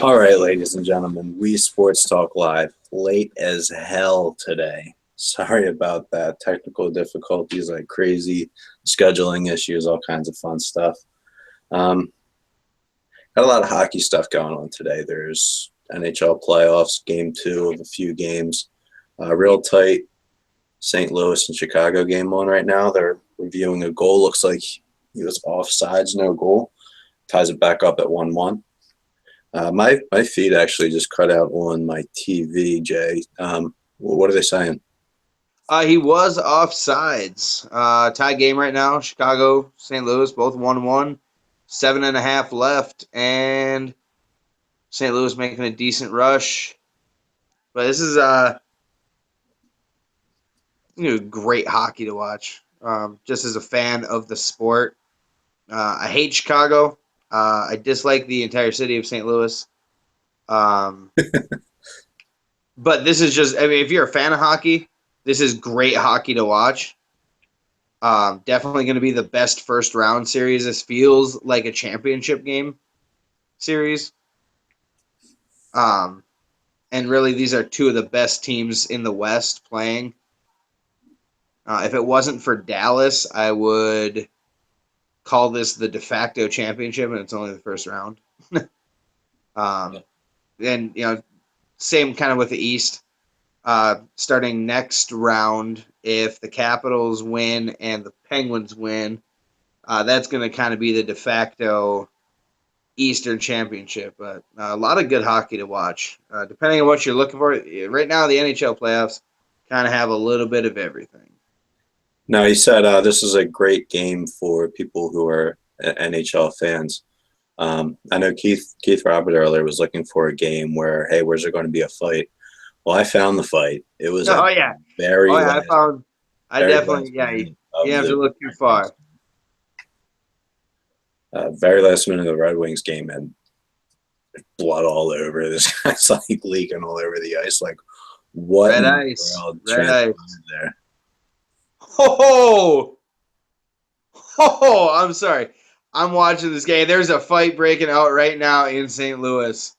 All right, ladies and gentlemen, we Sports Talk Live. Late as hell today. Sorry about that. Technical difficulties like crazy, scheduling issues, all kinds of fun stuff. Um, Got a lot of hockey stuff going on today. There's NHL playoffs, game two of a few games. Real tight St. Louis and Chicago game on right now. They're reviewing a goal. Looks like he was offsides, no goal. Ties it back up at 1-1. My feed actually just cut out on my TV, Jay. What are they saying? He was offsides. Tie game right now. Chicago, St. Louis, both 1-1. 7.5 left, and St. Louis making a decent rush. But this is great hockey to watch. Just as a fan of the sport, I hate Chicago. I dislike the entire city of St. Louis. But this is just, I mean, if you're a fan of hockey, this is great hockey to watch. Definitely going to be the best first round series. This feels like a championship game series. And really, these are two of the best teams in the West playing. If it wasn't for Dallas, I would call this the de facto championship, and it's only the first round. And, same kind of with the East. Starting next round, if the Capitals win and the Penguins win, that's going to kind of be the de facto Eastern Championship. But a lot of good hockey to watch. Depending on what you're looking for, right now the NHL playoffs kind of have a little bit of everything. No, he said this is a great game for people who are NHL fans. I know Keith Robert earlier was looking for a game where, hey, where's there going to be a fight? Well, I found the fight. It was Oh yeah, very oh yeah. last, I very definitely last yeah. minute You of have to the look too Red Wings. far. Very last minute of the Red Wings game, and blood all over. This guy's like leaking all over the ice. Like, what Red in the ice, world red transpired ice. there? Oh, oh! I'm sorry. I'm watching this game. There's a fight breaking out right now in St. Louis.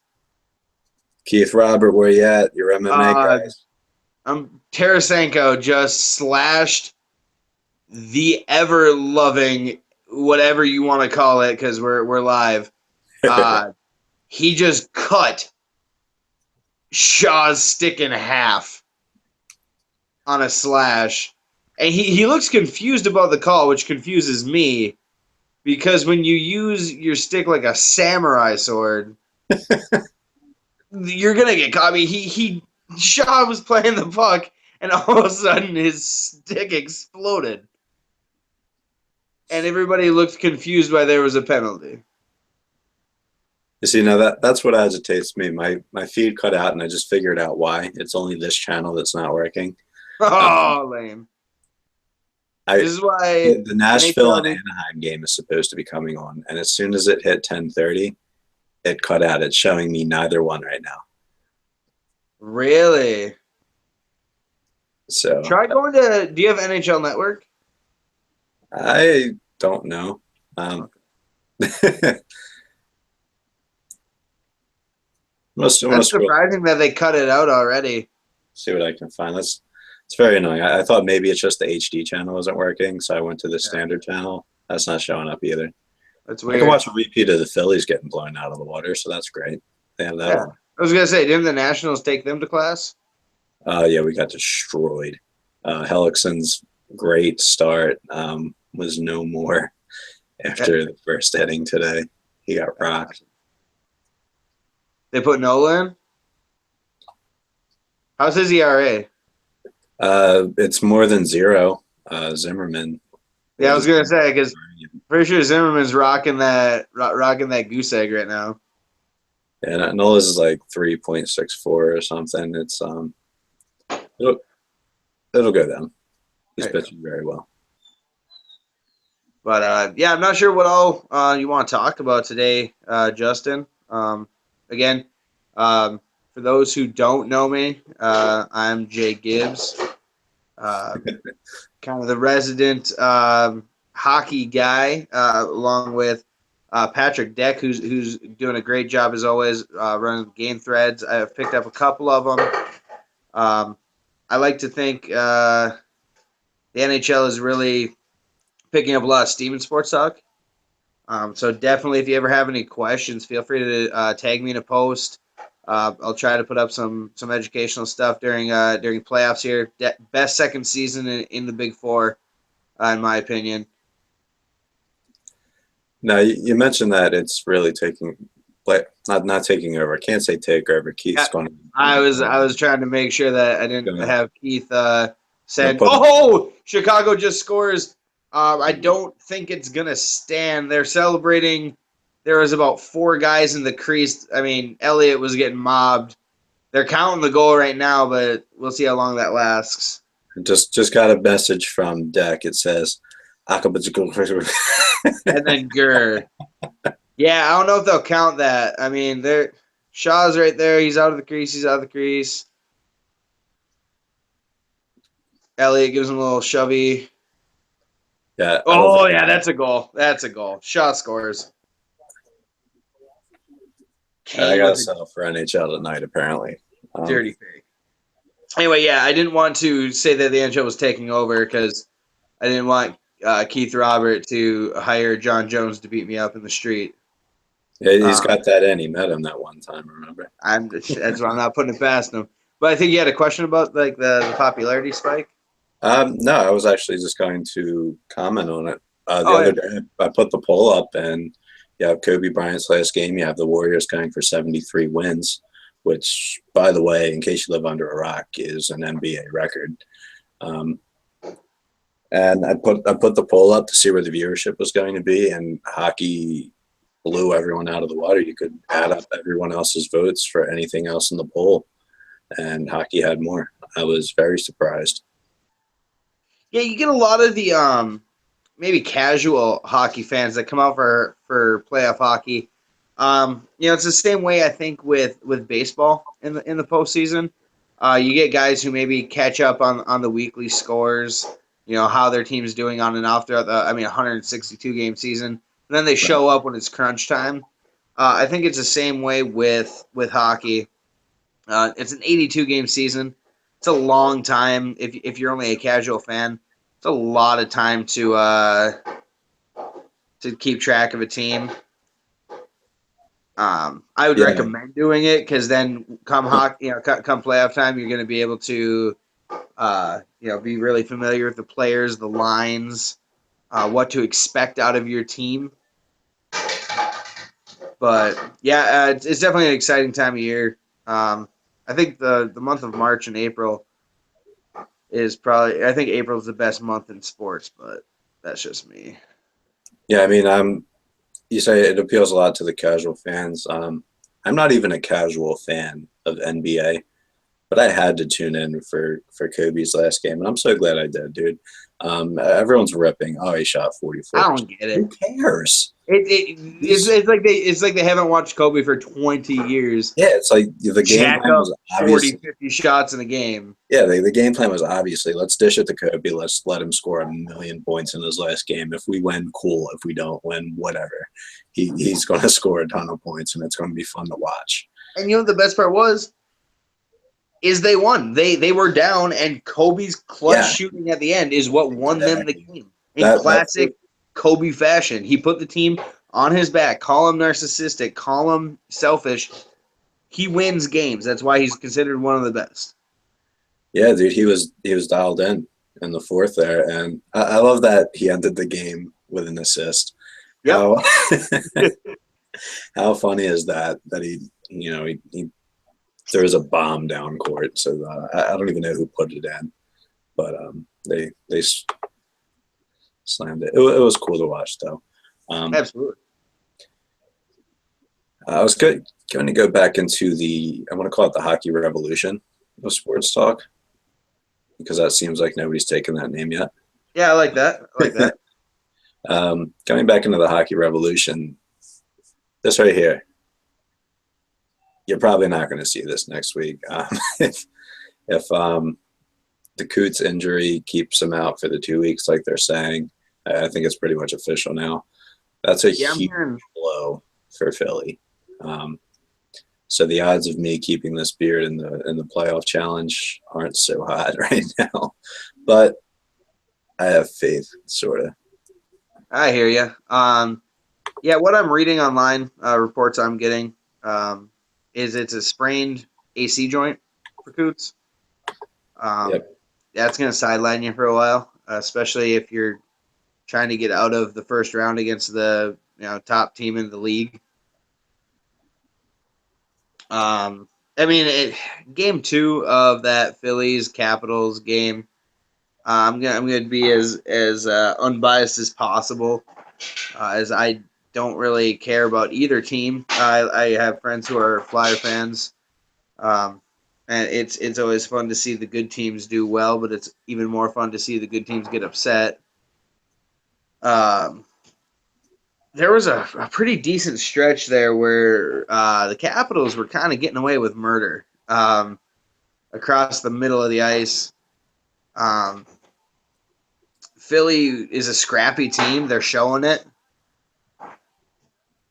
Keith Robert, where you at? Your MMA Uh, guys? Tarasenko just slashed the ever loving whatever you want to call it because we're live. He just cut Shaw's stick in half on a slash, and he looks confused about the call, which confuses me because when you use your stick like a samurai sword, you're gonna get caught. I mean, he Shaw was playing the puck, and all of a sudden his stick exploded. And everybody looked confused why there was a penalty. You see, now that's what agitates me. My feed cut out, and I just figured out why. It's only this channel that's not working. Um, Oh, lame. I This is why the Nashville and NHL. Anaheim game is supposed to be coming on, and as soon as it hit 10:30, it cut out. It's showing me neither one right now. Really? So Try going to. Do you have NHL Network? I don't know. I'm gonna That's scroll, surprising that they cut it out already. see what I can find. It's very annoying. I thought maybe it's just the HD channel wasn't working, so I went to the Yeah, standard channel. That's not showing up either. that's I can weird. watch a repeat of the Phillies getting blown out of the water, so that's great. They have that Yeah. on. I was gonna say, didn't the Nationals take them to class? Yeah, we got destroyed. Hellickson's great start was no more Yeah. after the first inning today. He got rocked. They put Nola in. How's his ERA? It's more than zero. Zimmerman Yeah, I was was gonna say because pretty sure Zimmerman's rocking that goose egg right now. and Nola's is like 3.64 or something. It's it'll it'll go down. He's pitching very well. But yeah, I'm not sure what all you want to talk about today, Justin. Again, for those who don't know me, I'm Jay Gibbs, kind of the resident hockey guy, along with Patrick Deck, who's doing a great job as always, running game threads. I've picked up a couple of them. I like to think the NHL is really picking up a lot of steam in sports talk. So definitely, if you ever have any questions, feel free to tag me in a post. I'll try to put up some educational stuff during playoffs here. Best second season in the Big Four, in my opinion. Now you mentioned that it's really taking, like not taking over. I can't say take over. Keith's going I was trying to make sure that I didn't to have Keith saying, put. "Oh, Chicago just scores." I don't think it's gonna stand. They're celebrating. There was about 4 guys in the crease. I mean, Elliott was getting mobbed. They're counting the goal right now, but we'll see how long that lasts. Just got a message from Deck. It says, And then Gurr. Yeah, I don't know if they'll count that. I mean, Shaw's right there. He's out of the crease. He's out of the crease. Elliott gives him a little shovey. Yeah, I don't Oh, think yeah, that's a goal. That's a goal. Shaw scores. I Kane got to with a settle for NHL tonight. Apparently, dirty thing. Anyway, yeah, I didn't want to say that the NHL was taking over because I didn't want Keith Robert to hire John Jones to beat me up in the street. he's got that in. He met him that one time. Remember? That's why I'm not putting it past him. But I think you had a question about like the popularity spike. No, I was actually just going to comment on it. The Oh other yeah, day, I put the poll up, and you have Kobe Bryant's last game. You have the Warriors going for 73 wins, which, by the way, in case you live under a rock, is an NBA record. Um, and I put the poll up to see where the viewership was going to be, and hockey blew everyone out of the water. You could add up everyone else's votes for anything else in the poll, and hockey had more. I was very surprised. yeah. You get a lot of the maybe casual hockey fans that come out for playoff hockey. It's the same way I think with baseball in the postseason. You get guys who maybe catch up on the weekly scores, how their team's doing on and off throughout 162 game season, and then they Right. show up when it's crunch time. I think it's the same way with hockey. It's an 82 game season. It's a long time if you're only a casual fan. It's a lot of time to keep track of a team. I would Yeah. recommend doing it because then come playoff time, you're going to be able to, be really familiar with the players, the lines, what to expect out of your team. But yeah, it's definitely an exciting time of year. I think the month of March and April is probably. I think April is the best month in sports, but that's just me. Yeah, I mean, you say it appeals a lot to the casual fans. I'm not even a casual fan of NBA, but I had to tune in for Kobe's last game, and I'm so glad I did, dude. Everyone's ripping. Oh, he shot I 44%. don't get Who it. cares? It's like they haven't watched Kobe for 20 years. Yeah, it's like the game Jack plan up was 40, obviously. 50 shots in a game. Yeah, the game plan was obviously let's dish it to Kobe. Let's let him score 1,000,000 points in his last game. If we win, cool. If we don't win, whatever. He's going to score a ton of points, and it's going to be fun to watch. And the best part was is they won. They were down, and Kobe's clutch Yeah, shooting at the end is what won them the exactly. game. In That's classic Kobe fashion, he put the team on his back. Call him narcissistic. Call him selfish. He wins games. That's why he's considered one of the best. yeah, dude. He was dialed in the fourth there, and I love that he ended the game with an assist. Yep. How how funny is that? That he there was a bomb down court, so I don't even know who put it in, but they slammed it. It was cool to watch, though. Absolutely. I was going to go back into I want to call it the hockey revolution of sports talk because that seems like nobody's taken that name yet. Yeah, I like that. I like that. Going back into the hockey revolution, this right here, you're probably not going to see this next week. If the Coots injury keeps him out for the 2 weeks, like they're saying, I think it's pretty much official now. That's a Yeah, I'm huge hearing. blow for Philly. Um, so the odds of me keeping this beard in the playoff challenge aren't so hot right now, but I have faith, sort of. I hear you. Yeah, what I'm reading online, reports I'm getting, is it's a sprained AC joint for Coots. Um, Yep. that's going to sideline you for a while, especially if you're trying to get out of the first round against the top team in the league. I mean, game two of that Phillies Capitals game, I'm gonna be as unbiased as possible, as I don't really care about either team. I have friends who are Flyer fans, um, and it's always fun to see the good teams do well, but it's even more fun to see the good teams get upset. Um, there was a pretty decent stretch there where the Capitals were kind of getting away with murder across the middle of the ice. Um, Philly is a scrappy team. They're showing it.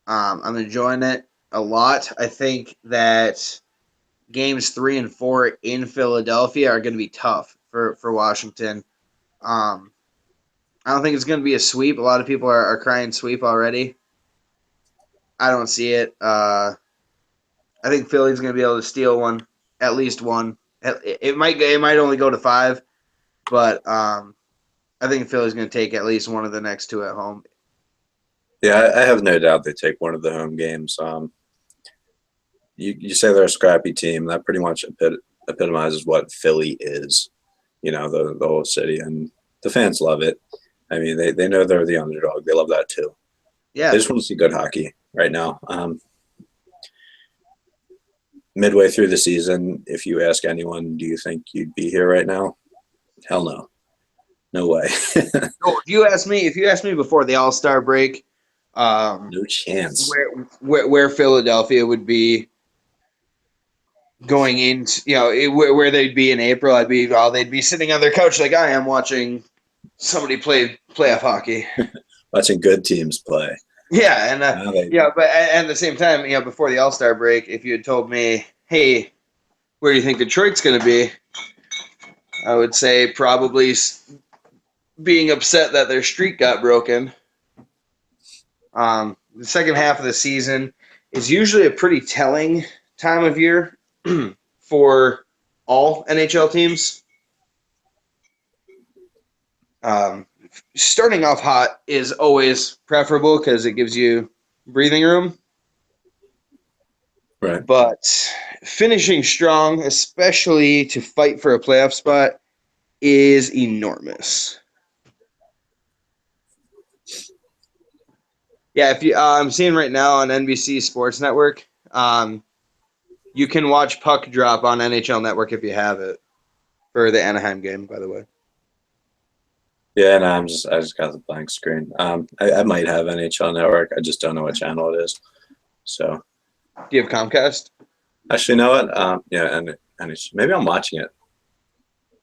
I'm enjoying it a lot. I think that games 3 and 4 in Philadelphia are going to be tough for Washington. Um, I don't think it's going to be a sweep. A lot of people are crying sweep already. I don't see it. I think Philly's going to be able to steal one, at least one. It might only go to 5, but I think Philly's going to take at least one of the next 2 at home. Yeah, I have no doubt they take one of the home games. You say they're a scrappy team. That pretty much epitomizes what Philly is. You know, the whole city, and the fans love it. I mean, they know they're the underdog. They love that too. They Yeah, just want to see good hockey right now. Midway through the season, if you ask anyone, do you think you'd be here right now? Hell no, no way, no, if you ask me before the All Star break, um, no chance. where Philadelphia would be going into, where they'd be in April, they'd be sitting on their couch like I am watching somebody play playoff hockey. Watching good teams play. Yeah, and Now they, but at the same time, before the All Star break, if you had told me, hey, where do you think Detroit's going to be? I would say probably being upset that their streak got broken. The second half of the season is usually a pretty telling time of year for all NHL teams. Um, Starting off hot is always preferable because it gives you breathing room, right. but finishing strong, especially to fight for a playoff spot, is enormous. Yeah, if you, I'm seeing right now on NBC Sports Network, you can watch Puck Drop on NHL Network if you have it for the Anaheim game, by the way. Yeah, no, I just got the blank screen. I might have NHL Network. I just don't know what channel it is. So Do you have Comcast? actually, you know what? Yeah, and maybe I'm watching it.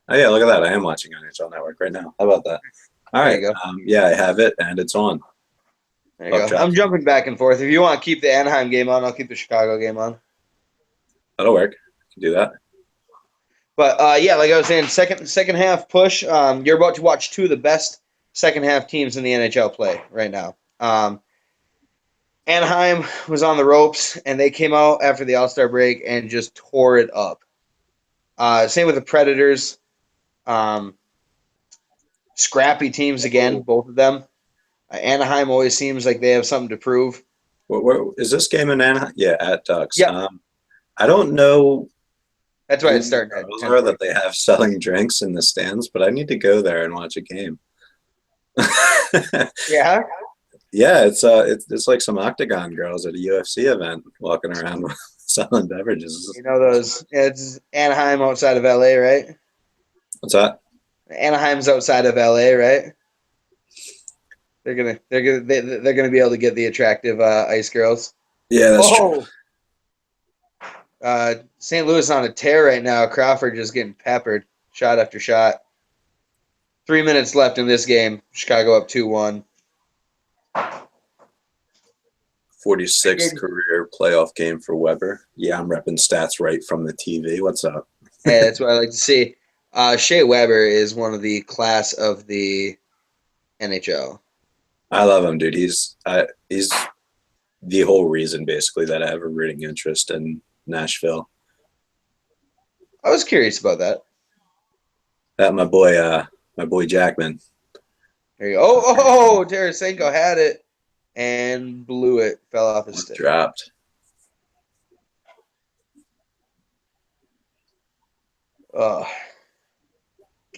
Oh yeah, look at that! I am watching NHL Network right now. How about that? All There right. you go. Yeah, I have it, and it's on. There you Puck go. drop. I'm jumping back and forth. If you want to keep the Anaheim game on, I'll keep the Chicago game on. That'll work. Can do that. But yeah, like I was saying, second half push. You're about to watch 2 of the best second half teams in the NHL play right now. Anaheim was on the ropes, and they came out after the All Star break and just tore it up. Same with the Predators. Um, Scrappy teams again, both of them. Anaheim always seems like they have something to prove. Where is this game in Anaheim? Yeah, at Ducks. Yep, I don't know that's why who it's the starting at girls are 10:40. that they have selling drinks in the stands, but I need to go there and watch a game. Yeah, Yeah, it's like some octagon girls at a UFC event walking around selling beverages. you know those. It's Anaheim outside of LA, right? What's that? Anaheim's outside of LA, right? They're gonna be able to get the attractive ice girls. Yeah, that's true. Oh, St. Louis on a tear right now. Crawford just getting peppered, shot after shot. 3 minutes left in this game. Chicago up 2-1. 46th career playoff game for Weber. Yeah, I'm repping stats right from the TV. What's up? Hey, that's what I like to see. Shea Weber is one of the class of the NHL. I love him, dude. He's the whole reason, basically, that I have a rooting interest in Nashville. I was curious about that. That my boy Jackman. There you go. Oh, Tarasenko had it and blew it. Fell off his stick. Dropped.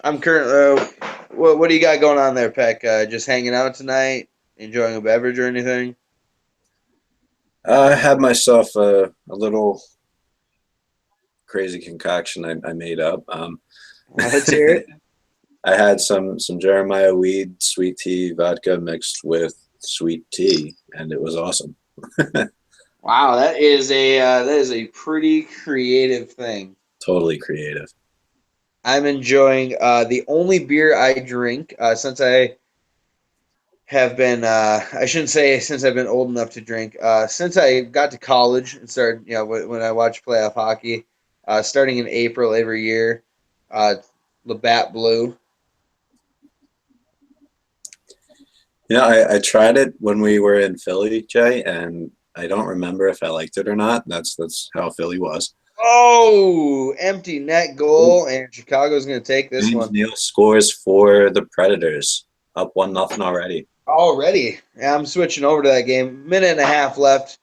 I'm currently. What do you got going on there, Peck? Just hanging out tonight, enjoying a beverage or anything? I had myself a little crazy concoction I made up. Let's hear it. I had some Jeremiah weed, sweet tea, vodka mixed with sweet tea, and it was awesome. Wow, that is a pretty creative thing. Totally creative. I'm enjoying the only beer I drink since I have been I shouldn't say since I've been old enough to drink since I got to college and started when I watched playoff hockey starting in April every year Labatt Blue. Yeah, I tried it when we were in Philly, Jay, and I don't remember if I liked it or not. That's how Philly was. Oh, empty net goal, and Chicago's going to take this James one. Neal scores for the Predators, up 1-0 already. Already, yeah, I'm switching over to that game. Minute and a half left.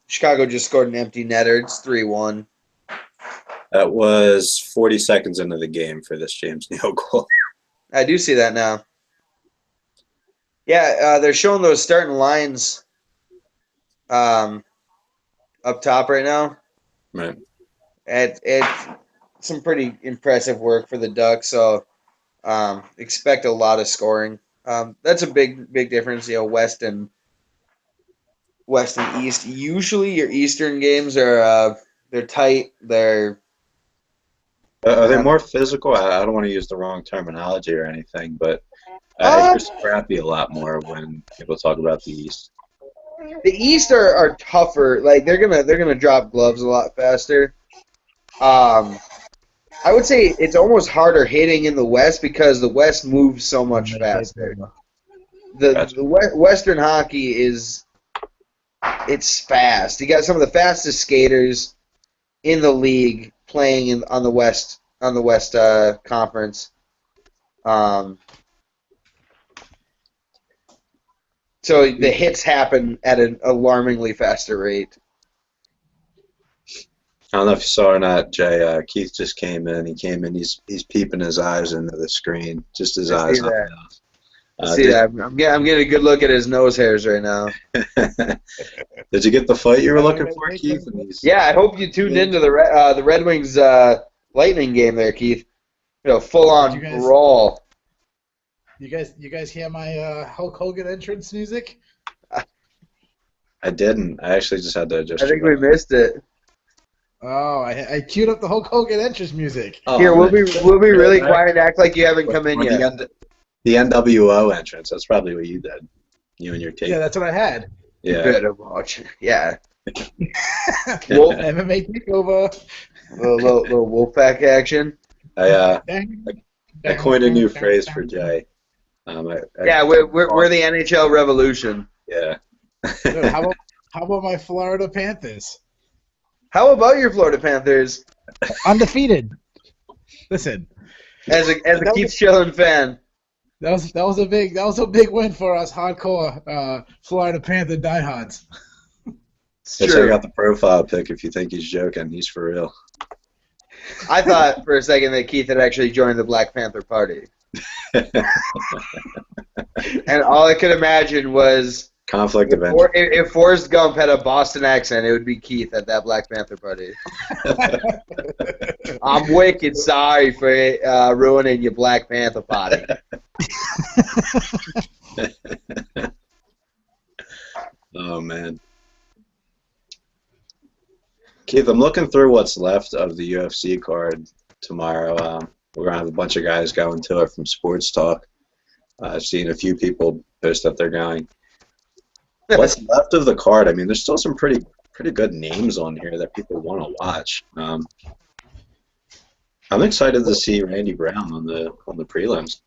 Chicago just scored an empty netter. It's 3-1. That was 40 seconds into the game for this James Neal goal. I do see that now. Yeah, they're showing those starting lines up top right now. Right. It's some pretty impressive work for the Ducks, so expect a lot of scoring. That's a big difference, West and East. Usually your Eastern games are they're tight, they're Are they more physical? I don't want to use the wrong terminology or anything, but I hear scrappy a lot more when people talk about the East. The East are tougher. Like they're gonna drop gloves a lot faster. I would say it's almost harder hitting in the West because the West moves so much faster. The Western hockey it's fast. You got some of the fastest skaters in the league playing on the West Conference. So the hits happen at an alarmingly faster rate. I don't know if you saw or not, Jay. Keith just came in. He came in. He's peeping his eyes into the screen. Just his eyes. See that? I'm getting a good look at his nose hairs right now. Did you get the fight you were looking for, Keith? Yeah, I hope you tuned into the Red Wings Lightning game there, Keith. Full on brawl. You guys hear my Hulk Hogan entrance music? I didn't. I actually just had to adjust. I think we missed it. Oh, I queued up the Hulk Hogan entrance music. Oh, here, we'll be really quiet and act like you haven't come in yet. The NWO entrance. That's probably what you did. You and your tape. Yeah, that's what I had. Yeah. Better watch. Yeah. MMA takeover. Little Wolfpack action. I coined a new phrase for Jay. We're the NHL Revolution. Yeah. Dude, how about my Florida Panthers? How about your Florida Panthers? Undefeated. Listen. As a Keith Schilling fan. That was a big win for us hardcore Florida Panther diehards. Check out the profile pic if you think he's joking. He's for real. I thought for a second that Keith had actually joined the Black Panther Party. And all I could imagine was conflict of interest. If Forrest Gump had a Boston accent, it would be Keith at that Black Panther Party. I'm wicked sorry for ruining your Black Panther Party. Oh, man. Keith, I'm looking through what's left of the UFC card tomorrow. We're going to have a bunch of guys going to it from Sports Talk. I've seen a few people post that they're going. What's left of the card? I mean, there's still some pretty good names on here that people want to watch. I'm excited to see Randy Brown on the prelims.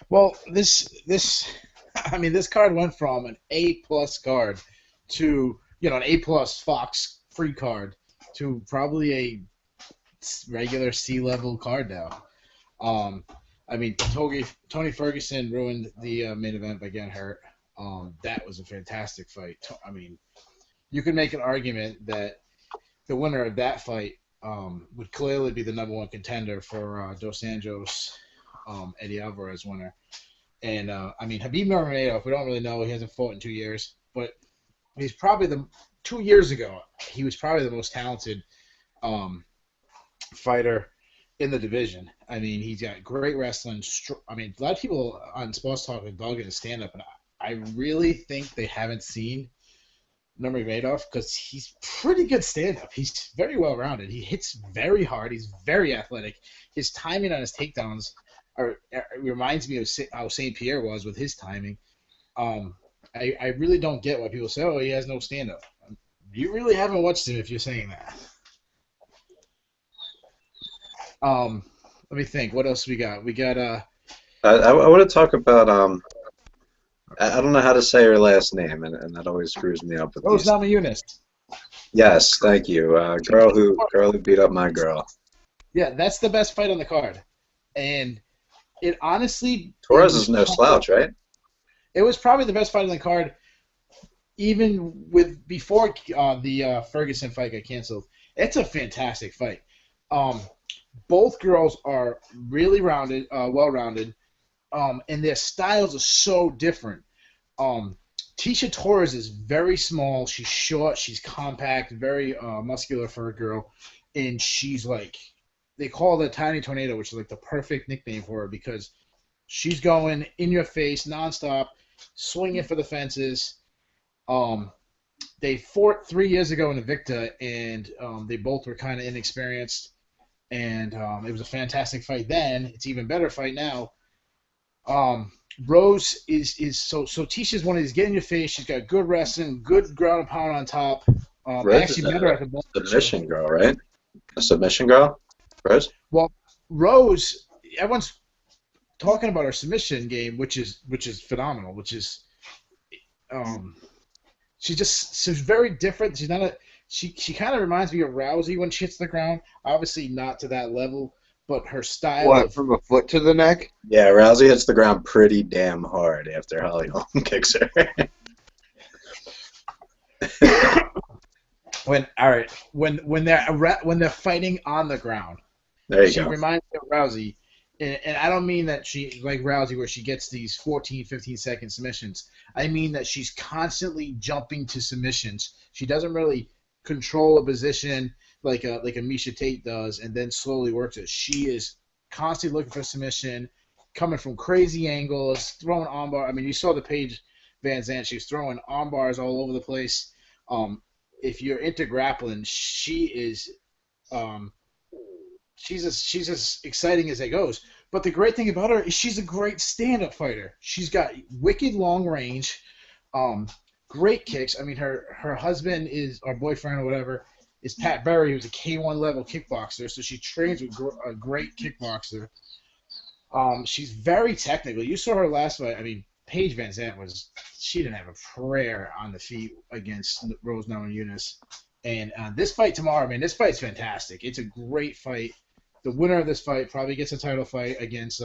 Well, I mean, this card went from an A+ card to, an A+ Fox free card to probably a regular C-level card now. I mean, Tony Ferguson ruined the main event by getting hurt. That was a fantastic fight. I mean, you could make an argument that the winner of that fight would clearly be the #1 contender for Dos Anjos, Eddie Alvarez winner. And I mean, Khabib Nurmagomedov, we don't really know. He hasn't fought in 2 years, but he's probably 2 years ago, he was probably the most talented fighter in the division. I mean, he's got great wrestling. I mean, a lot of people on Sports Talk are dogging his stand-up, and I really think they haven't seen Nurmagomedov because he's pretty good stand-up. He's very well-rounded. He hits very hard. He's very athletic. His timing on his takedowns reminds me of how St. Pierre was with his timing. I really don't get why people say, oh, he has no stand-up. You really haven't watched him if you're saying that. Let me think. What else we got? We got I want to talk about I don't know how to say her last name, and that always screws me up with Rose these. Namajunas. Yes, thank you. Girl who beat up my girl. Yeah, that's the best fight on the card, and it honestly Torres is no slouch, right? It was probably the best fight on the card, even before the Ferguson fight got canceled. It's a fantastic fight. Both girls are really rounded, well-rounded, and their styles are so different. Tisha Torres is very small. She's short. She's compact, very muscular for a girl, and she's like, they call her the Tiny Tornado, which is like the perfect nickname for her because she's going in your face nonstop, swinging for the fences. They fought 3 years ago in Invicta, and they both were kind of inexperienced. And it was a fantastic fight then. It's an even better fight now. Rose is so Tisha's one of these get in your face. She's got good wrestling, good ground and pound on top. Rose actually better at the submission girl, right? A submission girl, Rose. Well, Rose, everyone's talking about her submission game, which is phenomenal. Which is, she's very different. She's not a She kind of reminds me of Rousey when she hits the ground. Obviously not to that level, but her style. What, from a foot to the neck? Yeah, Rousey hits the ground pretty damn hard after Holly Holm kicks her. When they're fighting on the ground, There you she go. reminds me of Rousey. And I don't mean that she, like Rousey, where she gets these 14, 15-second submissions. I mean that she's constantly jumping to submissions. She doesn't really control a position like a Misha Tate does and then slowly works it. She is constantly looking for submission, coming from crazy angles, throwing armbar. I mean, you saw the Paige Van Zandt. She's throwing armbars all over the place. If you're into grappling, she is she's as exciting as it goes. But the great thing about her is she's a great stand-up fighter. She's got wicked long range, great kicks. I mean, her husband or boyfriend or whatever is Pat Berry, who's a K1 level kickboxer. So she trains with a great kickboxer. She's very technical. You saw her last fight. I mean, Paige Van Zandt she didn't have a prayer on the feet against Rose Namajunas. And this fight tomorrow, man, this fight's fantastic. It's a great fight. The winner of this fight probably gets a title fight against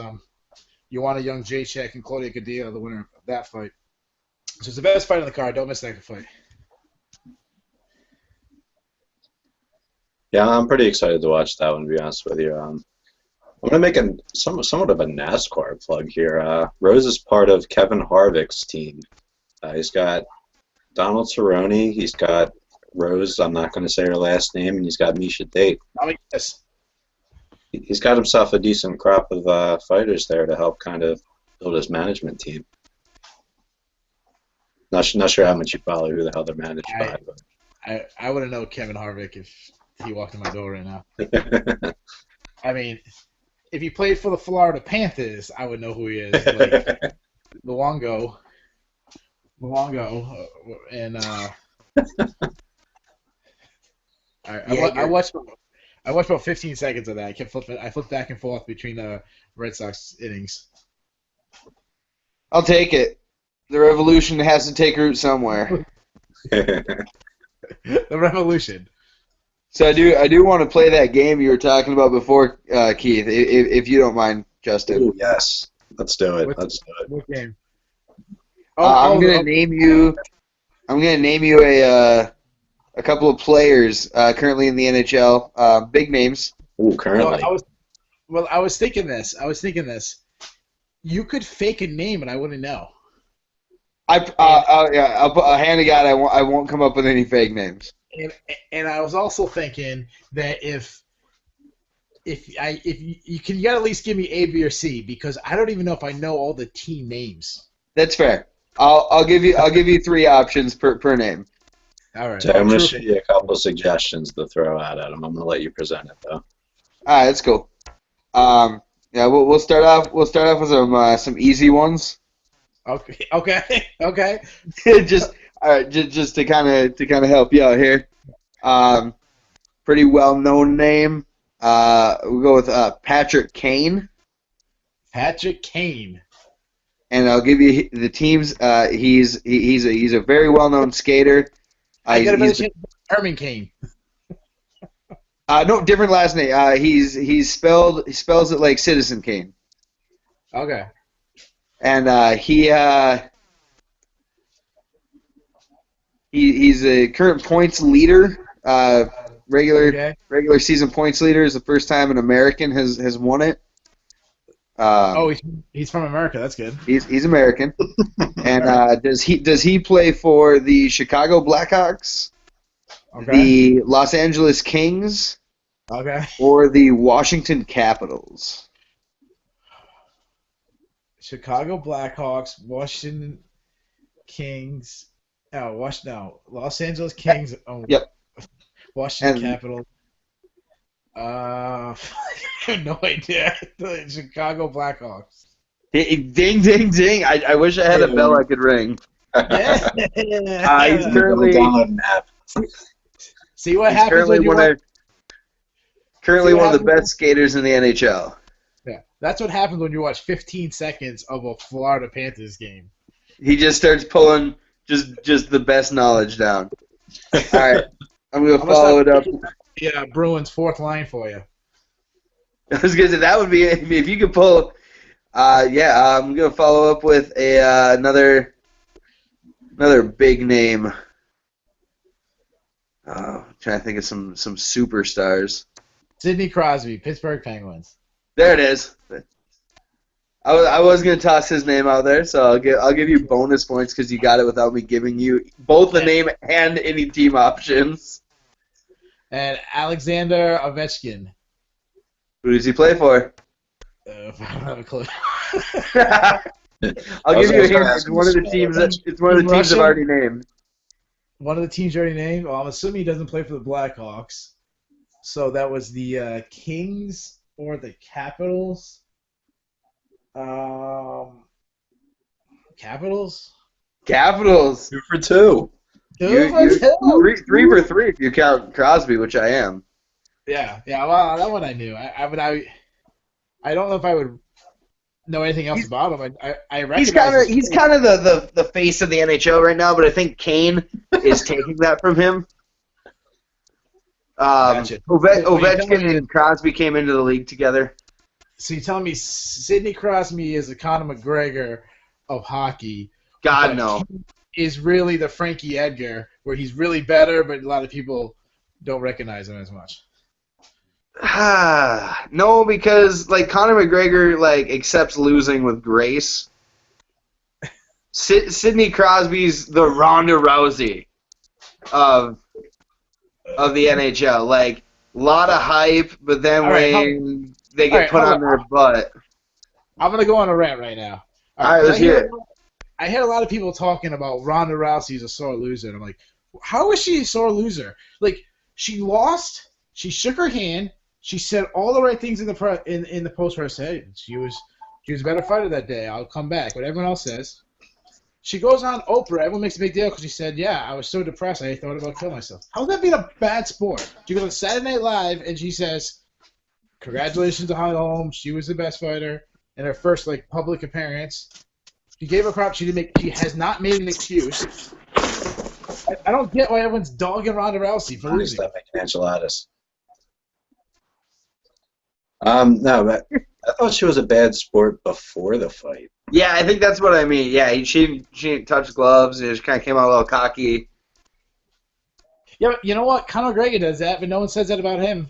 Joanna Jędrzejczyk and Claudia Gadelha, the winner of that fight. So it's the best fight on the card. Don't miss that fight. Yeah, I'm pretty excited to watch that one, to be honest with you. I'm going to make somewhat of a NASCAR plug here. Rose is part of Kevin Harvick's team. He's got Donald Cerrone. He's got Rose, I'm not going to say her last name, and he's got Misha Tate. Yes. He's got himself a decent crop of fighters there to help kind of build his management team. Not sure how much you follow who the hell they're managed by. But. I wouldn't know Kevin Harvick if he walked in my door right now. I mean, if he played for the Florida Panthers, I would know who he is. Like Luongo, Luongo, and Yeah, I watched about 15 seconds of that. I kept flipping. I flipped back and forth between the Red Sox innings. I'll take it. The revolution has to take root somewhere. The revolution. So I do want to play that game you were talking about before, Keith, if you don't mind, Justin. Ooh, yes. Let's do it. What, Let's do it. what game? I'm gonna name you. I'm gonna name you a couple of players currently in the NHL. Big names. Ooh, No, currently. I was thinking this. You could fake a name and I wouldn't know. Yeah, I'll put a hand to God. I won't come up with any fake names. And I was also thinking that if you can, you gotta at least give me A, B, or C, because I don't even know if I know all the team names. That's fair. I'll give you three options per name. All right. So I'm going to shoot you a couple of suggestions to throw out at him. I'm going to let you present it, though. All right, that's cool. Yeah, we'll start off. We'll start off with some easy ones. Okay. just all right, just to kind of help you out here. Pretty well known name. We'll go with Patrick Kane. Patrick Kane. And I'll give you the teams. He's a very well known skater. I got a better chance. Herman Kane. No, different last name. He spells it like Citizen Kane. Okay. And he's a current points leader. Regular season points leader is the first time an American has won it. He's from America. That's good. He's American. And does he play for the Chicago Blackhawks, the Los Angeles Kings, or the Washington Capitals? Chicago Blackhawks, Washington Kings. Los Angeles Kings. Yep. Washington Capitals. I have no idea. The Chicago Blackhawks. Ding, ding, ding! I wish I had a bell I could ring. Yeah. He's currently See what happens when you currently one of the best skaters in the NHL. Yeah, that's what happens when you watch 15 seconds of a Florida Panthers game. He just starts pulling just the best knowledge down. All right, I'm gonna follow it up. Yeah, Bruins fourth line for you. I was gonna say that would be if you could pull. I'm gonna follow up with another big name. Trying to think of some superstars. Sidney Crosby, Pittsburgh Penguins. There it is. I was gonna toss his name out there, so I'll give you bonus points because you got it without me giving you both the name and any team options. And Alexander Ovechkin. Who does he play for? I don't have a clue. I'll give you a hint. It's one of the teams I've already named. One of the teams you already named? Well, I'm assuming he doesn't play for the Blackhawks. So that was the Kings or the Capitals. Capitals? Capitals. 2 for 2. Three for three if you count Crosby, which I am. Yeah. Well, that one I knew. I don't know if I would know anything else about him. I recognize he's kind of the face of the NHL right now, but I think Kane is taking that from him. Gotcha. Ovechkin and Crosby came into the league together. So you're telling me Sidney Crosby is the Conor McGregor of hockey? God, no. Is really the Frankie Edgar, where he's really better, but a lot of people don't recognize him as much. No, because like Conor McGregor accepts losing with grace. Sidney Crosby's the Ronda Rousey of the NHL. Like a lot of hype, but then when they get put on their butt. I'm gonna go on a rant right now. All right, let's hear it. I heard a lot of people talking about Ronda Rousey's a sore loser, and I'm like, how is she a sore loser? Like, she lost, she shook her hand, she said all the right things in the post for her. Said she was a better fighter that day. I'll come back. What everyone else says, She goes on Oprah. Everyone makes a big deal because she said, "Yeah, I was so depressed, I thought about killing myself." How's that being a bad sport? She goes on Saturday Night Live and she says, "Congratulations to Holly Holm. She was the best fighter in her first public appearance." She gave her props. She didn't make. She has not made an excuse. I don't get why everyone's dogging Ronda Rousey for losing. Stop making enchiladas. No, but I thought she was a bad sport before the fight. Yeah, I think that's what I mean. Yeah, she didn't touch gloves. It just kind of came out a little cocky. Yeah, but you know what? Conor McGregor does that, but no one says that about him.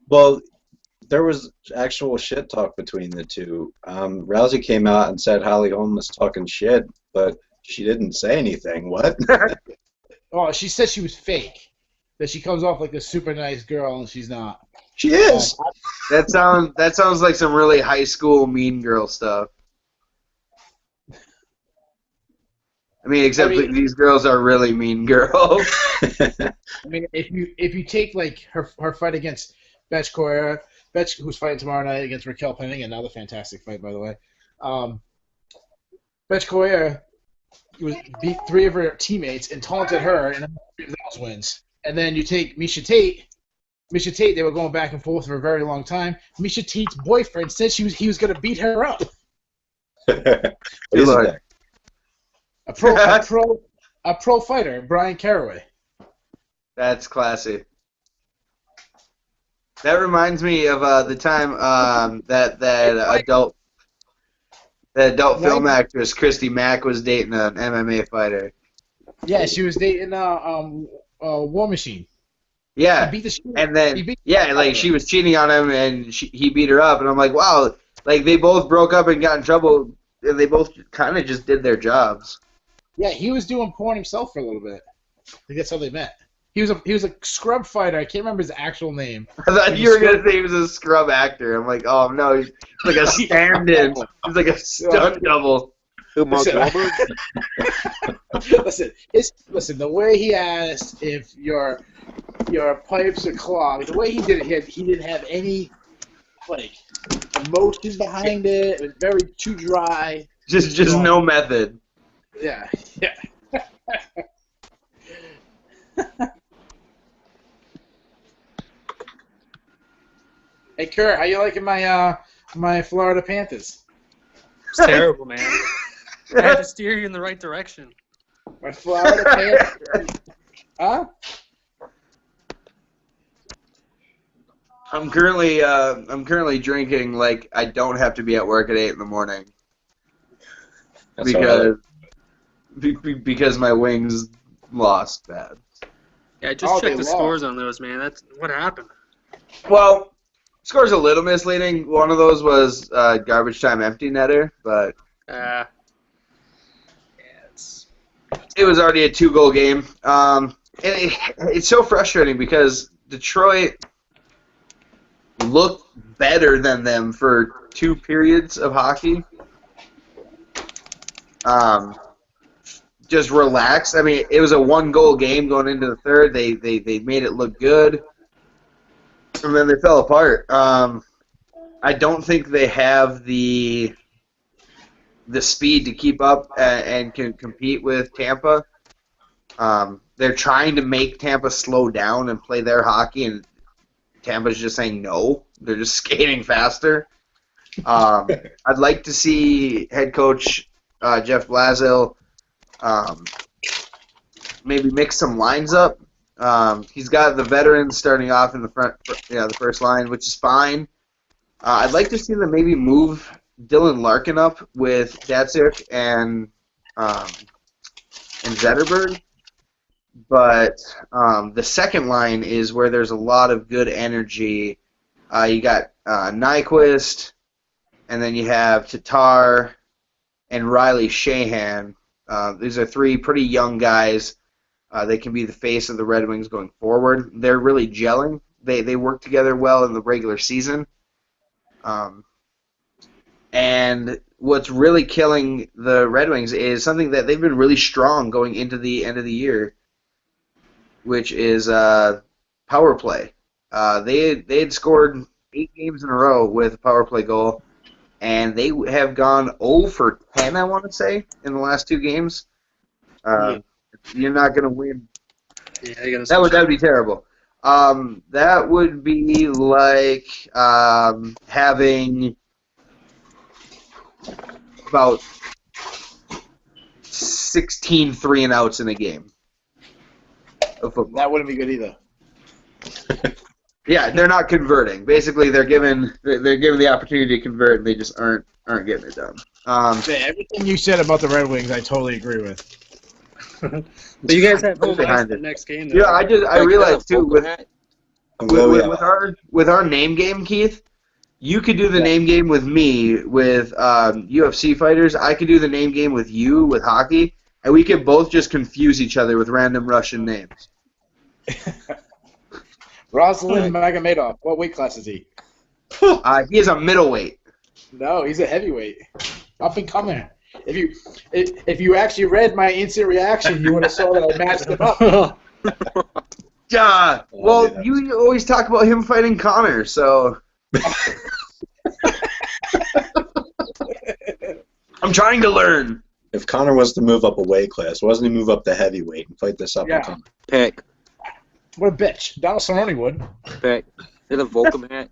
Well, there was actual shit talk between the two. Rousey came out and said Holly Holm was talking shit, but she didn't say anything. What? Oh, she said she was fake. That she comes off like a super nice girl, and she's not. She is. That sounds like some really high school mean girl stuff. I mean, these girls are really mean girls. I mean, if you take her fight against Betch Correa, who's fighting tomorrow night against Raquel Pennington, another fantastic fight, by the way. Betch Correa beat 3 of her teammates and taunted her, and 3 of those wins. And then you take Misha Tate. Misha Tate, they were going back and forth for a very long time. Misha Tate's boyfriend said he was going to beat her up. A pro fighter, Brian Caraway. That's classy. That reminds me of the time that adult film actress Christy Mack was dating an MMA fighter. Yeah, she was dating War Machine. Yeah, He beat the shit. And then she was cheating on him, and he beat her up, and I'm like, wow, they both broke up and got in trouble, and they both kind of just did their jobs. Yeah, he was doing porn himself for a little bit. I think that's how they met. He was a scrub fighter. I can't remember his actual name. I thought you were gonna say he was a scrub actor. I'm like, oh no, he's like a stand-in. He's like a stunt double. Listen, the way he asked if your pipes are clogged, the way he did it, he didn't have any emotion behind it. It was very too dry. Just no method. Yeah. Hey Kurt, how you liking my Florida Panthers? It's terrible, man. I had to steer you in the right direction. My Florida Panthers. Huh? I'm currently drinking like I don't have to be at work at 8 in the morning. Because my wings lost bad. Yeah, just check the scores on those, man. That's what happened. Well, score's a little misleading. One of those was garbage time empty netter, but it was already a 2-goal game. And it's so frustrating because Detroit looked better than them for 2 periods of hockey. Just relaxed. I mean, it was a 1-goal game going into the third. They made it look good, and then they fell apart. I don't think they have the speed to keep up and can compete with Tampa. They're trying to make Tampa slow down and play their hockey, and Tampa's just saying no. They're just skating faster. I'd like to see head coach Jeff Blashill maybe mix some lines up. He's got the veterans starting off in the front, the first line, which is fine. I'd like to see them maybe move Dylan Larkin up with Datsuk and Zetterberg. But the second line is where there's a lot of good energy. You got Nyquist, and then you have Tatar and Riley Shahan. These are 3 pretty young guys. They can be the face of the Red Wings going forward. They're really gelling. They work together well in the regular season. And what's really killing the Red Wings is something that they've been really strong going into the end of the year, which is power play. They had scored 8 games in a row with a power play goal. and they have gone 0 for 10, I want to say, in the last 2 games. You're not going to win. Yeah, I gotta That would be terrible. That would be like having about 16 3-and-outs in a game of football. That wouldn't be good either. Yeah, they're not converting. Basically, they're given the opportunity to convert, and they just aren't getting it done. Everything you said about the Red Wings, I totally agree with. But you guys have home ice behind the it. next game, though. Yeah, I realized too with our name game, Keith. You could do the name game with me with UFC fighters. I could do the name game with you with hockey, and we could both just confuse each other with random Russian names. Rosalind Magomedov. What weight class is he? He is a middleweight. No, he's a heavyweight. Up and coming. If you actually read my instant reaction, you would have saw that I matched him up. Well, you always talk about him fighting Connor, so I'm trying to learn. If Connor was to move up a weight class, why doesn't he move up to heavyweight and fight this up and Connor? Pick. What a bitch. Donald Cerrone would. Pick. Is that a Volcom hat?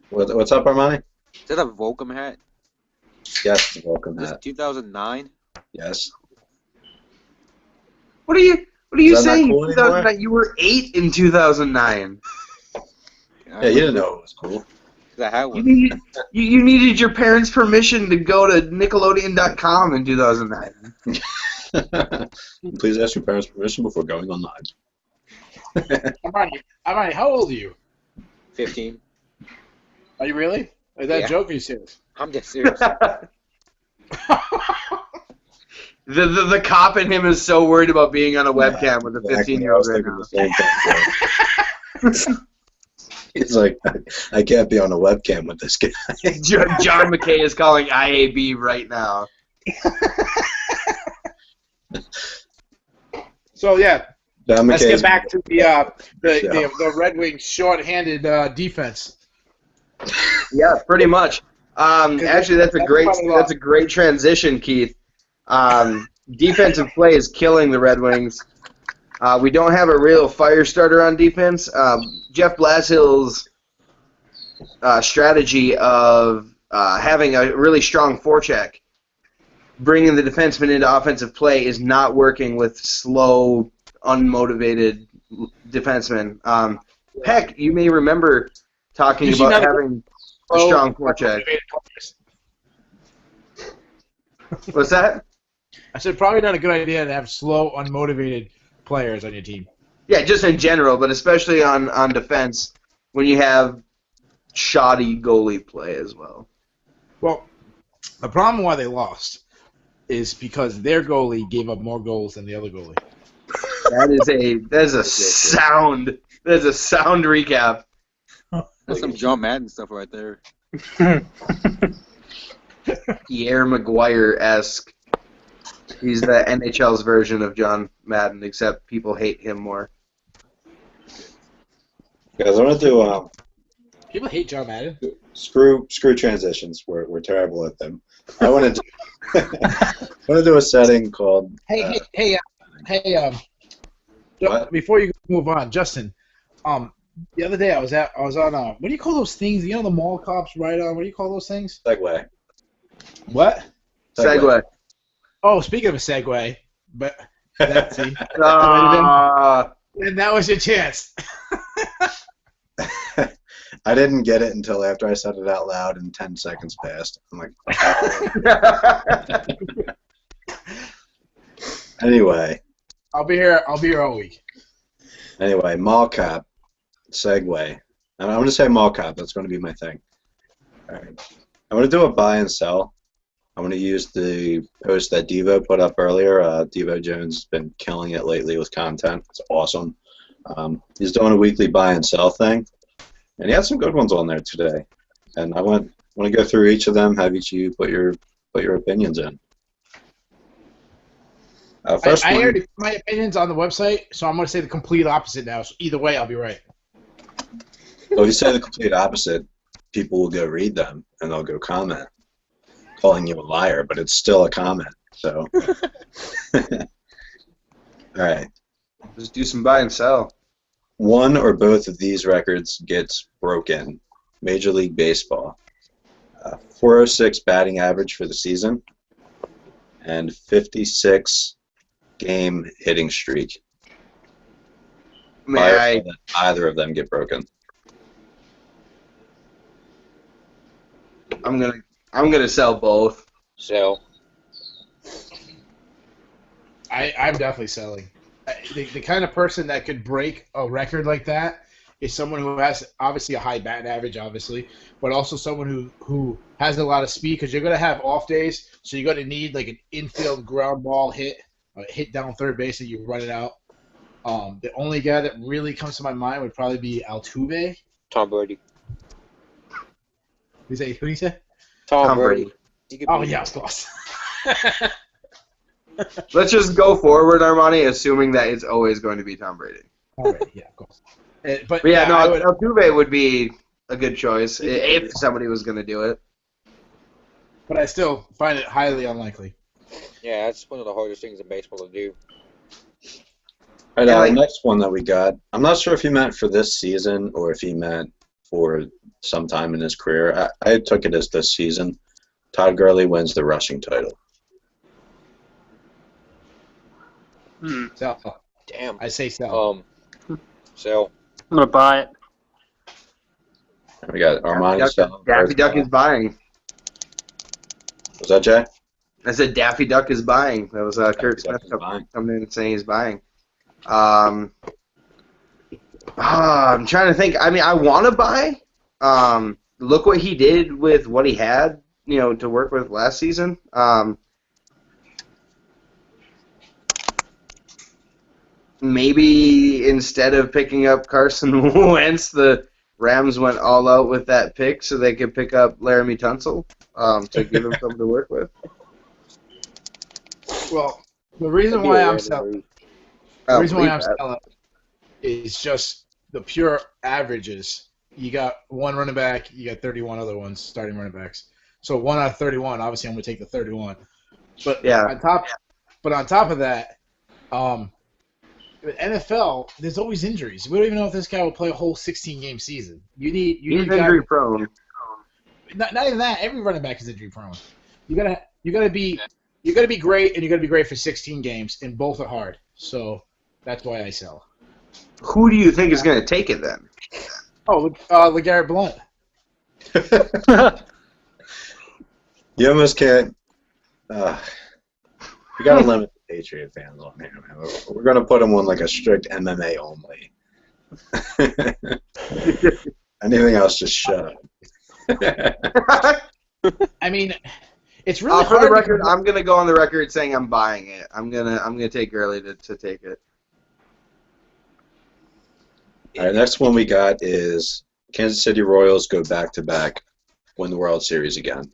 What's up, Armani? Is that a Volcom hat? Yes, the Vulcan This is hat. 2009? Yes. What are you Is that not saying? cool anymore? 2009? You were 8 in 2009. Yeah, you didn't know it was cool. That hat was. You needed your parents' permission to go to Nickelodeon.com in 2009. Please ask your parents' permission before going online. Armani, how old are you? 15. Are you really? Is that Yeah. a joke or are you serious? I'm just serious. The cop in him is so worried about being on a webcam with a Exactly. 15-year-old I was right thinking now. the same thing. He's like, I can't be on a webcam with this guy. John McKay is calling IAB right now. So yeah, John let's McKay's- get back to the Red Wings short-handed defense. Yeah, pretty much. Actually, that's a great transition, Keith. Defensive play is killing the Red Wings. We don't have a real fire starter on defense. Jeff Blashill's strategy of having a really strong forecheck, bringing the defenseman into offensive play, is not working with slow, unmotivated defensemen. Heck, you may remember talking about having a strong forecheck. What's that? I said probably not a good idea to have slow, unmotivated players on your team. Yeah, just in general, but especially on defense when you have shoddy goalie play as well. Well, the problem why they lost is because their goalie gave up more goals than the other goalie. That is a sound recap. That's some John Madden stuff right there. Pierre Maguire-esque. He's the NHL's version of John Madden, except people hate him more. Guys, I want to do People hate John Madden. screw transitions. We're terrible at them. I want to do a setting called. Hey, What? before you move on, Justin. The other day I was on what do you call those things? You know the mall cops ride on. What do you call those things? Segway. What? Segway. Oh, speaking of a segue, but that's see. Ah. And that was your chance. I didn't get it until after I said it out loud and 10 seconds passed. I'm like, anyway. I'll be here all week. Anyway, mall cop, Segway. And I'm going to say mall cop. That's going to be my thing. All right. I'm going to do a buy and sell. I'm going to use the post that Devo put up earlier. Devo Jones has been killing it lately with content. It's awesome. He's doing a weekly buy and sell thing. And he had some good ones on there today. And I want to go through each of them, have each of you put your opinions in. First I one, already put my opinions on the website, so I'm going to say the complete opposite now. So either way, I'll be right. well, if you say the complete opposite, people will go read them and they'll go comment. calling you a liar, but it's still a comment. So, all right. Just do some buy and sell. One or both of these records gets broken. Major League Baseball. 406 batting average for the season and 56 game hitting streak. May I? Either of them get broken. I'm gonna sell both. So, I'm definitely selling. The kind of person that could break a record like that is someone who has obviously a high batting average, obviously, but also someone who has a lot of speed because you're going to have off days, so you're going to need like an infield ground ball hit, a hit down third base that you run it out. The only guy that really comes to my mind would probably be Altuve. Tom Brady. Who do you say? Tom Brady. Brady. He could Oh, be- yeah, of course. Let's just go forward, Armani, assuming that it's always going to be Tom Brady. Alright, yeah, of course. But But yeah, no, I would, Altuve would be a good choice if somebody was going to do it. but I still find it highly unlikely. Yeah, that's one of the hardest things in baseball to do. All right, Yeah, like- next one that we got. I'm not sure if he meant for this season or if he meant for some time in his career. I took it as this season. Todd Gurley wins the rushing title. Sell. Damn. I say sell. So, I'm gonna buy it. We got Armani selling. Daffy Duck is buying. Was that Jay? I said Daffy Duck is buying. That was Kurt Daffy Duck Smith is buying. coming in and saying he's buying. I'm trying to think. I mean, I want to buy. Look what he did with what he had, to work with last season. Maybe instead of picking up Carson Wentz, the Rams went all out with that pick so they could pick up Laramie Tunsil to give him something to work with. Well, the reason why I'm selling is just the pure averages. You got one running back, you got 31 other ones, starting running backs. So 1 out of 31, obviously I'm going to take the 31. But Yeah. on top of that, with NFL, there's always injuries. We don't even know if this guy will play a whole 16-game season. You need He's guys- injury prone. Not even that. Every running back is injury prone. You gotta be great, and you gotta be great for 16 games, and both are hard. So that's why I sell. Who do you think is going to take it then? Oh, LeGarrette Blount. You almost can't. You got to limit the Patriot fans on here, man. We're going to put them on like a strict MMA only. Anything else, just shut up. I mean, it's really For hard. the record, I'm going to go on the record saying I'm buying it. I'm gonna take Gurley to take it. All right, next one we got is Kansas City Royals go back-to-back, win the World Series again.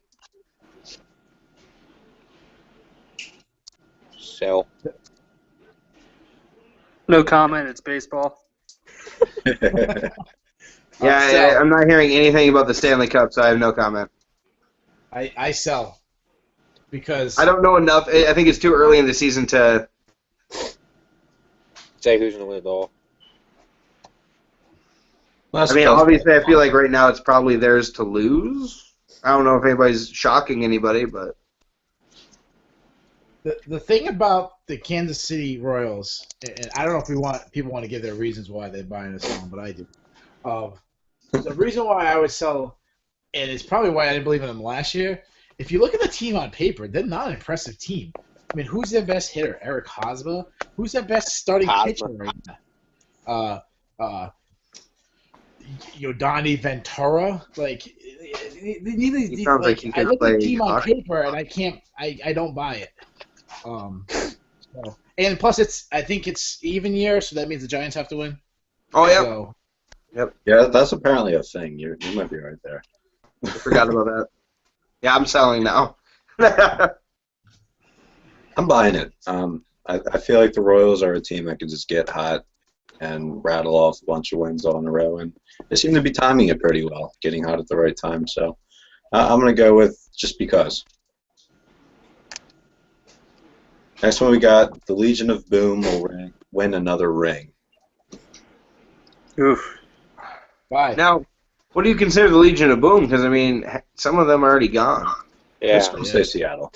so. No comment. It's baseball. Yeah, I'm not hearing anything about the Stanley Cup, so I have no comment. I sell because I don't know enough. I think it's too early in the season to. Say who's going to win it all. I mean, obviously, I feel like right now it's probably theirs to lose. I don't know if anybody's shocking anybody, but the thing about the Kansas City Royals, and I don't know if people want to give their reasons why they're buying this one, but I do. The reason why I would sell, and it's probably why I didn't believe in them last year. If you look at the team on paper, they're not an impressive team. I mean, who's their best hitter? Eric Hosmer? Who's their best starting pitcher right now? Donnie Ventura? Like, He sounds like he I could look at the play team on hockey. paper and I don't buy it. And plus I think it's even year, so that means the Giants have to win. Oh yeah, So, Yeah, that's apparently a thing. You might be right there. I forgot about that. Yeah, I'm selling now. I'm buying it. I feel like the Royals are a team that can just get hot and rattle off a bunch of wins all in a row, and they seem to be timing it pretty well, getting hot at the right time. So I'm going to go with just because. Next one we got the Legion of Boom will win another ring. Oof. Why? Now, what do you consider the Legion of Boom? Because, I mean, some of them are already gone. Let's Yeah. go say Seattle.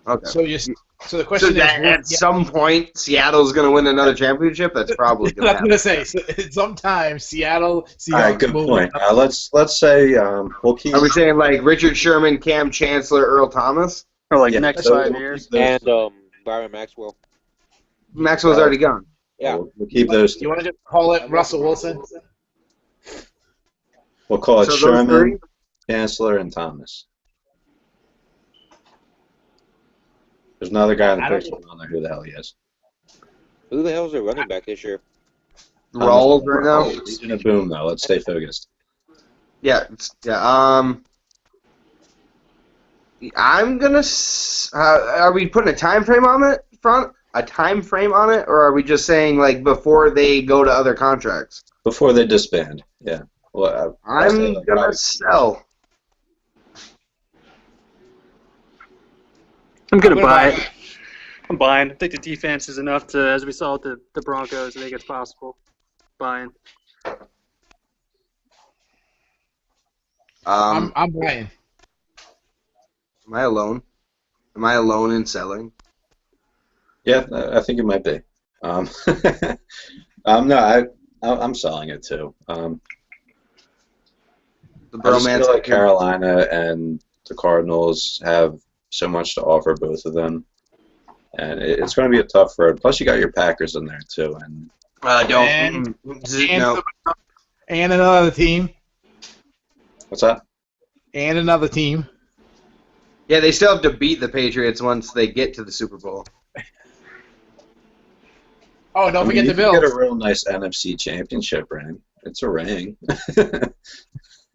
Okay. So the So question that is, at some point, Seattle's going to win another championship? That's probably going to I was happen. gonna say sometime Seattle Seahawks All right, good will point. win. Let's say we'll keep. Are we saying, like, Richard Sherman, Cam Chancellor, Earl Thomas? Or like Yeah, next so 5 we'll years. keep those And Byron Maxwell. Maxwell's already gone. Yeah. We'll keep those. You want to just call it Russell Wilson? We'll call it So those Sherman, three? Chancellor, and Thomas. There's another guy in the I don't- picture. I don't know who the hell he is. Who the hell is their running back this year? Rawls right now? Legion of Boom, though. Let's stay focused. Yeah. I'm gonna. Are we putting a time frame on it? A time frame on it, or are we just saying like before they go to other contracts? Before they disband. Yeah. Well, I'll say, I'm like, gonna probably- sell. I'm gonna I'm gonna buy buy it. I'm buying. I think the defense is enough to, as we saw with the Broncos, I think it's possible. Buying. Am I'm buying. I alone? Am I alone in selling? Yeah, I think it might be. No, I'm selling it too. The I just bromance. feel like Carolina and the Cardinals have so much to offer, both of them, and it's going to be a tough road. Plus, you got your Packers in there too, and Don't. And- No. And another team. what's that? And another team. Yeah, they still have to beat the Patriots once they get to the Super Bowl. Oh, don't I mean, forget you the can Bills. get a real nice NFC Championship ring. It's a ring.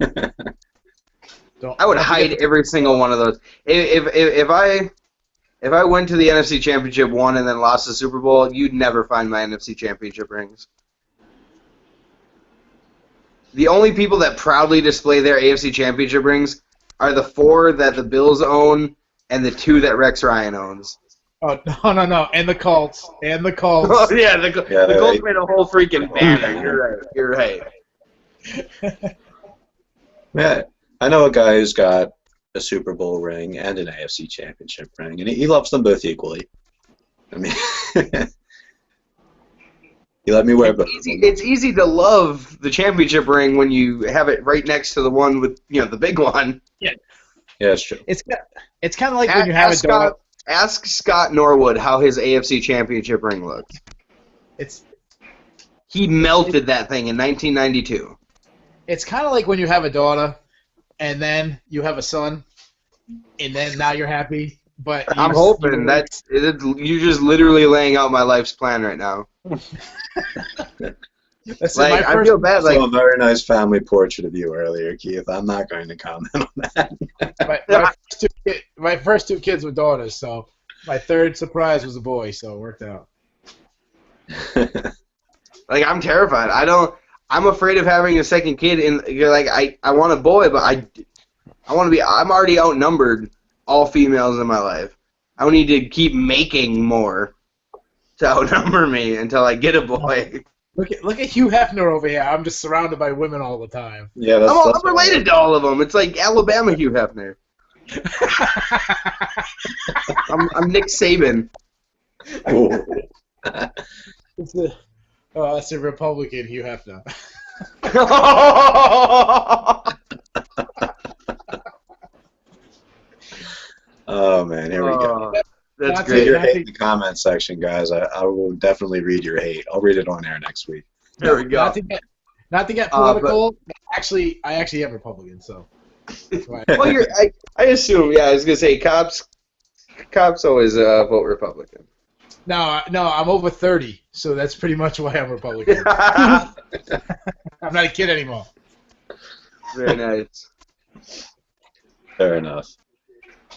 I would hide every single one of those. If I went to the NFC Championship, won, and then lost the Super Bowl, you'd never find my NFC Championship rings. The only people that proudly display their AFC Championship rings are the 4 that the Bills own and the 2 that Rex Ryan owns. Oh no! And the Colts. And the Oh Colts. yeah, the Colts made a whole freaking banner. Yeah. You're right. Yeah, I know a guy who's got a Super Bowl ring and an AFC Championship ring, and he loves them both equally. I mean, he let me wear both. It's easy to love the championship ring when you have it right next to the one with the big one. Yeah, it's true. It's kind of like when you have a dog. Ask Scott Norwood how his AFC Championship ring looks. He melted that thing in 1992. It's kind of like when you have a daughter, and then you have a son, and then now you're happy. But I'm hoping you're just literally laying out my life's plan right now. Listen, Like, I feel bad. Like Like, a very nice family portrait of you earlier, Keith. I'm not going to comment on that. my first two kids were daughters, so my third surprise was a boy, so it worked out. like I'm terrified. I'm afraid of having a second kid, and you're like, I want a boy, but I want to be. I'm already outnumbered all females in my life. I don't need to keep making more to outnumber me until I get a boy. Look at Hugh Hefner over here. I'm just surrounded by women all the time. Yeah, I'm related to all of them. It's like Alabama Hugh Hefner. I'm Nick Saban. That's a Republican Hugh Hefner. Oh man, here we go. That's Not Read great. your I hate in think- the comment section, guys. I will definitely read your hate. I'll read it on air next week. There we go. Not to get But- political. I actually am Republican, so. That's why. Well, I assume. Yeah, I was gonna say cops always vote Republican. No, I'm over 30, so that's pretty much why I'm Republican. Very I'm not a kid anymore. nice. Fair enough.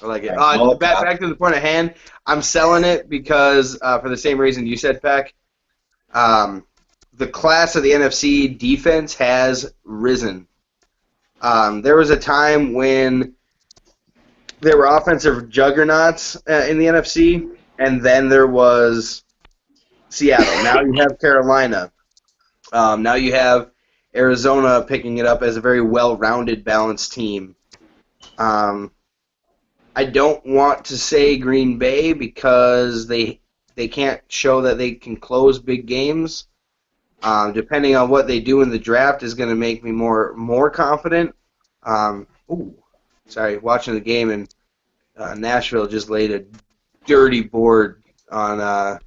I like it. All Back to the point at hand. I'm selling it because for the same reason you said, Peck. The class of the NFC defense has risen. There was a time when there were offensive juggernauts in the NFC, and then there was Seattle. Now you have Carolina. Now you have Arizona picking it up as a very well-rounded, balanced team. I don't want to say Green Bay because they can't show that they can close big games. Depending on what they do in the draft is going to make me more confident. Watching the game in Nashville just laid a dirty board on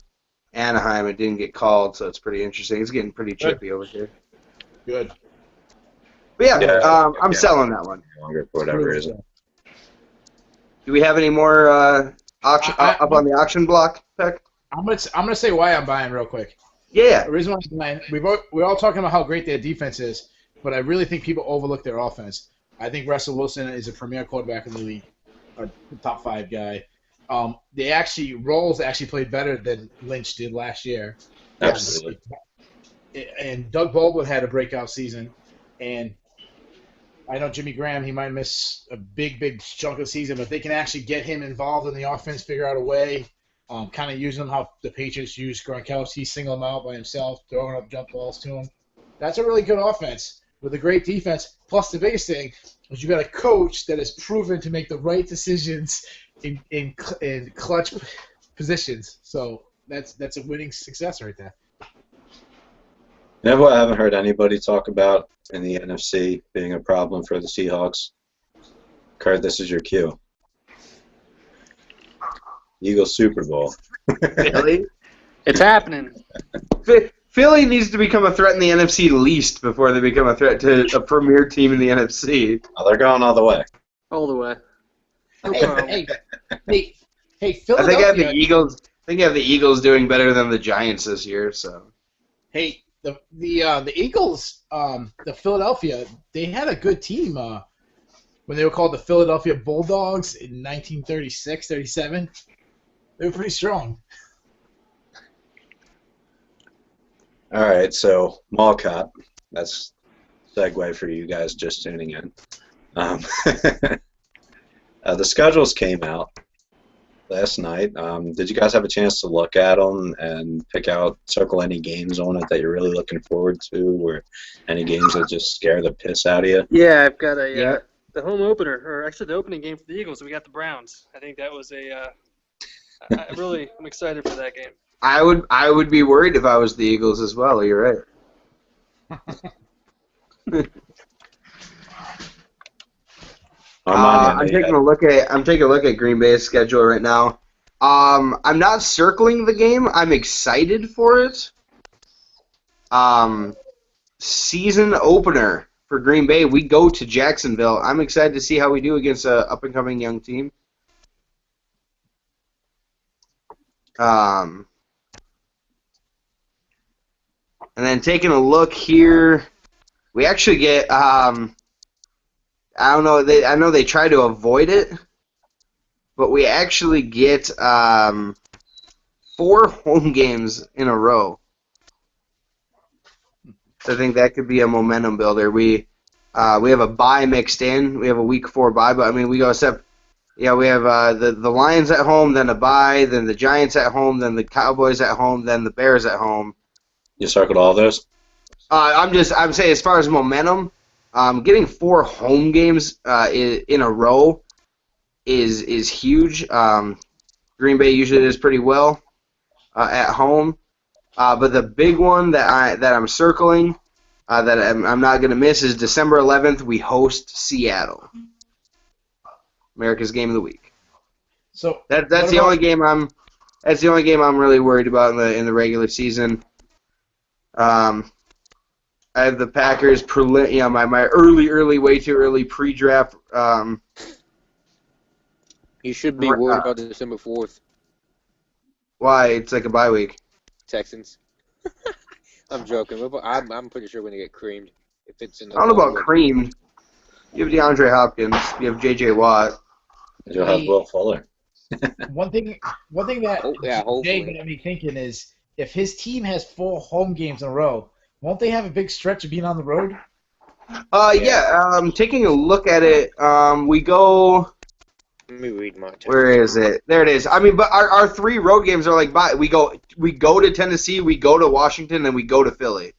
Anaheim and didn't get called, so it's pretty interesting. It's getting pretty chippy over here. Good. But I'm selling that one. Longer for whatever it is. Do we have any more auction up on the auction block, Peck? I'm gonna say why I'm buying real quick. Yeah. The reason why I'm buying, we're all talking about how great their defense is, but I really think people overlook their offense. I think Russell Wilson is a premier quarterback in the league, a top 5 guy. Rolls actually played better than Lynch did last year. Absolutely. And Doug Baldwin had a breakout season, and I know Jimmy Graham, he might miss a big chunk of the season, but they can actually get him involved in the offense, figure out a way, kind of using him how the Patriots use Gronkowski, single him out by himself, throwing up jump balls to him. That's a really good offense with a great defense. Plus, the biggest thing is you got a coach that is proven to make the right decisions in clutch positions. So that's a winning success right there. You know what I haven't heard anybody talk about in the NFC being a problem for the Seahawks? Kurt, this is your cue. Eagles Super Bowl. Philly? It's happening. Philly needs to become a threat in the NFC least before they become a threat to a premier team in the NFC. Oh, they're going all the way. All the way. No Hey, problem. hey, I think I have Philadelphia. the Eagles. I think I have the Eagles doing better than the Giants this year. So Hey, the Eagles, the Philadelphia, they had a good team when they were called the Philadelphia Bulldogs in 1936, 37. They were pretty strong. All right, so Mall Cop. That's a segue for you guys just tuning in. The schedules came out last night. Did you guys have a chance to look at them and circle any games on it that you're really looking forward to, or any games that just scare the piss out of you? Yeah, I've got Yeah. the home opener, or actually the opening game for the Eagles. We got the Browns. I think that was I'm excited for that game. I would be worried if I was the Eagles as well. You're right. I'm taking a look at Green Bay's schedule right now. I'm not circling the game. I'm excited for it. Season opener for Green Bay. We go to Jacksonville. I'm excited to see how we do against an up-and-coming young team. And then taking a look here, we actually get I don't know. I know they try to avoid it, but we actually get 4 home games in a row. So I think that could be a momentum builder. We have a bye mixed in. We have a week 4 bye, but I mean we go step. Yeah, we have the Lions at home, then a bye, then the Giants at home, then the Cowboys at home, then the Bears at home. You circled all those? I'm saying as far as momentum, getting 4 home games in a row is huge. Green Bay usually does pretty well at home, but the big one that I'm circling that I'm not going to miss is December 11th. We host Seattle, America's Game of the Week. So That's the only game I'm really worried about in the regular season. I have the Packers my early, way too early pre-draft. You should be worried about December 4th. Why? It's like a bye week. Texans. I'm joking. I'm pretty sure we're going to get creamed. If it's in the I don't know about creamed. You have DeAndre Hopkins. You have J.J. Watt. You'll have Will Fuller. One thing that hopefully. Jay got me thinking is if his team has 4 home games in a row, won't they have a big stretch of being on the road? Taking a look at it, we go Let me read my text. Where is it? There it is. I mean, but our 3 road games are like we go to Tennessee, we go to Washington, and we go to Philly.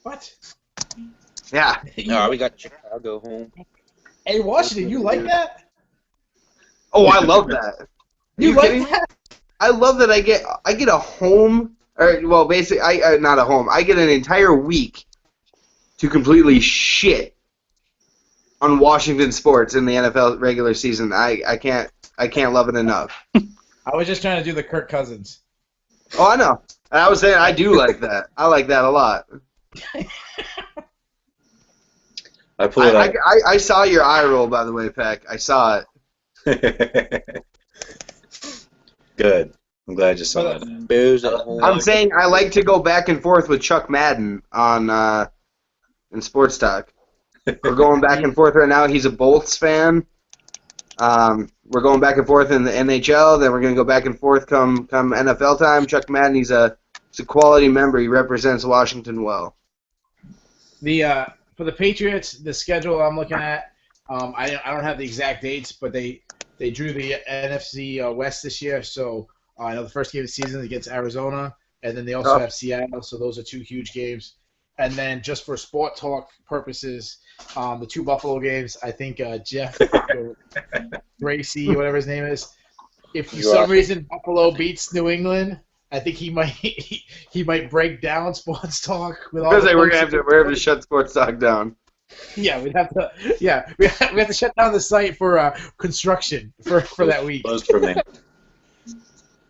What? Yeah. No, we got Chicago home. Hey, Washington, you like that? Oh, I love that. You kidding me? like that? I love that I get a home, or well, basically, not a home. I get an entire week to completely shit on Washington sports in the NFL regular season. I can't love it enough. I was just trying to do the Kirk Cousins. Oh, I know. I was saying I do like that. I like that a lot. I pulled it up. I saw your eye roll, by the way, Peck. I saw it. Good. I'm glad you saw But, that. Bears at home. I'm saying I like to go back and forth with Chuck Madden on in Sports Talk. We're going back and forth right now. He's a Bolts fan. We're going back and forth in the NHL. Then we're going to go back and forth come NFL time. Chuck Madden, he's a quality member. He represents Washington well. For the Patriots, the schedule I'm looking at, I don't have the exact dates, but they drew the NFC West this year. So I know the first game of the season is against Arizona, and then they also have Seattle. So those are 2 huge games. And then just for sport talk purposes, the 2 Buffalo games, I think Jeff Gracie, whatever his name is, if for some reason Buffalo beats New England, I think he might break down sports talk with all. We're gonna have to shut Sports Talk down. Yeah, we have to shut down the site for construction for that week. Closed for maintenance.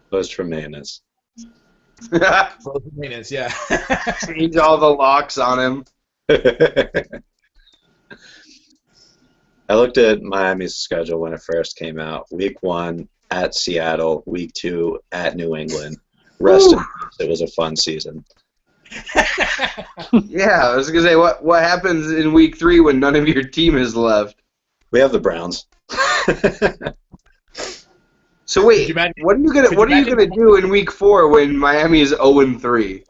Closed for maintenance. Closed for maintenance, yeah. Change all the locks on him. I looked at Miami's schedule when it first came out. Week 1 at Seattle. Week 2 at New England. Rest in peace. It was a fun season. Yeah, I was gonna say what happens in week 3 when none of your team is left. We have the Browns. So wait, what are you gonna do in week 4 when Miami is 0-3?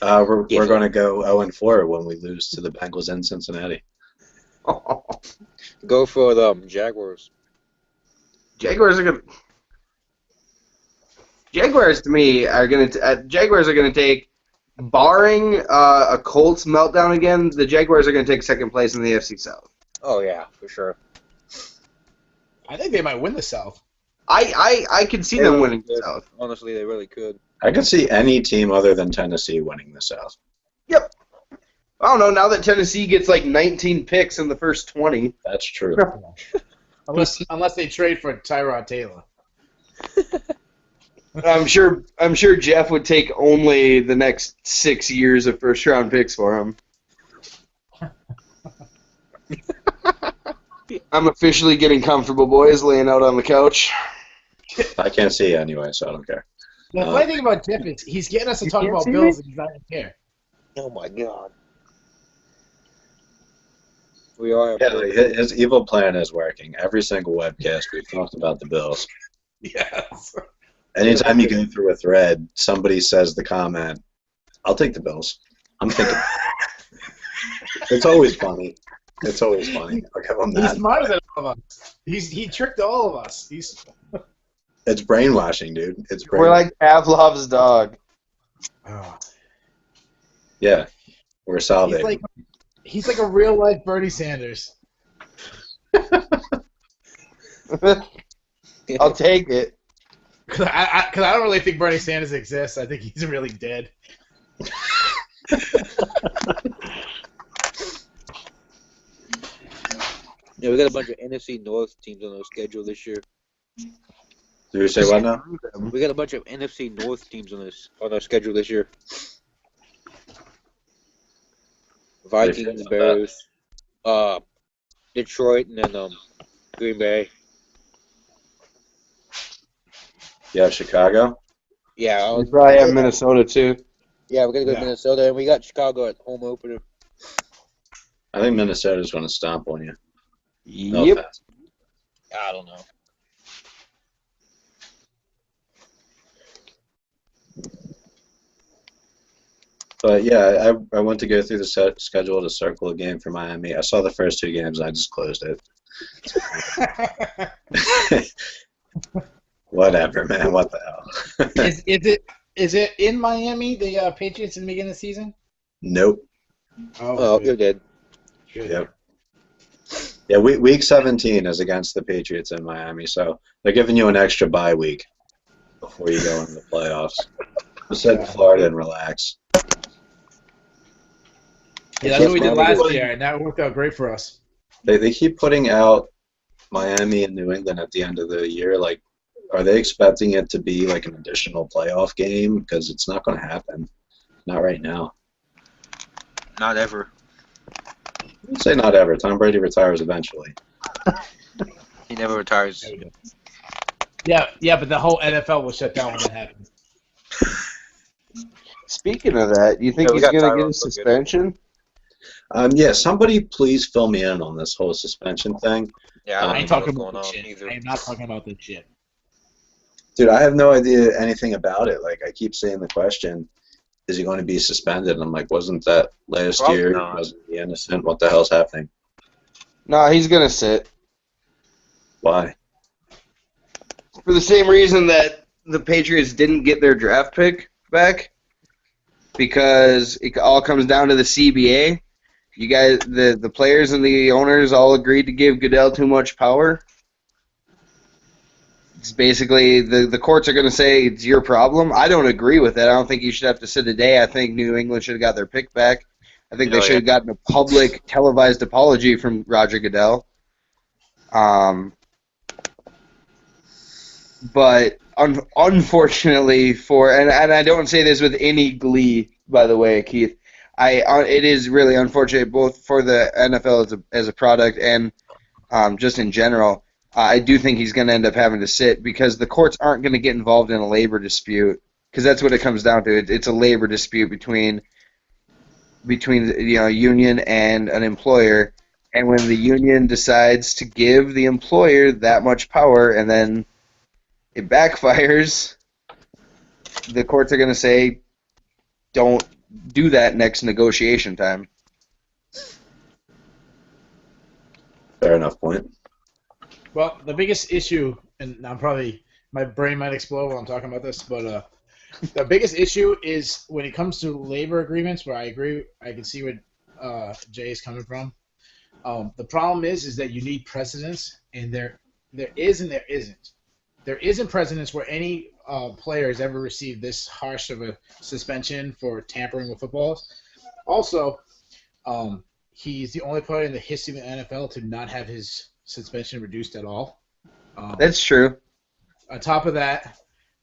We're going to go 0-4 when we lose to the Bengals in Cincinnati. Go for the Jaguars. Jaguars to me are gonna take, barring a Colts meltdown again, the Jaguars are gonna take second place in the AFC South. Oh yeah, for sure. I think they might win the South. I could see them winning the South. Honestly, they really could. I could see any team other than Tennessee winning the South. Yep. I don't know. Now that Tennessee gets like 19 picks in the first 20. That's true. Unless they trade for Tyrod Taylor. I'm sure Jeff would take only the next 6 years of first round picks for him. I'm officially getting comfortable, boys, laying out on the couch. I can't see you anyway, so I don't care. The funny thing about Jeff is he's getting us to talk about Bills and he's not even care. Oh my god. We are. Yeah, his evil plan is working. Every single webcast we've talked about the Bills. Yes. Anytime you go through a thread, somebody says the comment, "I'll take the Bills." I'm thinking. It's always funny. It's always funny. I'll give him that. He's smarter than all of us. He tricked all of us. It's brainwashing, dude. It's We're like Pavlov's dog. Oh. Yeah, we're salvating. He's like a real life Bernie Sanders. I'll take it. Cause I don't really think Bernie Sanders exists. I think he's really dead. Yeah, we got a bunch of NFC North teams on our schedule this year. Do you say what now? We got a bunch of NFC North teams on our schedule this year. Vikings, Bears, Detroit, and then Green Bay. Yeah, Chicago. Yeah, We probably have Minnesota too. Yeah, we're gonna go to Minnesota, and we got Chicago at home opener. I think Minnesota's going to stomp on you. No Yep. offense. I don't know. But yeah, I went to go through the schedule to circle a game for Miami. I saw the first 2 games, and I just closed it. Whatever, man. What the hell? is it in Miami, the Patriots in the beginning of the season? Nope. Oh, Good. you're dead. Good. Yep. Yeah, week 17 is against the Patriots in Miami, so they're giving you an extra bye week before you go into the playoffs. Just sit in Florida and relax. Yeah, that's what we did last year, and that worked out great for us. They keep putting out Miami and New England at the end of the year. Like, are they expecting it to be like an additional playoff game? Because it's not going to happen. Not right now. Not ever. I'd say not ever. Tom Brady retires eventually. He never retires. Yeah, but the whole NFL was shut down when that happened. Speaking of that, do you think Yeah, we he's got going to Tyrod get a look good. suspension? Yeah, somebody please fill me in on this whole suspension thing. Yeah, I I ain't don't know talking what's about going this on shit. either. I am not talking about this shit. Dude, I have no idea anything about it. Like, I keep saying the question, is he going to be suspended? And I'm like, wasn't that last Probably year? not. Wasn't he innocent? What the hell's happening? No, he's going to sit. Why? For the same reason that the Patriots didn't get their draft pick back, because it all comes down to the CBA. You guys, the players and the owners all agreed to give Goodell too much power. It's basically the courts are going to say it's your problem. I don't agree with it. I don't think you should have to sit a day. I think New England should have got their pick back. I think they should have gotten a public televised apology from Roger Goodell. But unfortunately and I don't say this with any glee, by the way, Keith, it is really unfortunate both for the NFL as a product and just in general. I do think he's going to end up having to sit because the courts aren't going to get involved in a labor dispute, because that's what it comes down to. It's a labor dispute between a union and an employer, and when the union decides to give the employer that much power and then it backfires, the courts are going to say, don't do that next negotiation time. Fair enough point. Well, the biggest issue, and my brain might explode while I'm talking about this, but the biggest issue is when it comes to labor agreements, where I agree, I can see where Jay is coming from. The problem is that you need precedents, and there is and there isn't. There isn't precedents where any player has ever received this harsh of a suspension for tampering with footballs. Also, he's the only player in the history of the NFL to not have his suspension reduced at all. That's true. On top of that,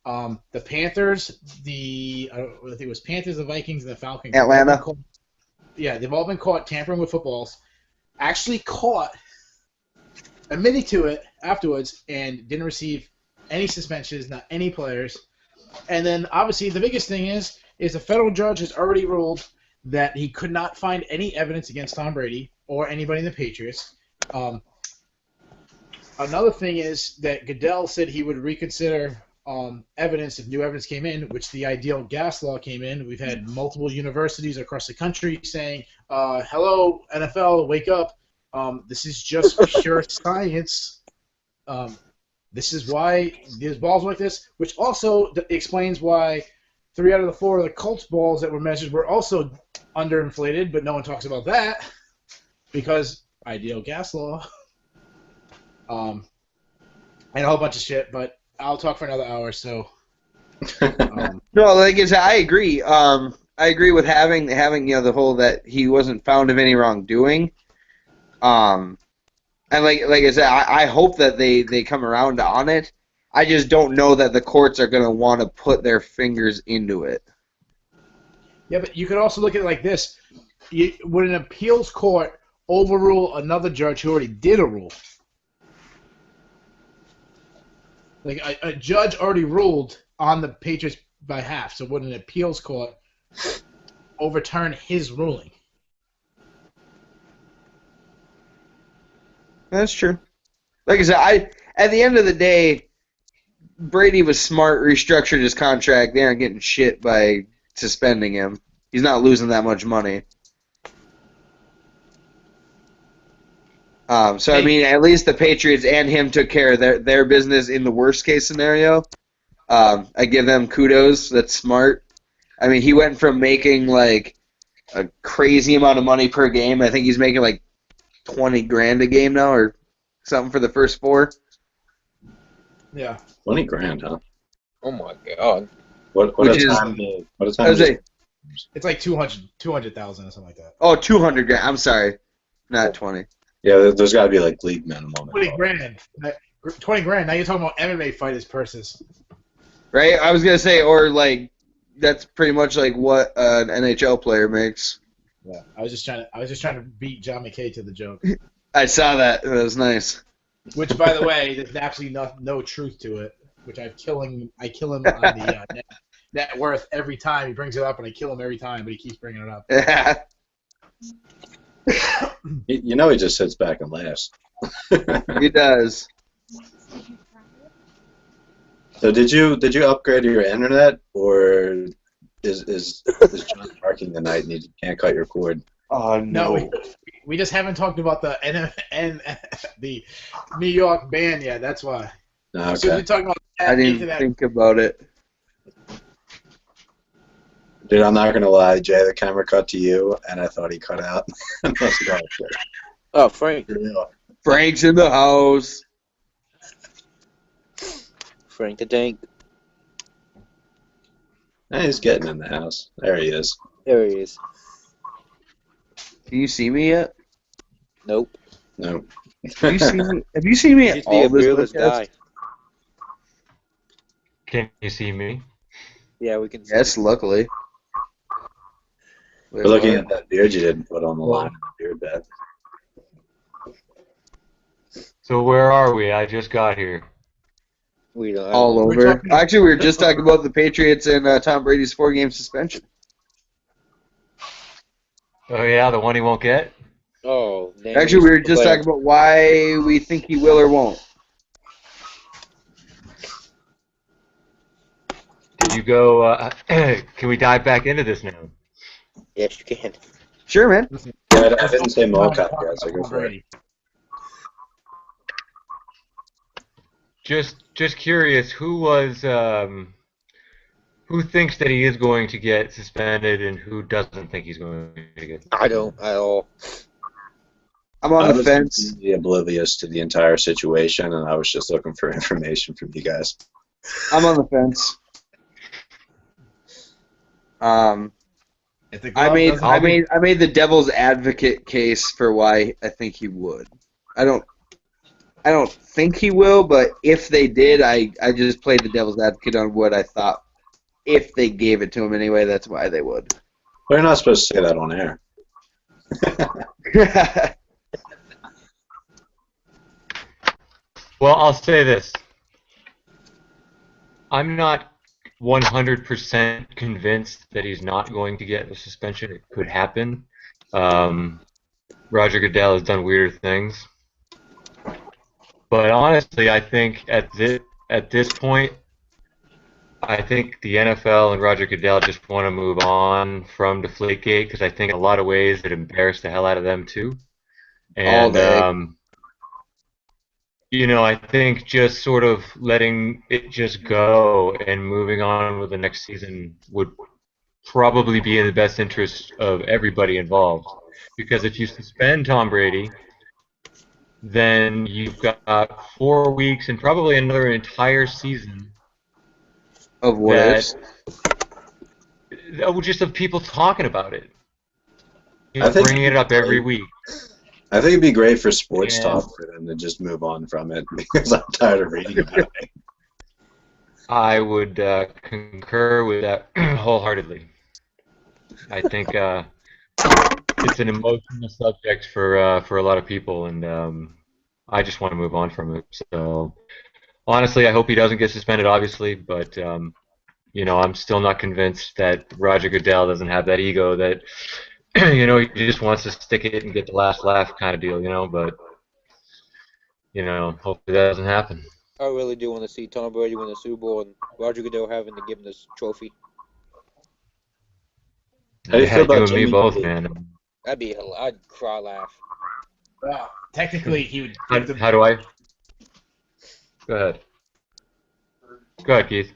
the Panthers, I think it was Panthers, the Vikings, and the Falcons. Atlanta. They've all been caught tampering with footballs. Actually caught, admitting to it afterwards, and didn't receive any suspensions, not any players. And then, obviously, the biggest thing is the federal judge has already ruled that he could not find any evidence against Tom Brady or anybody in the Patriots. Another thing is that Goodell said he would reconsider evidence if new evidence came in, which the ideal gas law came in. We've had multiple universities across the country saying, hello, NFL, wake up. This is just pure science. This is why there's balls like this, which also explains why 3 out of the 4 of the Colts balls that were measured were also underinflated, but no one talks about that because ideal gas law. And a whole bunch of shit, but I'll talk for another hour, so. No, like I said, I agree. I agree with having the whole that he wasn't found of any wrongdoing. And like I said, I hope that they come around on it. I just don't know that the courts are going to want to put their fingers into it. Yeah, but you could also look at it like this. Would an appeals court overrule another judge who already did a rule? Like, a judge already ruled on the Patriots' behalf, so would an appeals court overturn his ruling? That's true. Like I said, at the end of the day, Brady was smart, restructured his contract. They aren't getting shit by suspending him. He's not losing that much money. So I mean, at least the Patriots and him took care of their business in the worst case scenario. I give them kudos. That's smart. I mean, he went from making like a crazy amount of money per game. I think he's making like $20,000 a game now, or something for the first 4. Yeah. 20 grand, huh? Oh my god. What Which a is- time to what a I time was to like, It's like 200,000 or something like that. oh, $200,000. I'm sorry, not 20. yeah, there's got to be like league minimum. 20 grand. 20 grand. Now you're talking about MMA fighters' purses. Right? I was gonna say, or like that's pretty much like what an NHL player makes. Yeah. I was just trying to beat John McKay to the joke. I saw that. That was nice. Which, by the way, there's absolutely no truth to it. Which I kill him on the net worth every time he brings it up, and I kill him every time, but he keeps bringing it up. You know, he just sits back and laughs. He does. So did you upgrade your internet, or is John parking the night and you can't cut your cord? Oh No, we just haven't talked about the the New York ban yet. That's why. No, So we're okay. talking about I didn't internet. think about it. Dude, I'm not gonna lie, Jay. The camera cut to you, and I thought he cut out. I was like, oh, shit. Oh, Frank. For real. Frank's in the house. Frank the Tank. Hey, he's getting in the house. There he is. There he is. Can you see me yet? Nope. No. Have you seen me? Have you seen me He at used to be all a this beardless podcast? guy. Can you see me? Yeah, we can see. Yes, luckily. We're looking at that beard you didn't put on the line in the beard bed. So where are we? I just got here. We don't. all We're over. talking- Actually, we were just talking about the Patriots and Tom Brady's 4-game suspension. Oh yeah, the one he won't get? Oh, damn. Actually, we were just talking about why we think he will or won't. Did you go, can we dive back into this now? Yes, you can. Sure, man. Yeah, I didn't say mocap yet, so go for it. Just curious, who thinks that he is going to get suspended and who doesn't think he's going to get suspended? I don't at all. I'm on I the was fence. completely oblivious to the entire situation, and I was just looking for information from you guys. I'm on the fence. If the I glove made doesn't- I made the devil's advocate case for why I think he would. I don't think he will, but if they did, I just played the devil's advocate on what I thought. If they gave it to him anyway, that's why they would. We're not supposed to say that on air. Well, I'll say this. I'm not 100% convinced that he's not going to get a suspension. It could happen. Roger Goodell has done weirder things. But honestly, I think at this point, I think the NFL and Roger Goodell just want to move on from Deflategate because I think in a lot of ways it embarrassed the hell out of them too. All day. And you know, I think just sort of letting it just go and moving on with the next season would probably be in the best interest of everybody involved. Because if you suspend Tom Brady, then you've got 4 weeks and probably another entire season Of what ifs. just of people talking about it. I think Bringing it up every week. I think it'd be great for sports Yeah. talk for them to just move on from it because I'm tired of reading about it. I would concur with that wholeheartedly. I think it's an emotional subject for a lot of people, and I just want to move on from it. So honestly, I hope he doesn't get suspended, obviously, but you know, I'm still not convinced that Roger Goodell doesn't have that ego that you know, he just wants to stick it and get the last laugh kind of deal, you know, but you know, hopefully that doesn't happen. I really do want to see Tom Brady win the Super Bowl and Roger Goodell having to give him this trophy. How do you Yeah, feel about you and me Jimmy both, G? man. That'd be I'd cry laugh. Yeah. Technically, he would How, give the. how do I? Go ahead. Go ahead, Keith.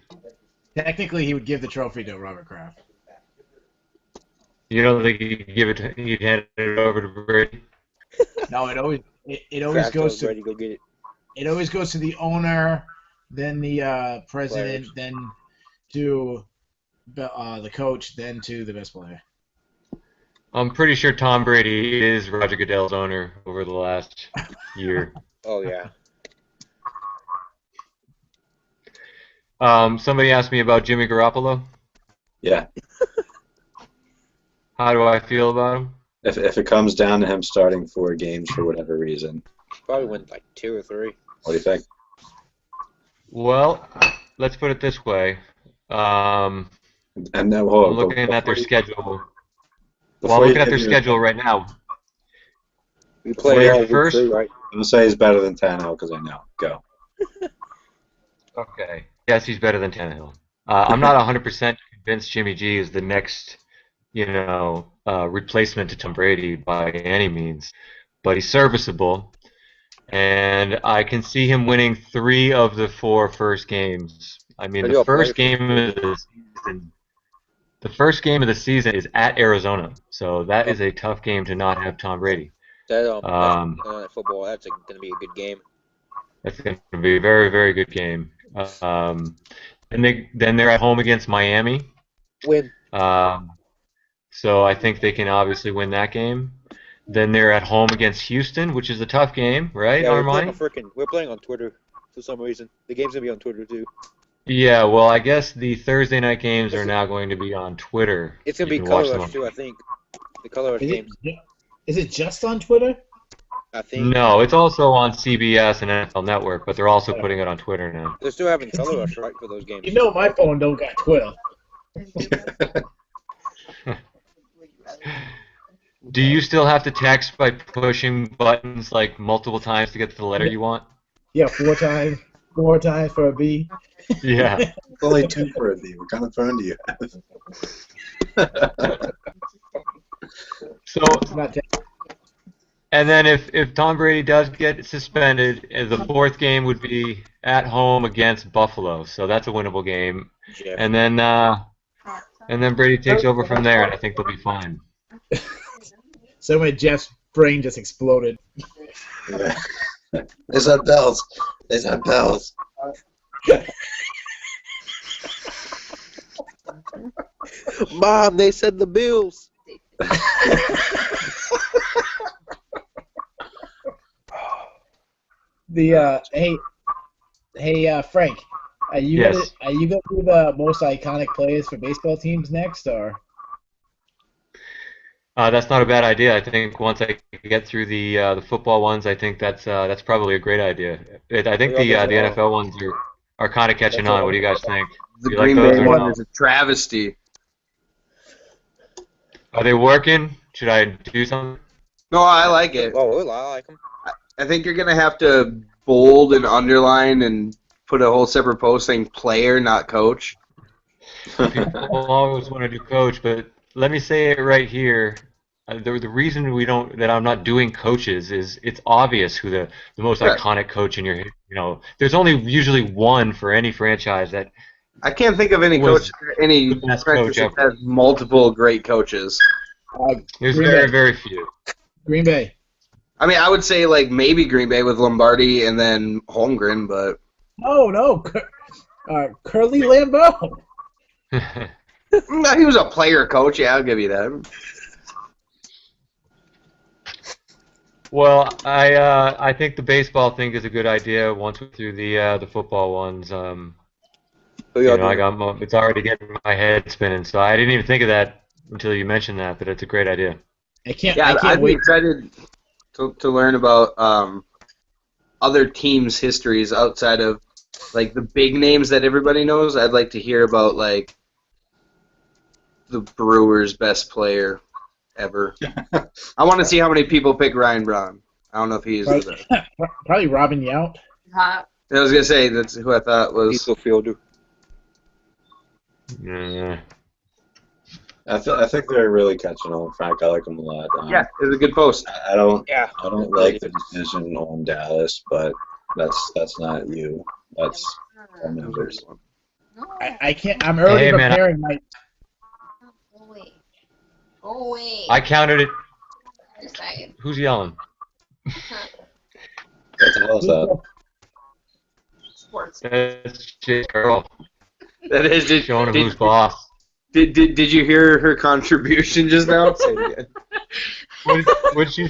Technically, he would give the trophy to Robert Kraft. You don't think he'd hand it over to Brady? No, it always Kraft goes tells to Brady go get it. it always goes to the owner, then the president, Players. then to the coach, then to the best player. I'm pretty sure Tom Brady is Roger Goodell's owner over the last year. Oh yeah. Somebody asked me about Jimmy Garoppolo. Yeah. How do I feel about him? If it comes down to him starting 4 games for whatever reason, Probably win like 2 or 3. what do you think? Well, let's put it this way. And then, I'm hold on, looking at their before you- schedule. Well, before I'm you looking at give their your- schedule right now. We play Wait, all week first- 3, right? I'm gonna say he's better than Tannehill because I know. Go. Okay. Yes, he's better than Tannehill. I'm not 100% convinced Jimmy G is the next, replacement to Tom Brady by any means, but he's serviceable, and I can see him winning 3 of the 4 first games. I mean, Are the you a first player game of the season, is at Arizona, so that is a tough game to not have Tom Brady. That Um, football. That's going to be a good game. That's going to be a very, very good game. And they're at home against Miami. Win. So I think they can obviously win that game. Then they're at home against Houston, which is a tough game, right, Yeah, Armani? we're playing on Twitter for some reason. The game's gonna be on Twitter too. Yeah, well, I guess the Thursday night games are now going to be on Twitter. It's gonna You be can watch Color them Rush on- too, I think. The Color Rush games, Is it just on Twitter? I think. No, it's also on CBS and NFL Network, but they're also putting it on Twitter now. They're still having Color Rush, right, for those games. You know, my phone don't got Twitter. Do you still have to text by pushing buttons like multiple times to get to the letter you want? Yeah, 4 times. 4 times for a B. Yeah. It's only 2 for a D. What kind of phone do you have? So, Not te- and then if Tom Brady does get suspended, the 4th game would be at home against Buffalo. So that's a winnable game. Jeff. And then Brady takes over from there, and I think they'll be fine. Somewhere Jeff's brain just exploded. Yeah. They said bells. They said bells. Mom, they said the Bills. Hey, Frank, are you Yes. gonna do the most iconic players for baseball teams next, or? That's not a bad idea. I think once I get through the football ones, I think that's probably a great idea. I think the NFL ones are kind of catching on. What do you guys think? The You like Green those Bay or one no? is a travesty. Are they working? Should I do something? No, I like it. Oh, I like them. I think you're gonna have to bold and underline and put a whole separate post saying player, not coach. People always want to do coach, but let me say it right here. The reason that I'm not doing coaches is it's obvious who the most Right. iconic coach in there's only usually one for any franchise that I can't think of any Was coach, any the best franchise coach that has multiple great coaches. there's Green very, Bay. very few. Green Bay. I mean, I would say like maybe Green Bay with Lombardi and then Holmgren, but No. Curly Lambeau. no, he was a player coach. Yeah, I'll give you that. Well, I think the baseball thing is a good idea. Once we're through the football ones, Who y'all I doing? it's already getting my head spinning. So I didn't even think of that until you mentioned that. But it's a great idea. I can't I'd be wait. excited to learn about other teams' histories outside of like the big names that everybody knows. I'd like to hear about like the Brewers' best player ever. I want to see how many people pick Ryan Braun. I don't know if he is the best. Probably Robin Yount. I was gonna say that's who I thought was. Diesel Fielder. Yeah. I think they're really catching on. Frank, I like them a lot. Yeah, it was a good post. I don't Yeah. I don't like the decision on Dallas, but that's not you. That's our members. I can't. I'm already Hey, man, preparing my. Go away. Go away. I counted it. Just saying. Who's yelling? What the hell is that? Sports. That's Jay's girl That is just showing him who's boss. Did you hear her contribution just now? Say it again. What she?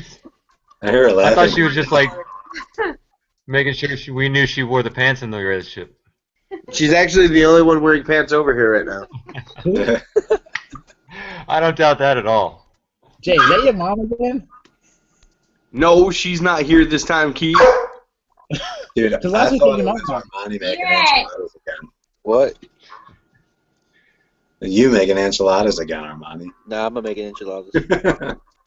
I hear her I laughing. thought she was just like making sure we knew she wore the pants in the relationship. She's actually the only one wearing pants over here right now. I don't doubt that at all. Jay, is that your mom again? No, she's not here this time, Keith. Dude, Because I last week thought your it mom was talked. Armani making Yeah. enchiladas again. What? You making enchiladas again, Armani. Nah, I'm gonna make enchiladas.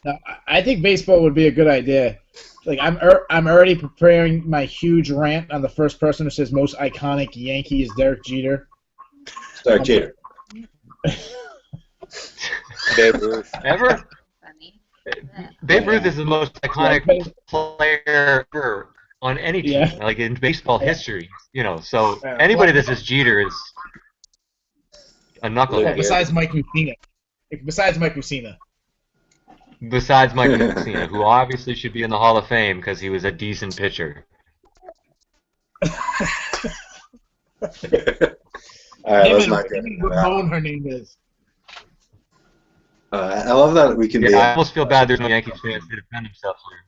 No, I think baseball would be a good idea. Like I'm already preparing my huge rant on the first person who says most iconic Yankee is Derek Jeter. Start Jeter. Babe Ruth. Ever? Funny. Babe Ruth is the most iconic player ever on any team, Yeah. like in baseball history. You know, so Yeah. anybody that says Jeter is a knucklehead. Besides Mike Mussina. Besides Mike Mussina. Besides Mike Mussina, who obviously should be in the Hall of Fame because he was a decent pitcher. All right, let's not get Amy into that. Ramon, her name is. I love that we can Yeah, be. I almost feel bad there's no Yankees fans to defend themselves here.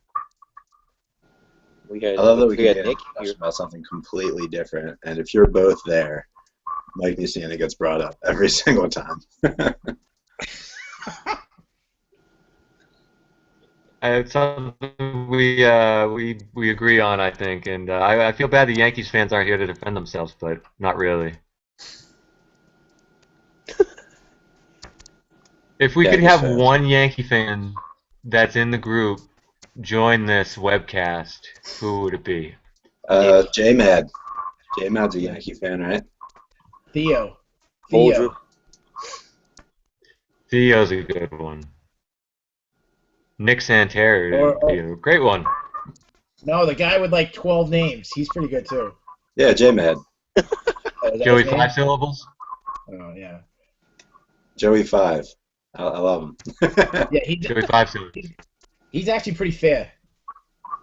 We got, I love that we we can got be Nick discussion here. about something completely different. And if you're both there, Mike Mussina gets brought up every single time. It's something we agree on, I think, and I feel bad the Yankees fans aren't here to defend themselves, but not really. If we Yeah, could just have fair. one Yankee fan that's in the group join this webcast, who would it be? J-Mad. J-Mad's a Yankee fan, right? Theo. Voldrew. Theo's a good one. Nick Santerre would be a great one. No, the guy with like 12 names. He's pretty good too. Yeah, J-Mad. Oh, is that Joey his name? 5 syllables? Oh, yeah. Joey 5. I love him. Yeah, Joey 5 syllables. he's actually pretty fair.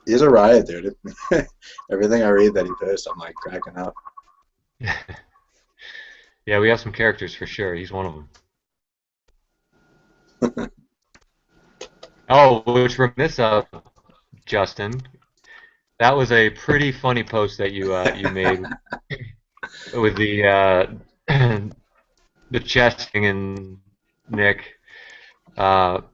He's a riot, dude. Everything I read that he posts, I'm like cracking up. Yeah, we have some characters for sure. He's one of them. Oh, which bring this up, Justin. That was a pretty funny post that you made with the chest thing and Nick.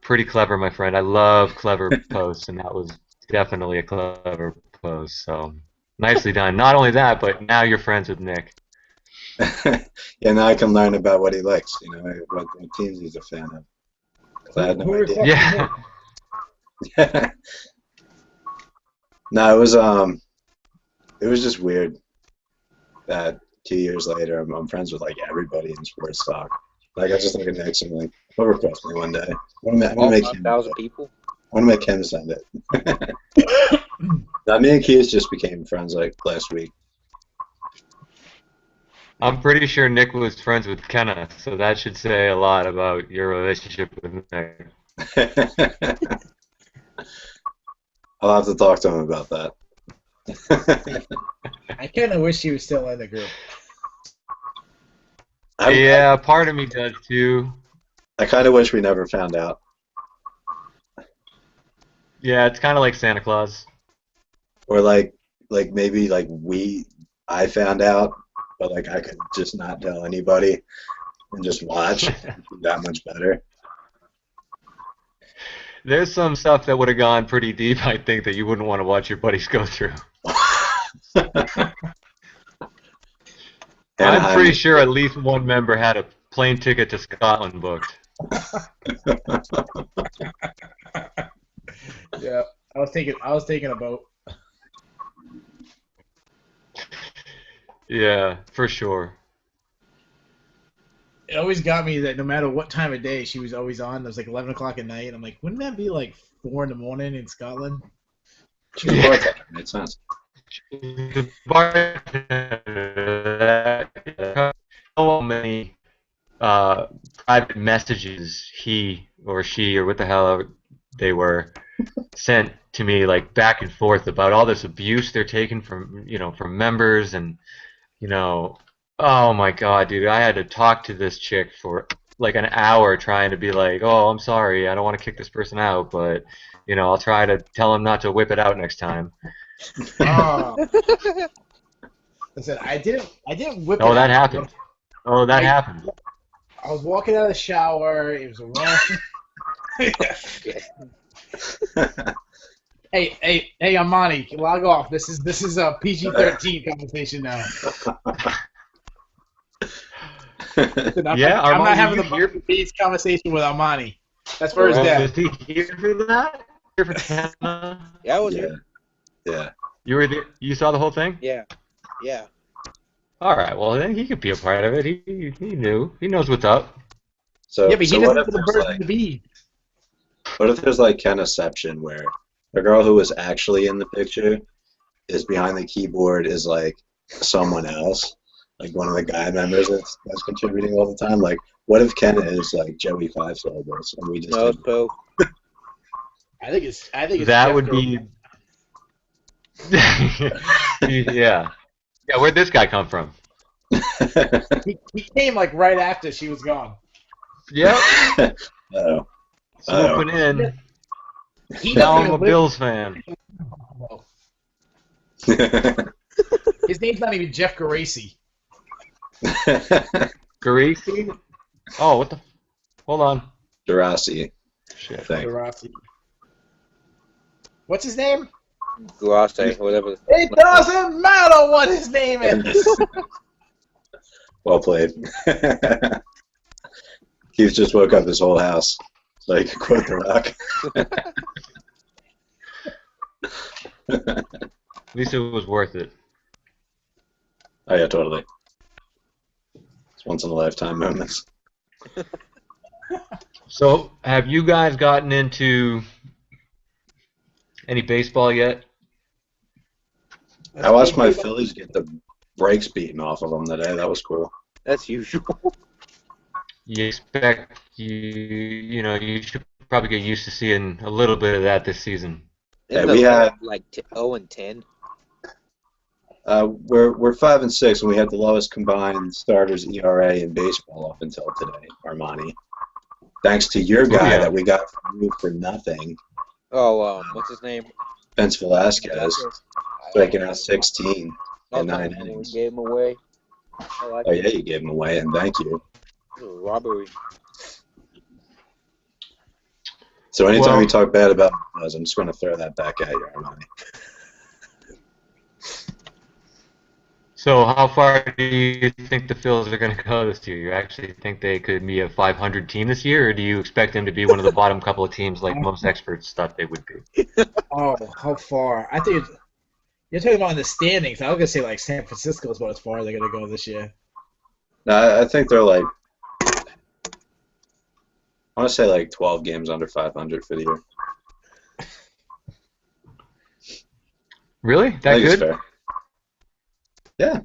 Pretty clever, my friend. I love clever posts, and that was definitely a clever post. So nicely done. Not only that, but now you're friends with Nick. Yeah, now I can learn about what he likes, you know, what teams he's a fan of. 'Cause I had no idea. Yeah. No, it was just weird that 2 years later I'm friends with like everybody in sports talk. Like I just look at Nick and I'm like, he'll request me one day. I want to make him. 5,000 people. I want to make him send it. Now, me and Keith just became friends like last week. I'm pretty sure Nick was friends with Kenna, so that should say a lot about your relationship with Nick. I'll have to talk to him about that. I kind of wish he was still in the group. Yeah, part of me does too. I kind of wish we never found out. Yeah, it's kind of like Santa Claus. Or like maybe like I found out, but like I could just not tell anybody and just watch. It'd be that much better. There's some stuff that would have gone pretty deep, I think, that you wouldn't want to watch your buddies go through. I'm pretty sure at least one member had a plane ticket to Scotland booked. Yeah, I was taking a boat. Yeah, for sure. It always got me that no matter what time of day she was always on, it was like 11 o'clock at night. I'm like, wouldn't that be like 4 in the morning in Scotland? She's a bartender. Made sense. The bartender, so many private messages he or she or what the hell they were sent to me, like back and forth about all this abuse they're taking from from members, and oh my god, dude, I had to talk to this chick for like an hour trying to be like, oh, I'm sorry, I don't want to kick this person out, but I'll try to tell him not to whip it out next time. Oh. Listen, I didn't whip it Oh, that out. happened. Oh, that happened. I was walking out of the shower. It was around. Hey, Amani, log off. This is a PG-13 conversation now. Listen, I'm not having the beats conversation with Armani. That's for his dad. Was he here for that? Here for Canada? Yeah, I was here. Yeah. You were there? You saw the whole thing? Yeah. All right. Well, then he could be a part of it. He knew. He knows what's up. So, Yeah, but he so doesn't what if know the there's birds like, and the bees. what if there's like Kenneception where the girl who was actually in the picture is behind the keyboard is like someone else, like one of the guy members that's contributing all the time. Like, what if Ken is like Joey Five Syllables and we just No, it's Poe. I think it's That Jeff would be. Yeah. Yeah. Where'd this guy come from? he came like right after she was gone. Yep. Oh. Swooping in. He Now doesn't I'm a even live. Bills fan. His name's not even Jeff Garaci. Garisi? Oh, what the? Hold on. Jurassic, I Shit. think. Garaci. What's his name? Guaste, whatever. It doesn't matter what his name is. Well played. Keith just woke up his whole house. Like, quote The Rock. At least it was worth it. Oh, yeah, totally. It's once in a lifetime moments. So, have you guys gotten into any baseball yet? I watched my Phillies get the brakes beaten off of them today. That was cool. That's usual. You expect you should probably get used to seeing a little bit of that this season. Yeah, Isn't we the had- like 0-10. We're 5-6, and we had the lowest combined starters ERA in baseball up until today, Armani. Thanks to your guy yeah. that we got from you for nothing, Oh, what's his name? Vince Velasquez, striking out 16 in 9 We innings. gave him away. I like Oh it. yeah, you gave him away, and thank you. It was a robbery. So anytime Well- you talk bad about us, I'm just going to throw that back at you, Armani. So, how far do you think the Phils are going to go this year? You actually think they could be a 500 team this year, or do you expect them to be one of the bottom couple of teams like most experts thought they would be? Oh, how far? I think you're talking about in the standings. I was gonna say like San Francisco is about as far as they're gonna go this year. No, I think they're like, I want to say like 12 games under 500 for the year. Really? I That think it's good? fair. Yeah,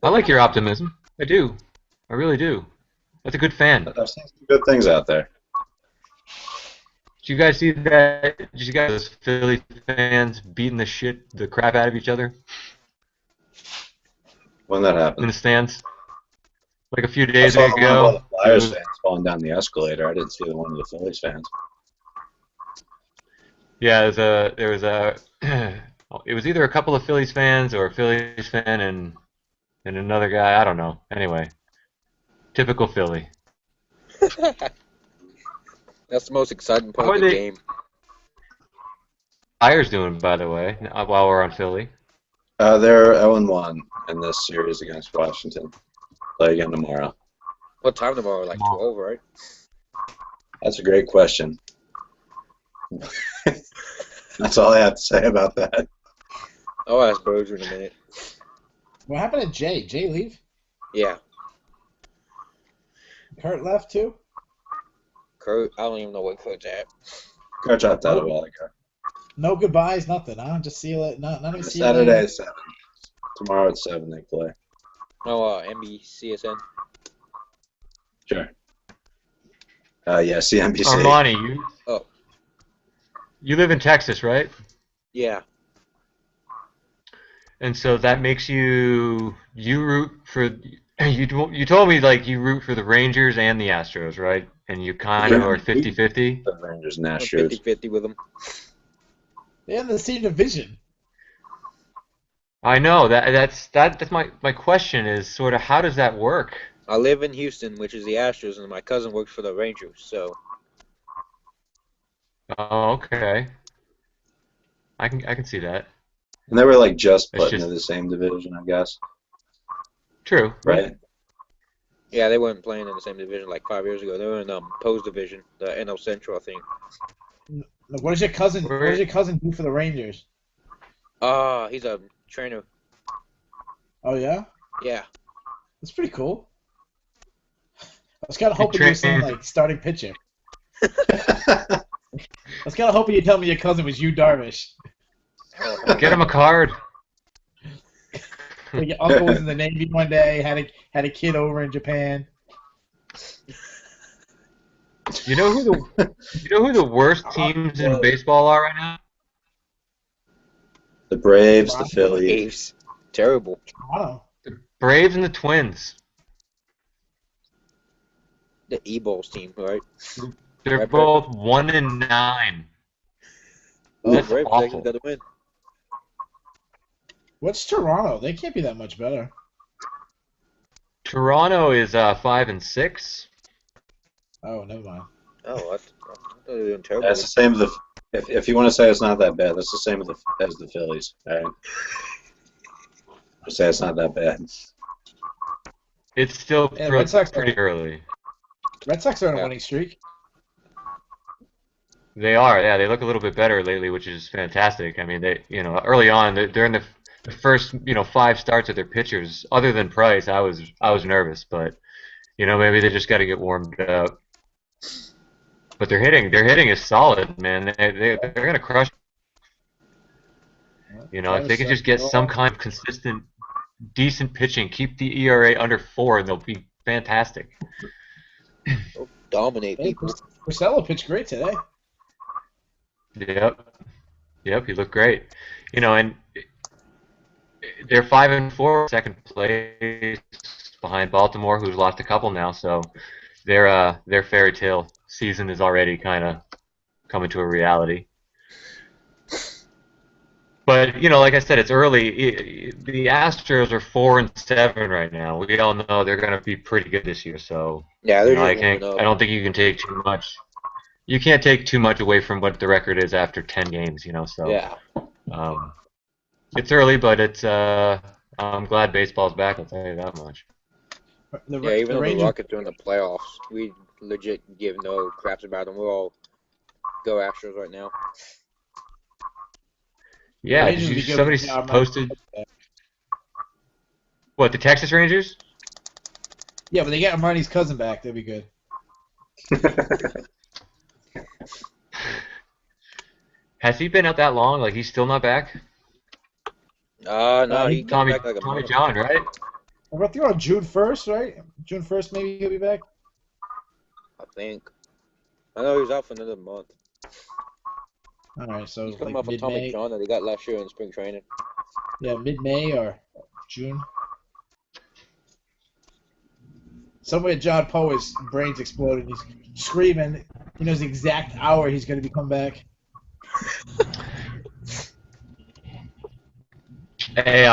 I like your optimism. I do. I really do. That's a good fan. I've seen some good things out there. Did you guys see that? Did you guys, Philly fans, beating the crap out of each other When that in the happened. stands? Like a few I days saw the one of all ago. the Flyers fans falling down the escalator. I didn't see the one of the Phillies fans. Yeah, there was a it was either a couple of Phillies fans or a Phillies fan and another guy. I don't know. Anyway, typical Philly. That's the most exciting part How of are the they- game. Flyers doing, by the way, while we're on Philly. They're 0-1 in this series against Washington. Play again tomorrow. What time tomorrow? Like 12, right? That's a great question. That's all I have to say about that. I'll ask Berger in a minute. What happened to Jay? Jay leave? Yeah. Kurt left too. Kurt, I don't even know what Kurt's at. Kurt dropped out a while ago. No goodbyes, nothing, huh? Just see you later. Not even see you Saturday later. at 7. Tomorrow at 7 they play. Oh, NBCSN. Sure. Yeah, CNBC. Armani, you Oh, you live in Texas, right? yeah. And so that makes you root for you told me like you root for the Rangers and the Astros, right? And you kind of Yeah. are 50-50. The Rangers and I'm Astros. 50-50 with him. They're in the same division. I know that's my question is sort of how does that work? I live in Houston, which is the Astros, and my cousin works for the Rangers, so Oh, okay. I can see that. And they were like just It's put just into the same division, I guess. true. Right? yeah, they weren't playing in the same division like 5 years ago. They were in Poe's division, the NL Central, I think. Look, what does your cousin? What does your cousin do for the Rangers? He's a trainer. Oh yeah, Yeah. that's pretty cool. I was kind of hoping you were saying like starting pitcher. I was kind of hoping you'd tell me your cousin was you, Darvish. Get him a card. Like your uncle was in the Navy one day, had a kid over in Japan. You know who the worst teams in baseball are right now? The Braves, the Phillies. Braves. Terrible. Toronto. Braves and the Twins. The E-Balls team, right? They're Right, both 1-9. Oh, That's Braves awful. actually got to win. What's Toronto? They can't be that much better. Toronto is 5-6. Oh, never mind. Oh, I thought they were doing terrible. That's the same as the. If you want to say it's not that bad, that's the same as the Phillies. All right. I say it's not that bad. It's still Yeah, Red Sox pretty early. Red Sox are on a Yeah. winning streak. They are, yeah. They look a little bit better lately, which is fantastic. I mean, they, early on during the first, 5 starts of their pitchers, other than Price, I was nervous, but maybe they just got to get warmed up. But their hitting is solid, man. They're gonna crush. If they could just get some kind of consistent, decent pitching, keep the ERA under 4, and they'll be fantastic. They'll dominate Hey, people. Porcello pitched great today. Yep, he looked great. And they're 5-4, second place behind Baltimore, who's lost a couple now. So their fairy tale season is already kind of coming to a reality. But like I said, it's early. The Astros are 4-7 right now. We all know they're going to be pretty good this year. So Yeah, they're I just warming can't. up. I don't think you can take too much. You can't take too much away from what the record is after 10 games. So Yeah. it's early, but it's. I'm glad baseball's back. I'll tell you that much. Yeah, even the though the Rangers, Rockets are in the playoffs, we legit give no craps about them. We're all go Astros right now. Yeah, Rangers would be good somebody with John posted. What, the Texas Rangers? Yeah, but they get Marty's cousin back. They'll be good. Has he been out that long? Like he's still not back? No, he came Tommy back like a month. John, right? I think on June 1st, right? June 1st, maybe he'll be back. I think. I know he was out for another month. All right, so He's coming like off of Tommy mid-May. John that he got last year in spring training. Yeah, mid-May or June. Somewhere John Poe, his brain's exploded. He's screaming. He knows the exact hour he's going to be come back. Hey,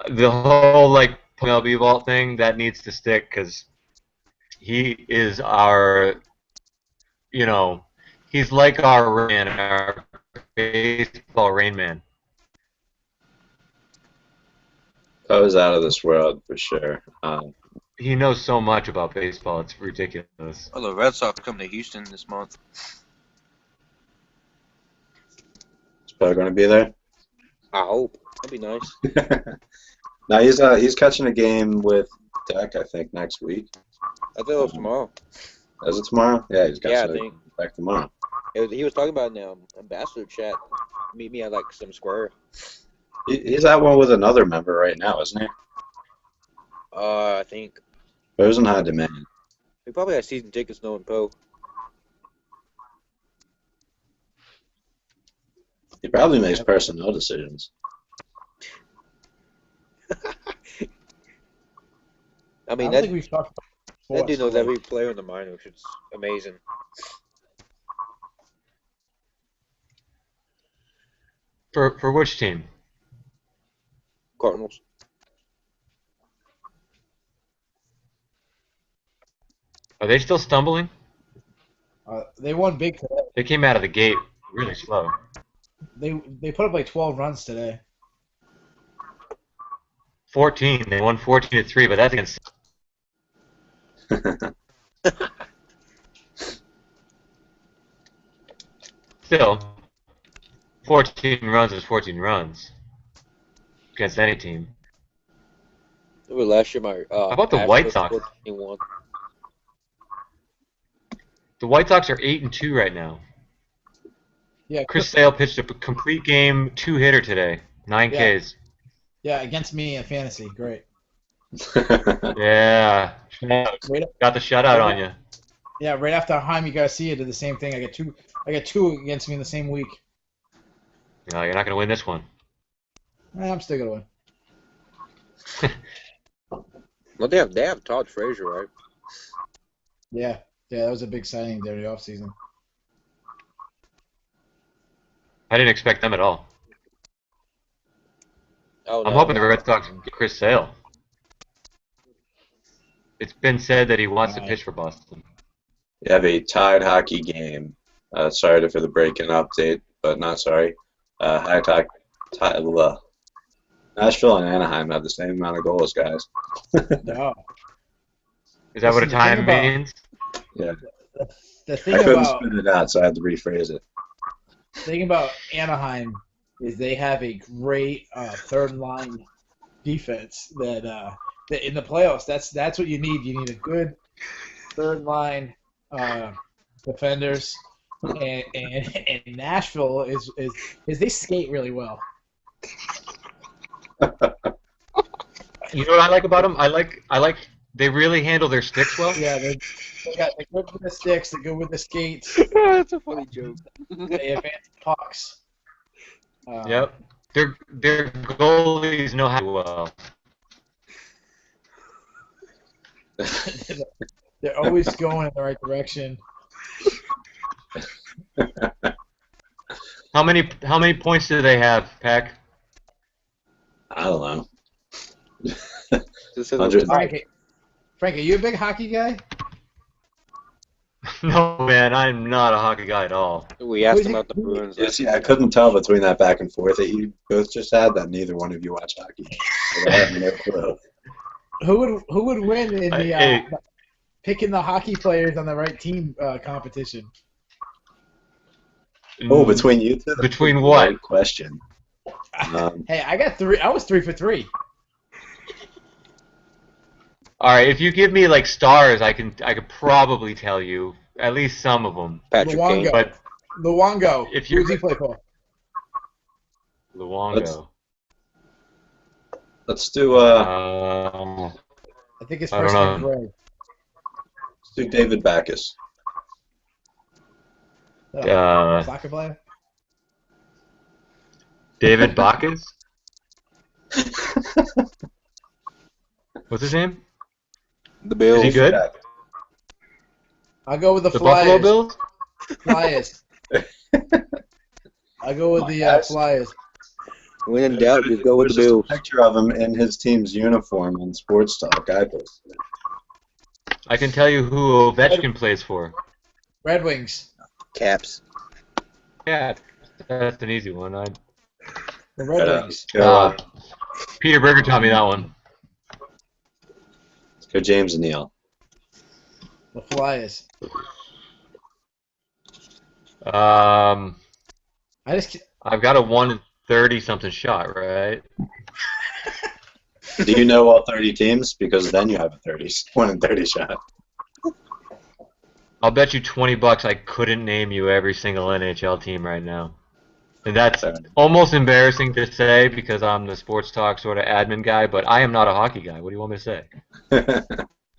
the whole like MLB vault thing that needs to stick because he is our, he's like our Rain Man, our baseball Rain Man. I was out of this world for sure. He knows so much about baseball; it's ridiculous. Oh, the Red Sox come to Houston this month. Is Poe going to be there? I hope. That'd be nice. No, he's catching a game with Tech, I think, next week. I thought it was tomorrow. Is it tomorrow? Yeah, he's got Yeah, I something think. back tomorrow. He was talking about in the ambassador chat. Meet me at like some square. He's at one with another member right now, isn't he? I think Frozen High Demand. we probably have season tickets knowing Poe. He probably makes personnel decisions. I mean, I don't that think we've talked about that dude sports, knows but, every player in the minor, which is amazing. For which team? Cardinals. Are they still stumbling? they won big today. They came out of the gate really slow. They put up like 12 runs today. 14. They won 14-3, but that's against. Still, 14 runs is 14 runs against any team. Remember last year, my How about the White Sox? scored 21. The White Sox are 8-2 right now. Yeah, Chris Sale pitched a complete game 2-hitter today, 9 Yeah. Ks. Yeah, against me in fantasy. Great. Yeah, Right, got the shutout on you. yeah, right after Jaime Garcia did the same thing. I got two against me in the same week. No, you're not gonna win this one. I'm still gonna win. Well, they have Todd Frazier, right? Yeah, that was a big signing during the offseason. I didn't expect them at all. Oh, I'm no, hoping the Red Sox get Chris Sale. It's been said that he wants to pitch for Boston. You have a tied hockey game. Sorry for the break-in update, but not sorry. Nashville and Anaheim have the same amount of goals, guys. No. Is that what a Listen, the thing time about- means? Yeah. The I thing couldn't about spit it out, so I had to rephrase it. thing about Anaheim is they have a great third line defense that in the playoffs that's what you need. You need a good third line defenders, and Nashville is they skate really well. You know what I like about them? I like they really handle their sticks well. Yeah, they're good with the sticks. They're good with the skates. That's a funny joke. They advance pucks. Yep. Their goalies know how to well. They're always going in the right direction. How many points do they have, Pack? I don't know. This is 100. Frank, are you a big hockey guy? No, man, I'm not a hockey guy at all. We asked him about the Bruins. Yeah, see, I couldn't tell between that back and forth that you both just had that neither one of you watch hockey. So I have no clue. Who would win in the Hey. picking the hockey players on the right team competition? Oh, between you two? Between what? Great question. Hey, I got 3. I was 3 for 3. All right, if you give me like stars, I could probably tell you at least some of them. Patrick Luongo. Kane. But Luongo. If you're- Who's he play for? Luongo. Let's do I think his I don't first name's know. Ray. let's do David Backus. Soccer player? David Backus. What's his name? The Bills. Is he good? I'll go with the The Flyers. Buffalo Bills? Flyers. I'll go with the Flyers. When in doubt, just go with the There's just Bills. a picture of him in his team's uniform on Sports Talk. I posted it. I can tell you who Ovechkin plays for. Red Wings. Caps. Yeah, that's an easy one. The Red Wings. Peter Berger taught me that one. Let's go James Neal. The Flyers. Um, I just I've got a 1 in 30 something shot, right? Do you know all 30 teams? Because then you have a 1 in 30 shot. I'll bet you $20 I couldn't name you every single NHL team right now. And that's almost embarrassing to say because I'm the sports talk sort of admin guy, but I am not a hockey guy. What do you want me to say?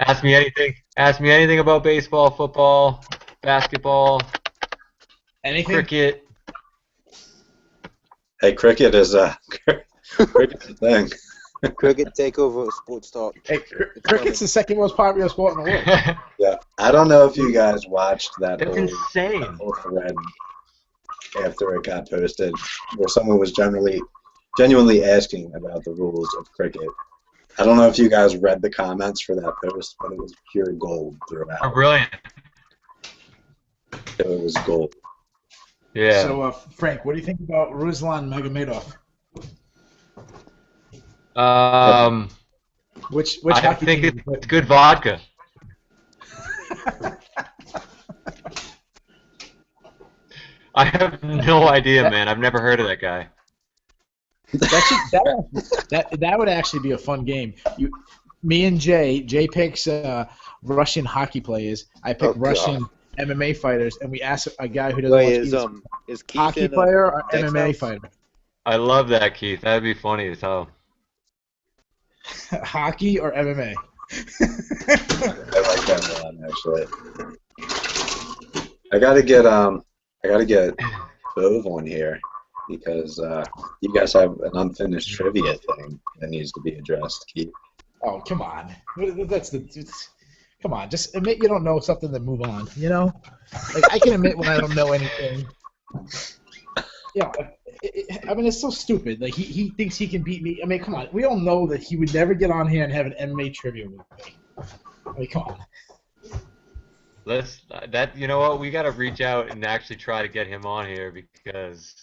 Ask me anything. Ask me anything about baseball, football, basketball, Anything? cricket. Hey, cricket is cricket's a thing. Cricket takeover sports talk. Hey, cricket's the second most popular sport in the world. Yeah, I don't know if you guys watched that That's insane. whole thread after it got posted, where someone was genuinely asking about the rules of cricket. I don't know if you guys read the comments for that post, but it was pure gold throughout. Oh, brilliant. It was gold. Yeah. So, Frank, what do you think about Ruslan Magomedov? Which I hockey think team? it's good vodka. I have no idea, man. I've never heard of that guy. That would actually be a fun game. Me and Jay picks Russian hockey players. I pick Russian MMA fighters, and we ask a guy who doesn't watch is Keith hockey in, player or Dex MMA house? fighter. I love that, Keith. That'd be funny as hell. Hockey or MMA? I like that one actually. I gotta get Bove on here because you guys have an unfinished trivia thing that needs to be addressed. Keith. Oh, come on. Come on, just admit you don't know something, then move on. You know, like I can admit when I don't know anything. Yeah, I mean it's so stupid. Like he thinks he can beat me. I mean, come on. We all know that he would never get on here and have an MMA trivia with me. I mean, come on. You know what? We got to reach out and actually try to get him on here because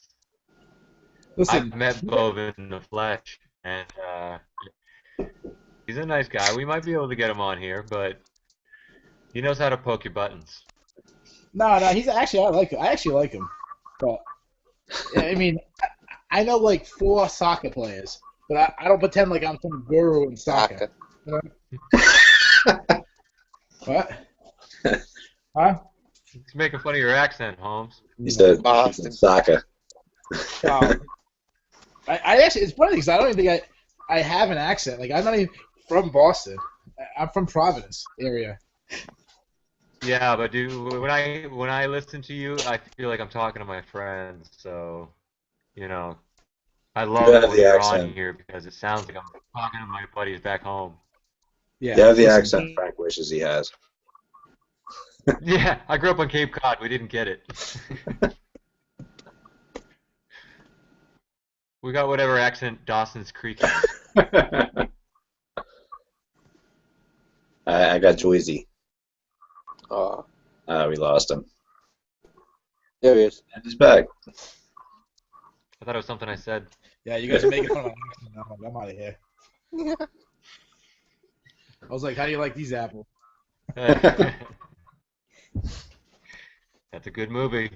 Listen, I've met Bove in the flesh, and he's a nice guy. We might be able to get him on here, but he knows how to poke your buttons. No, he's actually I actually like him, but I mean I know like 4 soccer players, but I don't pretend like I'm some guru in soccer. You know? What? Huh? He's making fun of your accent, Holmes. He said Boston. soccer. I actually, it's funny because I don't even think I have an accent. Like I'm not even from Boston. I'm from Providence area. Yeah, but dude, when I listen to you, I feel like I'm talking to my friends. So, you know, I love You have when the you're accent. on here because it sounds like I'm talking to my buddies back home. Yeah. You have the listen, accent Frank wishes he has. Yeah, I grew up on Cape Cod. We didn't get it. We got whatever accent Dawson's Creek has. I got Joyzy. We lost him. There he is. And he's back. I thought it was something I said. Yeah, you guys are making fun of my accent. I'm out of here. I was like, how do you like these apples? That's a good movie.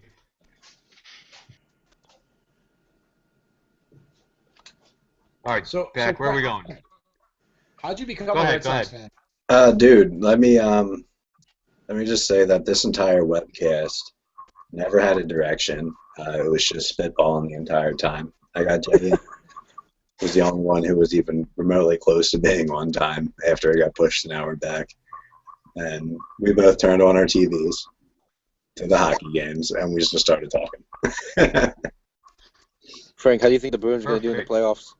All right, So where are we going? How'd you become Go a ahead, Red go Sox ahead. fan? Dude, let me just say that this entire webcast never had a direction. It was just spitballing the entire time. I got Jay was the only one who was even remotely close to being on time after it got pushed an hour back. And we both turned on our TVs to the hockey games, and we just started talking. Frank, how do you think the Bruins are going to do in the Perfect. playoffs?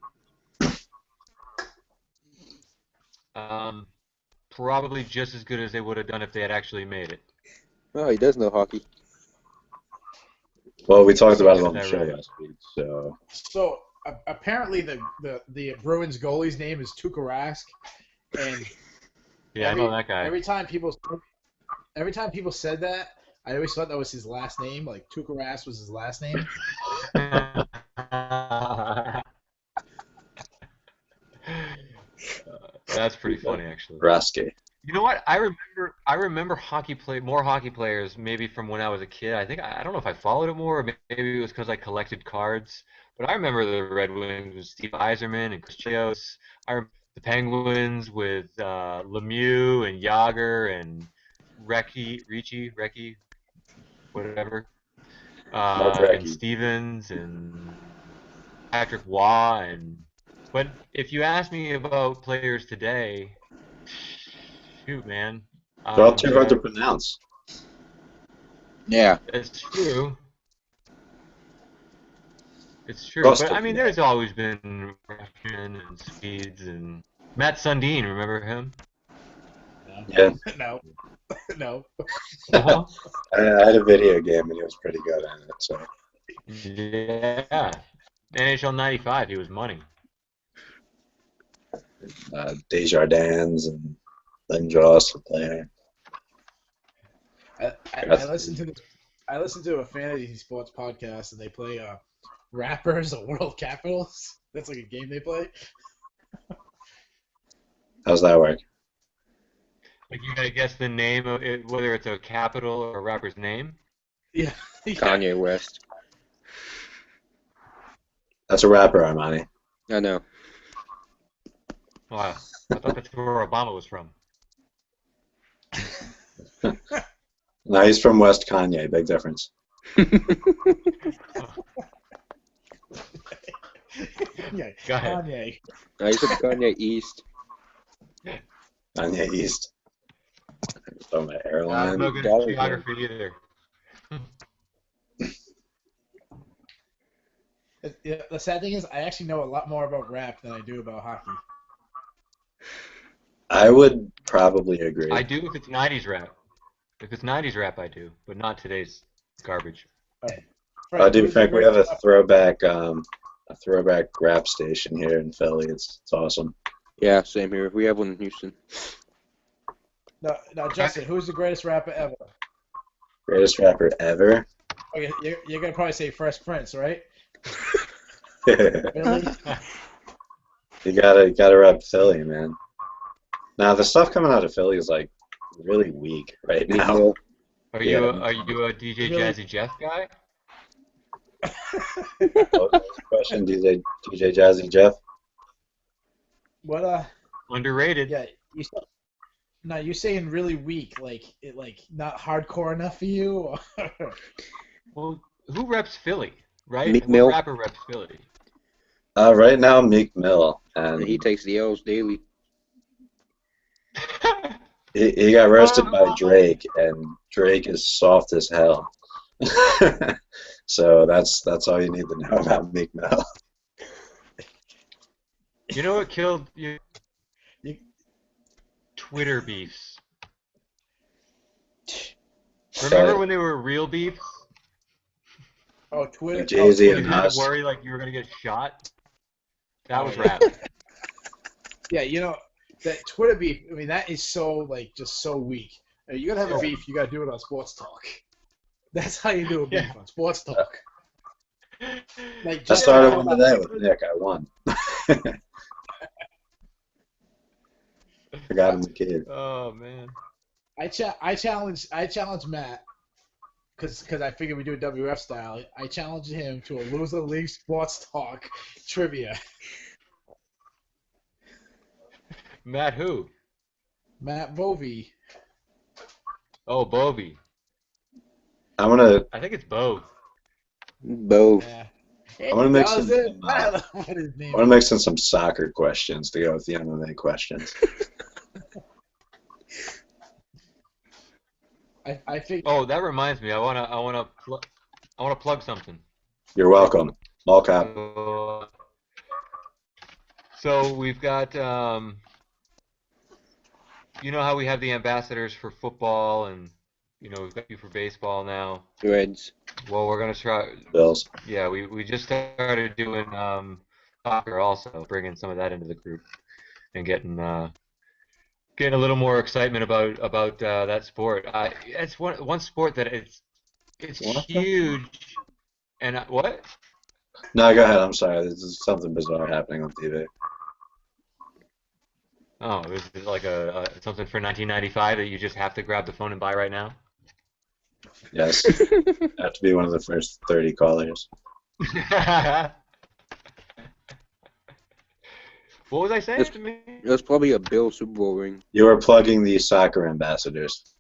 Probably just as good as they would have done if they had actually made it. Oh, he does know hockey. Well, we talked about it on the Is that show right? last week, so So apparently the Bruins goalie's name is Tuukka Rask, and Yeah, I know that guy. every time people said that, I always thought that was his last name. Like Tuukka Rask was his last name. That's pretty funny, actually. Rasky. You know what? I remember more hockey players maybe from when I was a kid. I don't know if I followed it more, or maybe it was because I collected cards. But I remember the Red Wings with Steve Yzerman and Chris Chelios. The the Penguins with Lemieux and Yager and Ricci, whatever, Mark and Recchi. Stevens and Patrick Waugh. But if you ask me about players today, shoot, man, They're all too hard to pronounce. Yeah. it's true. It's true, but I mean, Rostov. there's always been Russian and Swedes and Matt Sundin. Remember him? No. Yeah. No. No. Uh-huh. I had a video game and he was pretty good at it. So Yeah. NHL '95, he was money. Desjardins and Lindros, the player. I listened to a fantasy sports podcast and they play Rappers of World Capitals. That's like a game they play. How's that work? Like you gotta guess the name of it, whether it's a capital or a rapper's name. Yeah. Kanye West. That's a rapper, Armani. I know. Wow, I thought that's where Obama was from. No, he's from West Kanye. Big difference. Yeah. Go ahead. Kanye. I said Kanye East. Kanye East. Oh, my I'm airline. no good Dollar at geography either. Yeah, the sad thing is, I actually know a lot more about rap than I do about hockey. I would probably agree. I do if it's '90s rap. If it's '90s rap, I do, but not today's garbage. Frank, I do who's the think we have a greatest throwback rap station here in Philly. It's awesome. Yeah, same here. We have one in Houston. No, Justin, who's the greatest rapper ever? Greatest rapper ever. Okay, you're gonna probably say Fresh Prince, right? You Really? gotta rep Philly, man. Now the stuff coming out of Philly is like really weak right now. Are Yeah. you a DJ Really? Jazzy Jeff guy? What was the question, DJ Jazzy Jeff? What? Underrated. Yeah. You're saying really weak, like not hardcore enough for you. Or... Well, who reps Philly, right? Meek What Mill. rapper reps Philly? Right now, Meek Mill, And he and takes the L's daily. he got roasted by Drake, and Drake is soft as hell. So that's all you need to know about Meek Mill. You know what killed you? You- Twitter beefs. Remember when they were real beefs? Oh, Twitter. Jay-Z oh, You and Twitter. had us. to worry like you were gonna get shot. That was Oh, rap. Yeah, that Twitter beef. I mean, that is so like just so weak. You gotta have a beef. You gotta do it on Sports Talk. That's how you do a beef on Sports Talk. Like I just started talk one about- today with Nick. I won. Forgot him the kid. Oh man. I challenge Matt because I figured we do a WF style. I challenge him to a loser league Sports Talk trivia. Matt who? Matt Bovey. Oh, Bovey. I'm gonna I think it's Bove. Both. Yeah. I wanna mix Does in it? some, I don't know what his name I want to is. mix in some soccer questions to go with the MMA questions. I think. Oh, that reminds me. I wanna plug something. You're welcome. Mall cop. So we've got, you know how we have the ambassadors for football, and we've got you for baseball now. Reds. Well, we're gonna try. Bills. Yeah, we just started doing soccer also, bringing some of that into the group and getting a little more excitement about that sport. It's one sport that it's What? huge. And what? No, go ahead. I'm sorry. There's something bizarre happening on TV. Oh, is it like a something for 1995 that you just have to grab the phone and buy right now? Yes. I have to be one of the first 30 callers. What was I saying to me? It was probably a Bill Super Bowl ring. You were plugging the soccer ambassadors.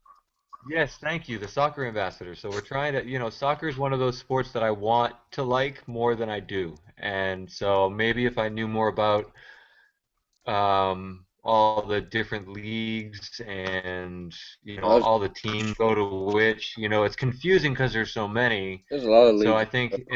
Yes, thank you, the soccer ambassador. So we're trying to, soccer is one of those sports that I want to like more than I do. And so maybe if I knew more about all the different leagues and, Well, all the teams go to which, it's confusing because there's so many. there's a lot of So I leagues. think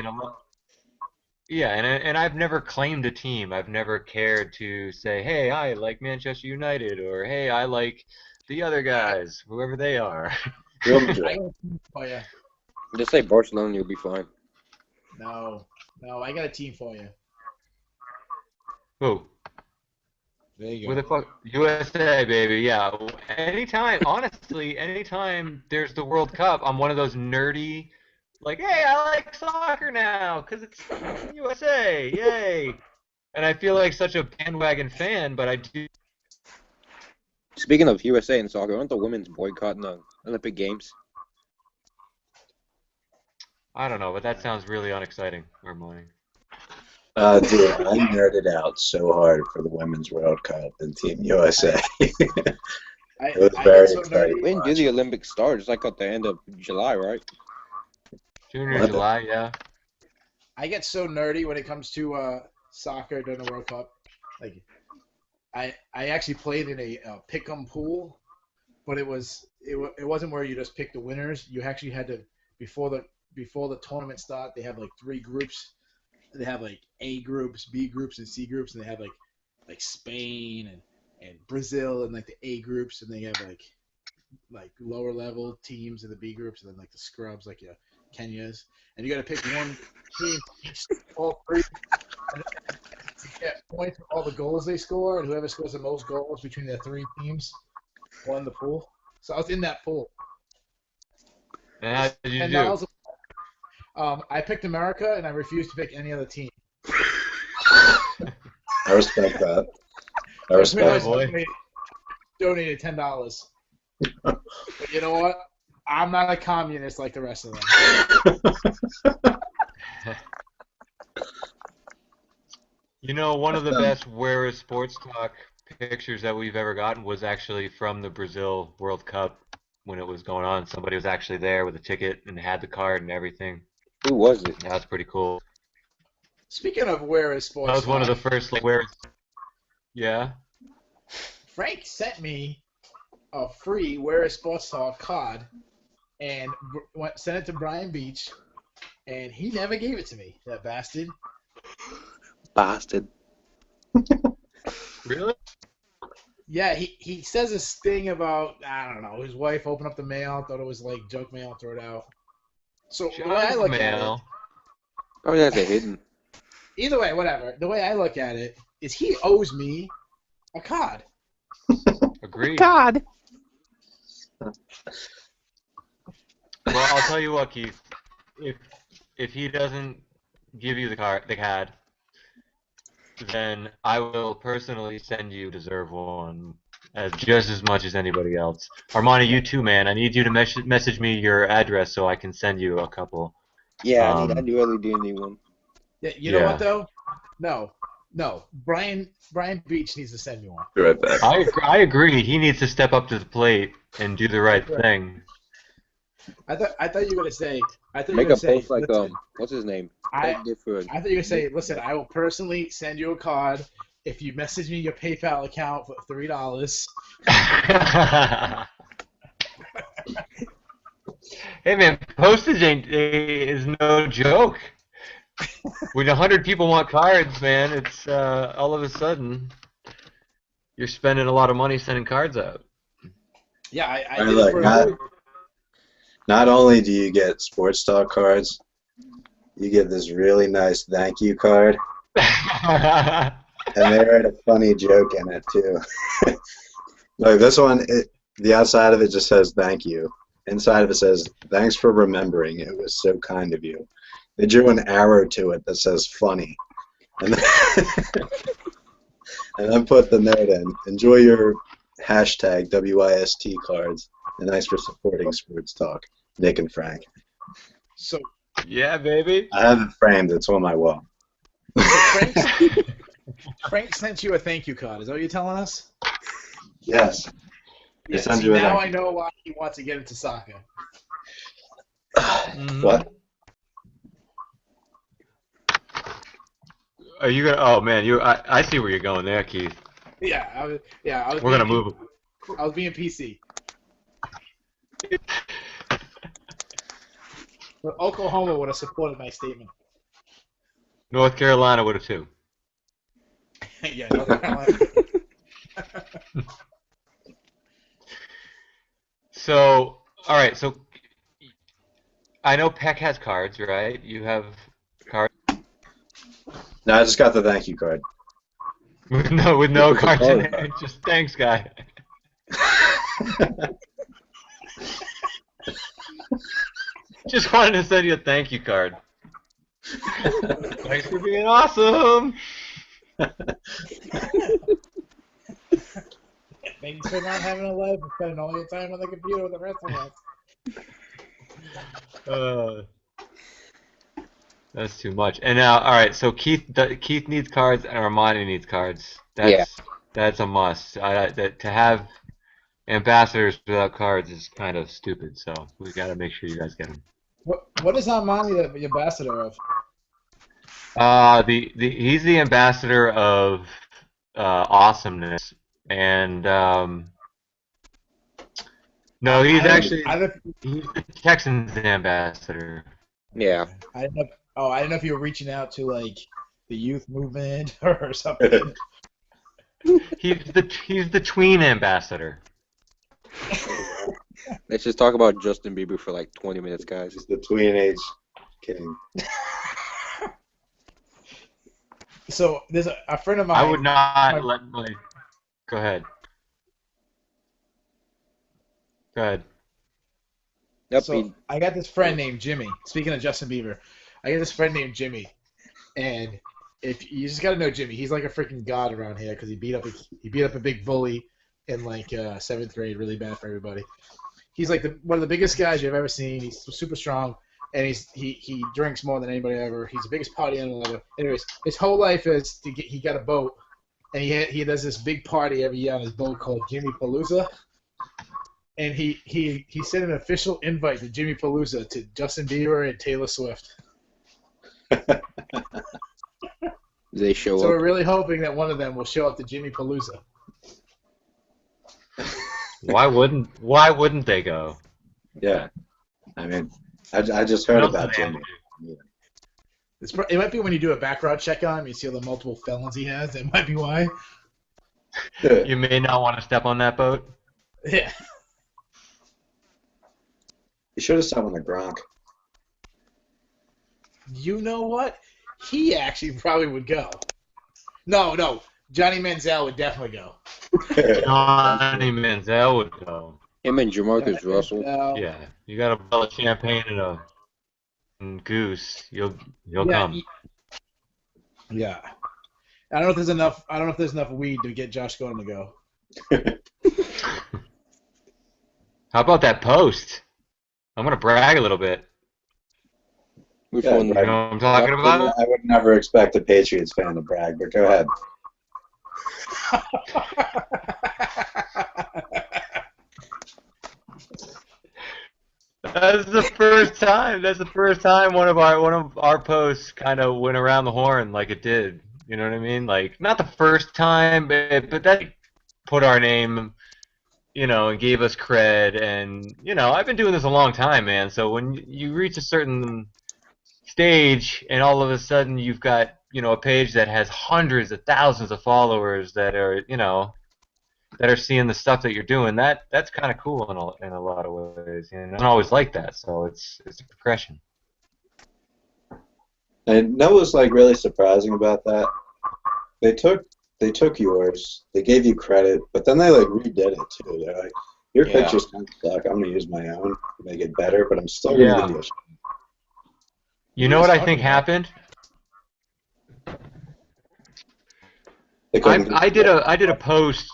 yeah, and I've never claimed a team. I've never cared to say, hey, I like Manchester United, or hey, I like the other guys, whoever they are. Real I Madrid. got a team for you. Just say Barcelona, you'll be fine. No, I got a team for you. Who? There you Where go. the fuck? USA, baby. Yeah. Honestly, anytime there's the World Cup, I'm one of those nerdy, like, hey, I like soccer now because it's USA, yay! And I feel like such a bandwagon fan, but I do. Speaking of USA and soccer, aren't the women's boycotting the Olympic Games? I don't know, but that sounds really unexciting, Armani. Dude, I nerded out so hard for the Women's World Cup and Team USA. It was I very get so exciting. nerdy. When do the Olympics start? It's like at the end of July, right? June or What? July, yeah. I get so nerdy when it comes to soccer during the World Cup. Like, I actually played in a pick'em pool, but it wasn't where you just pick the winners. You actually had to before the tournament start. They have like 3 groups. They have like A groups, B groups, and C groups, and they have like Spain and Brazil and like the A groups, and they have like lower level teams in the B groups, and then like the scrubs like your Kenya's, and you got to pick one team, all 3, and you get points for all the goals they score, and whoever scores the most goals between the 3 teams won the pool. So I was in that pool. And how did you do? $10. I picked America, and I refused to pick any other team. I respect that. I So respect pretty that. much donated $10. But you know what? I'm not a communist like the rest of them. One of the best Where is Sports Talk pictures that we've ever gotten was actually from the Brazil World Cup when it was going on. Somebody was actually there with a ticket and had the card and everything. Who was it? That's pretty cool. Speaking of where is sports, That was one of the talk, first, like, where. Yeah. Frank sent me a free Where is Sports Talk card and sent it to Brian Beach, and he never gave it to me. That bastard. Bastard. Really? Yeah, he says this thing about, I don't know, his wife opened up the mail, thought it was like junk mail, throw it out. So the way I look at it, Oh, that's a hidden. either way, whatever. The way I look at it is he owes me a card. Agreed. God. Well, I'll tell you what, Keith. If he doesn't give you the card, then I will personally send you Deserve One as just as much as anybody else. Armani, you too, man. I need you to message me your address so I can send you a couple. Yeah, I really do need one. Yeah, you know Yeah. what though? No. Brian Beach needs to send me one. Be right back. I agree. He needs to step up to the plate and do the right thing. I thought you were gonna say. Make a post like listen, what's his name? I Beg Difford. thought you were gonna say, listen, I will personally send you a card if you message me your PayPal account for $3. Hey man, postage is no joke. When 100 people want cards, man, it's all of a sudden you're spending a lot of money sending cards out. Yeah, I Hey, did look, it for not only do you get sports talk cards, you get this really nice thank you card, and they write a funny joke in it too. Like this one, the outside of it just says thank you. Inside of it says thanks for remembering. It was so kind of you. They drew an arrow to it that says funny, and then put the note in. Enjoy your hashtag WIST cards, and thanks for supporting Sports Talk, Nick and Frank. so Yeah, baby. I have it framed. It's on my wall. Frank sent you a thank you card. Is that what you're telling us? Yes. Yeah. send See, you a now thank I know why he wants to get into soccer. What? Are you gonna? Oh man, I see where you're going there, Keith. Yeah, I was. We're gonna move. I was being PC. But Oklahoma would have supported my statement. North Carolina would have too. Yeah, North Carolina. So, all right. So, I know Peck has cards, right? You have cards No, I just got the thank you card. with no cards in there. Just thanks, guy. Just wanted to send you a thank you card. Thanks for being awesome. Thanks for not having a life and spending all your time on the computer with the rest of us. That's too much. And now, all right. So Keith needs cards, and Armani needs cards. That's a must. To have ambassadors without cards is kind of stupid. So we got to make sure you guys get them. What is Armani the ambassador of? He's the ambassador of awesomeness, and no, he's actually he's the Texans ambassador. Yeah. I didn't know if you were reaching out to like the youth movement or something. He's the tween ambassador. Let's just talk about Justin Bieber for like 20 minutes, guys. He's the tween age king. So there's a friend of mine. I would not let my. Go ahead. Go ahead. Yep. So I got this friend named Jimmy. Speaking of Justin Bieber, I got this friend named Jimmy, and if you just gotta know Jimmy, he's like a freaking god around here because he beat up a big bully in like 7th grade, really bad for everybody. He's like one of the biggest guys you've ever seen. He's super strong, and he drinks more than anybody ever. He's the biggest party animal ever. Anyways, his whole life is he got a boat, and he does this big party every year on his boat called Jimmy Palooza. And he sent an official invite to Jimmy Palooza to Justin Bieber and Taylor Swift. They show So up. we're really hoping that one of them will show up to Jimmy Palooza. Why wouldn't they go? Yeah. I mean, I just heard about Jimmy. It might be when you do a background check on him, you see all the multiple felons he has. That might be why. You may not want to step on that boat. Yeah. You should have stopped on the Gronk. You know what? He actually probably would go. No. Johnny Manziel would definitely go. Johnny Manziel would go. Him and Jamarcus Russell. Yeah, you got a bottle of champagne and goose. You'll come. Yeah. I don't know if there's enough weed to get Josh Gordon to go. How about that post? I'm gonna brag a little bit. Which Yeah, one? You know what I'm talking about? I would never expect a Patriots fan to brag, but go ahead. That's the first time. That's the first time one of our posts kind of went around the horn like it did. You know what I mean? Like not the first time, but that put our name, and gave us cred. And I've been doing this a long time, man. So when you reach a certain stage, and all of a sudden you've got a page that has hundreds of thousands of followers that are that are seeing the stuff that you're doing, that's kind of cool in a lot of ways. I don't always like that, so it's a progression. And that was like really surprising about that. They took yours, they gave you credit, but then they like redid it too. They're like, your pictures kind of suck. I'm gonna use my own to make it better, but I'm still gonna give you a shot. You know what I think happened? I did a post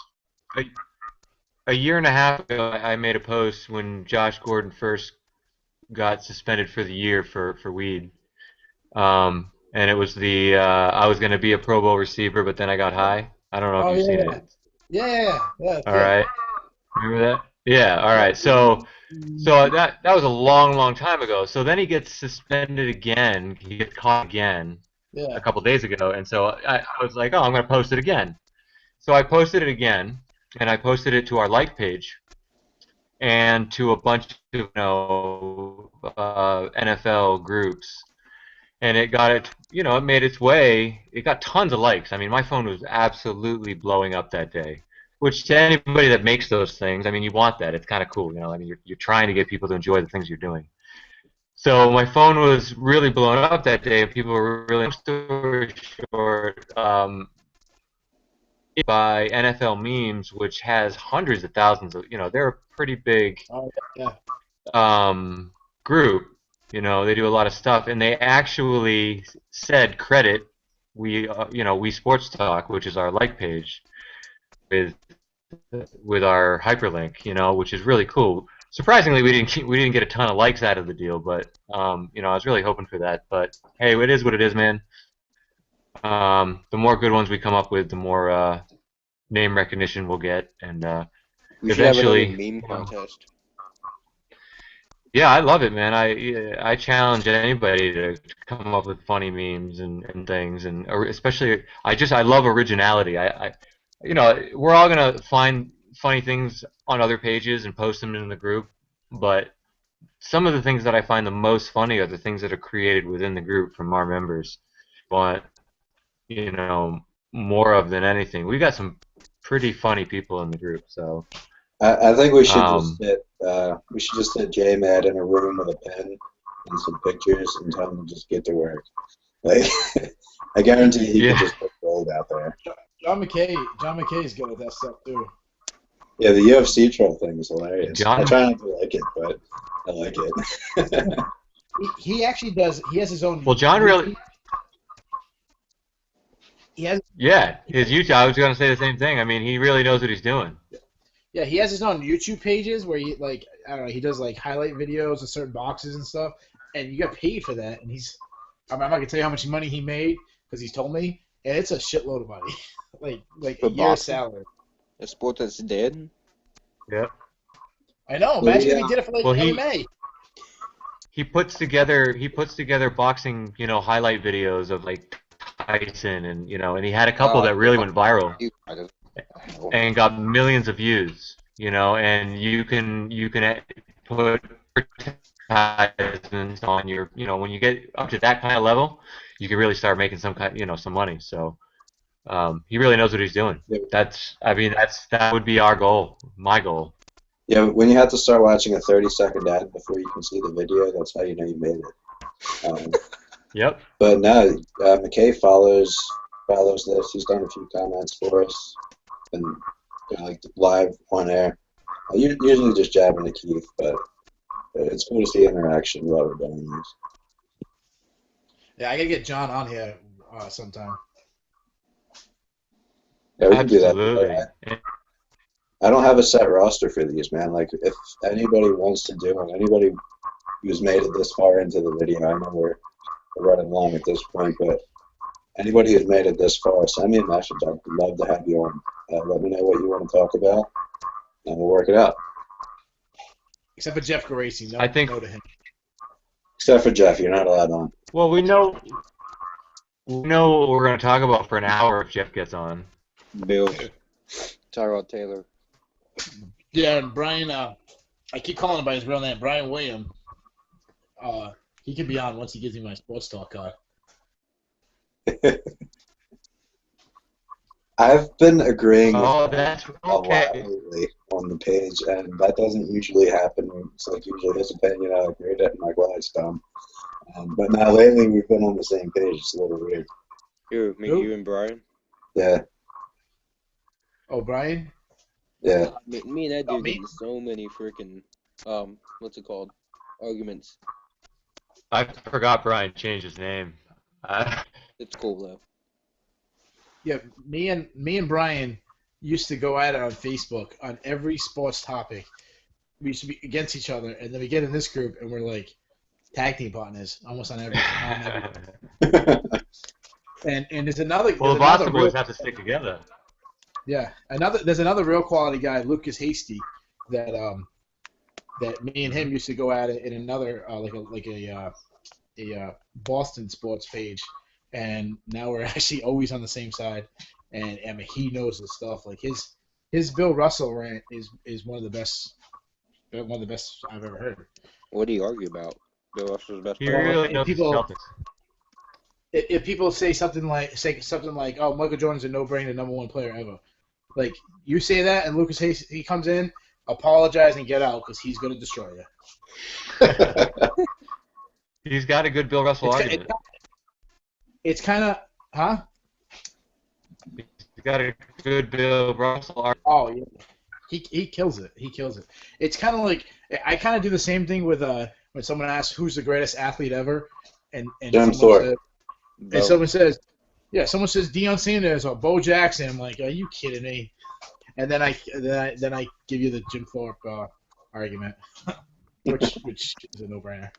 a year and a half ago. I made a post when Josh Gordon first got suspended for the year for weed. and it was the I was going to be a Pro Bowl receiver, but then I got high. I don't know if Oh you've seen yeah, it. yeah. All right, remember that? Yeah. All Yeah. right. So that was a long, long time ago. So then he gets suspended again. He gets caught again a Yeah. couple days ago, and so I was like, oh, I'm going to post it again. So I posted it again, and I posted it to our like page and to a bunch of NFL groups, and it got it. It made its way. It got tons of likes. I mean, my phone was absolutely blowing up that day. Which to anybody that makes those things, I mean, you want that. It's kind of cool, I mean, you're trying to get people to enjoy the things you're doing. So my phone was really blown up that day, and people were really. Long story short, by NFL memes, which has hundreds of thousands of, they're a pretty big Oh yeah. group. They do a lot of stuff, and they actually said credit we Sports Talk, which is our like page, with our hyperlink, which is really cool. Surprisingly, we didn't get a ton of likes out of the deal, but I was really hoping for that. But hey, it is what it is, man. The more good ones we come up with, the more name recognition we'll get, and We should have another eventually. meme contest. Yeah, I love it, man. I challenge anybody to come up with funny memes and things, or especially I love originality. We're all gonna find funny things on other pages and post them in the group, but some of the things that I find the most funny are the things that are created within the group from our members. But you know, more of than anything, we got some pretty funny people in the group, so. I think we should Um, just hit J-Mad in a room with a pen and some pictures and tell him to just get to work. Like, I guarantee he could Yeah. just put gold out there. John McKay's good with that stuff too. Yeah, the UFC troll thing is hilarious. John- I try not to like it, but I like it. He actually does. He has his own. Well, John really. He has. Yeah, his YouTube. I was gonna say the same thing. I mean, he really knows what he's doing. Yeah, he has his own YouTube pages where he I don't know, he does like highlight videos of certain boxes and stuff, and you get paid for that. And I'm not gonna tell you how much money he made because he's told me, and it's a shitload of money, like For a year's boxing? salary. A sport that's dead? Yep. I know. Well, Imagine if yeah. he did it for like Well, MMA. He puts together boxing, highlight videos of like Tyson and he had a couple that really went viral and got millions of views, and you can put advertisements on your, when you get up to that kind of level, you can really start making some money. So he really knows what he's doing. Yeah. That would be our goal, my goal. Yeah, when you have to start watching a 30-second ad before you can see the video, that's how you know you made it. Yep. But no, McKay follows this. He's done a few comments for us, and like live on air. Usually just jabbing at Keith, but it's cool to see interaction while we're doing this. Yeah, I gotta get John on here sometime. Yeah, we can do Absolutely. that. I don't have a set roster for these, man. Like, if anybody wants to do it, anybody who's made it this far into the video, I know we're running long at this point, but anybody who's made it this far, send me a message. I'd love to have you on. Let me know what you want to talk about, and we'll work it out. Except for Jeff Garaci, no, I think- no to him. Except for Jeff, you're not allowed on. Well, we know what we're going to talk about for an hour if Jeff gets on. Bills. Tyrod Taylor. Yeah, and Brian. I keep calling him by his real name, Brian William. He can be on once he gives me my sports talk card. I've been agreeing with Oh, him that's a lot okay. lately on the page, and that doesn't usually happen. It's like usually his opinion, I agree with it, and like, well, it's dumb. But now lately we've been on the same page. It's a little weird. Who? Me, Who? you, and Brian? Yeah, Oh, Brian? yeah. Me and that Oh, dude me? get in so many freaking, what's it called? Arguments. I forgot Brian changed his name. It's cool, though. Yeah, me and Brian used to go at it on Facebook on every sports topic. We used to be against each other, and then we get in this group, and we're like tag team partners almost on everything. And there's another. Well, There's the Boston another real, boys have to stick together. yeah. There's another real quality guy, Lucas Hasty, that me and him used to go at it in another a Boston sports page, and now we're actually always on the same side. And I mean, he knows his stuff. Like his Bill Russell rant is one of the best I've ever heard. What do you argue about? Bill Russell's best He player. Well, really if knows the people Celtics. if people say something like, "Oh, Michael Jordan's a no-brainer number one player ever," like you say that, and Lucas Hayes he comes in, apologize and get out because he's going to destroy you. He's got a good Bill Russell argument. It's kind of, huh? He's got a good Bill Russell argument. Oh yeah, he kills it. He kills it. It's kind of like I kind of do the same thing with when someone asks who's the greatest athlete ever, and Jim someone Thorpe. says, and someone says, yeah, someone says Deion Sanders or Bo Jackson. I'm like, are you kidding me? And then I give you the Jim Thorpe argument, which is a no-brainer.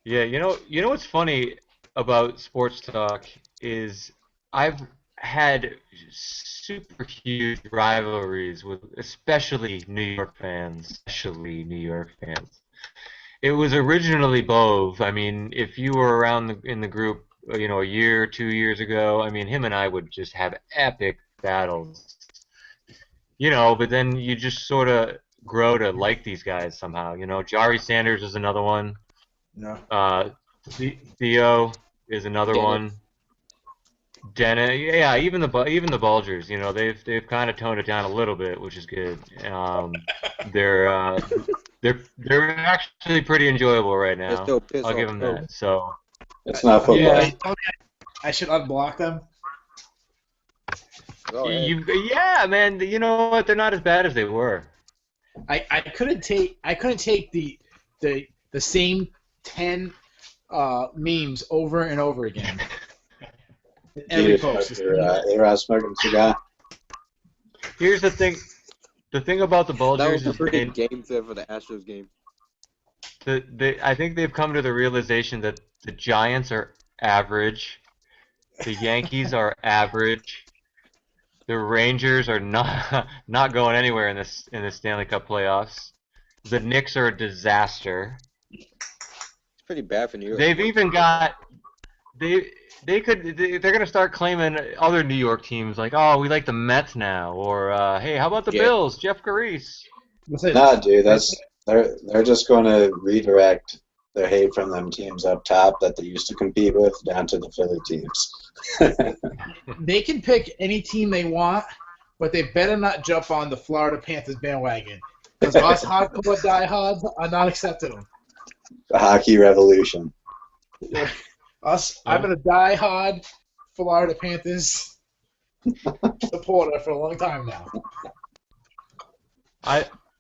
Yeah, you know what's funny about sports talk is I've had super huge rivalries with especially New York fans. It was originally Bove. I mean, if you were around in the group, a year or 2 years ago, I mean, him and I would just have epic battles. But then you just sort of grow to like these guys somehow. Jari Sanders is another one. No. Theo is another Dennis. one. Dennis, yeah, even the Bulgers, they've kind of toned it down a little bit, which is good. They're actually pretty enjoyable right They're now. still pissed I'll give off them too. that. So It's not football. Yeah. I should unblock them. Go ahead. yeah, man, you know what? They're not as bad as they were. I couldn't take the same 10 memes over and over again. Every post. A-Rod smoking cigar. Here's the thing. The thing about the That Bulgers was a is pretty game set for the Astros game. I think they've come to the realization that the Giants are average, the Yankees are average, the Rangers are not going anywhere in the Stanley Cup playoffs. The Knicks are a disaster. It's pretty bad for New York. They've even got they're gonna start claiming other New York teams like, oh, we like the Mets now, or hey, how about the Yeah. Bills? Jeff Carise. Nah, dude, they're just going to redirect their hate from them teams up top that they used to compete with down to the Philly teams. They can pick any team they want, but they better not jump on the Florida Panthers bandwagon because us hardcore diehards are not accepting them. The hockey revolution. I've been a diehard Florida Panthers supporter for a long time now.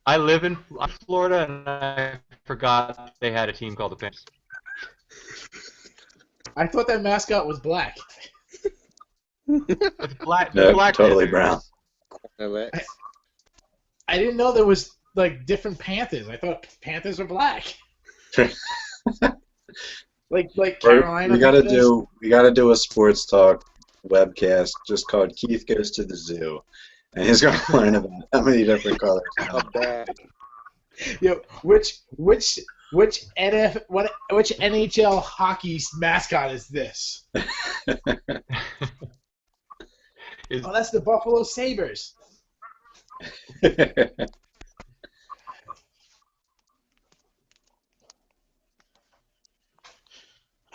I live in Florida, and I forgot they had a team called the Panthers. I thought that mascot was black. It's black. No, Black totally Panthers. brown. I didn't know there was like different Panthers. I thought Panthers were black. like Carolina. We gotta Panthers. do a sports talk webcast just called Keith Goes to the Zoo, and he's gonna learn about how many different colors. How bad. Yo, which NHL hockey mascot is this? Oh, that's the Buffalo Sabres.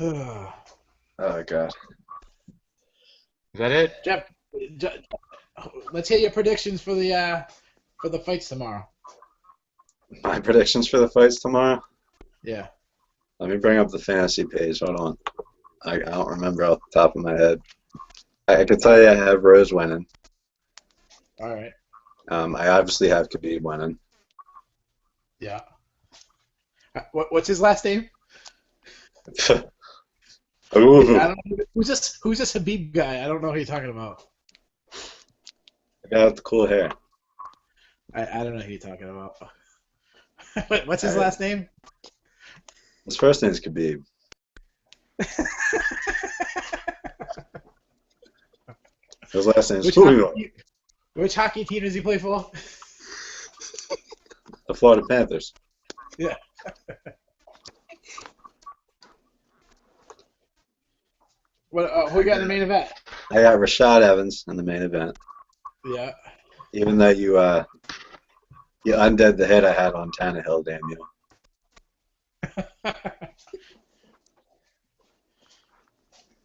Oh god. Is that it? Jeff, let's hear your predictions for the fights tomorrow. My predictions for the fights tomorrow? Yeah. Let me bring up the fantasy page. Hold on. I don't remember off the top of my head. I can tell you I have Rose winning. All right. I obviously have Khabib winning. Yeah. What's his last name? Ooh. I don't know. Who's this Habib guy? I don't know who you're talking about. The guy with the cool hair. I don't know who you're talking about. What's his last name? His first name's Khabib. His last name is Which Julio. hockey team does he play for? The Florida Panthers. Yeah. Who we got in the main event? I got Rashad Evans in the main event. Yeah. Even though you undid the hit I had on Tannehill, damn you.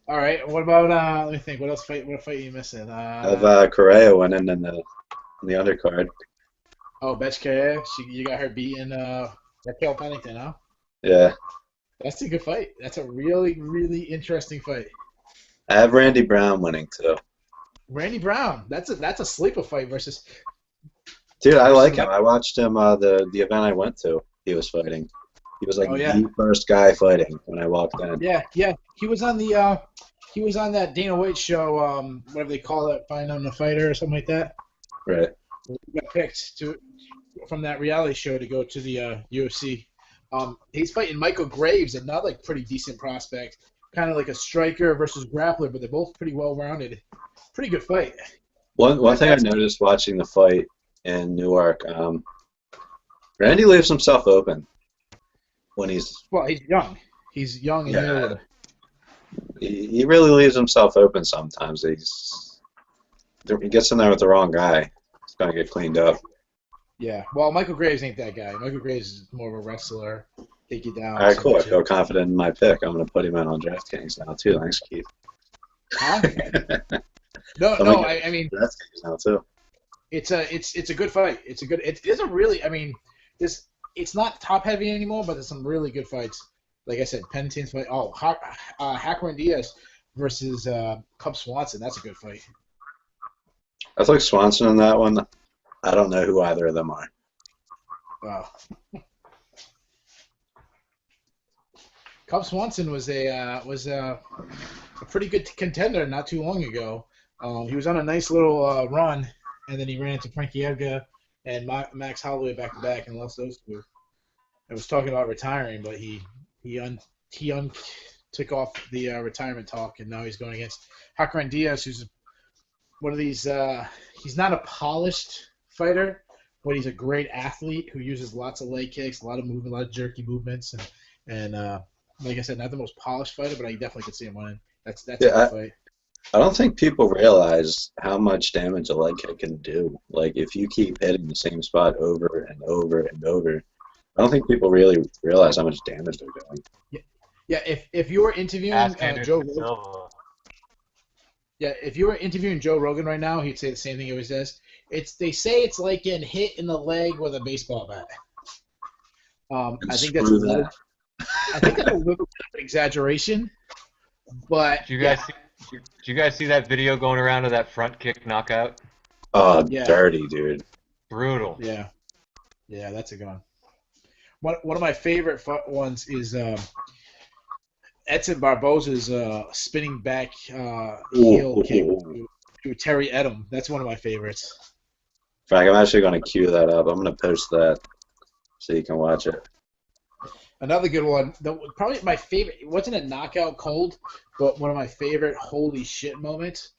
All right. What about let me think. What fight are you missing? I have Correa winning in the undercard. Oh, Betchka. You got her beating Raquel Pennington, huh? Yeah. That's a good fight. That's a really, really interesting fight. I have Randy Brown winning too. Randy Brown. That's a sleeper fight versus. Dude, I like him. I watched him the event I went to. He was fighting. He was like the first guy fighting when I walked in. Yeah. He was on the he was on that Dana White show, whatever they call it, Find on the Fighter or something like that. Right. He got picked from that reality show to go to the UFC. He's fighting Michael Graves, another pretty decent prospect, kind of like a striker versus grappler, but they're both pretty well-rounded. Pretty good fight. One thing I noticed watching the fight in Newark, Randy leaves himself open when he's young. He's young and new. He really leaves himself open sometimes. He gets in there with the wrong guy. He's gonna get cleaned up. Yeah. Well, Michael Graves ain't that guy. Michael Graves is more of a wrestler. Take you down. All right, cool. I feel confident in my pick. I'm gonna put him in on DraftKings now too. Thanks, Keith. Huh? I mean DraftKings now too. It's a good fight. It is a really, I mean, it's not top heavy anymore, but there's some really good fights. Like I said, Pennington's fight. Oh, Hacker and Diaz versus Cub Swanson. That's a good fight. I took Swanson in that one. I don't know who either of them are. Wow. Cub Swanson was a pretty good contender not too long ago. He was on a nice little run, and then he ran into Frankie Edgar and Max Holloway back to back and lost those two. I was talking about retiring, but he took off the retirement talk, and now he's going against Hackran Diaz, who's one of these. He's not a polished fighter, but he's a great athlete who uses lots of leg kicks, a lot of movement, a lot of jerky movements, and like I said, not the most polished fighter, but I definitely could see him winning. That's a good fight. I don't think people realize how much damage a leg kick can do. Like, if you keep hitting the same spot over and over and over, I don't think people really realize how much damage they're doing. Yeah, if you were interviewing Joe Rogan, if you were interviewing Joe Rogan right now, he'd say the same thing he always says. They say it's like getting hit in the leg with a baseball bat. I think that's a little bit of an exaggeration, but Did you guys see that video going around of that front kick knockout? Oh, dirty, dude. Brutal. Yeah, that's a good one. One of my favorite ones is Edson Barboza's spinning back heel kick to Terry Edom. That's one of my favorites. In fact, I'm actually going to cue that up. I'm going to post that so you can watch it. Another good one, probably my favorite. It wasn't a knockout cold, but one of my favorite holy shit moments.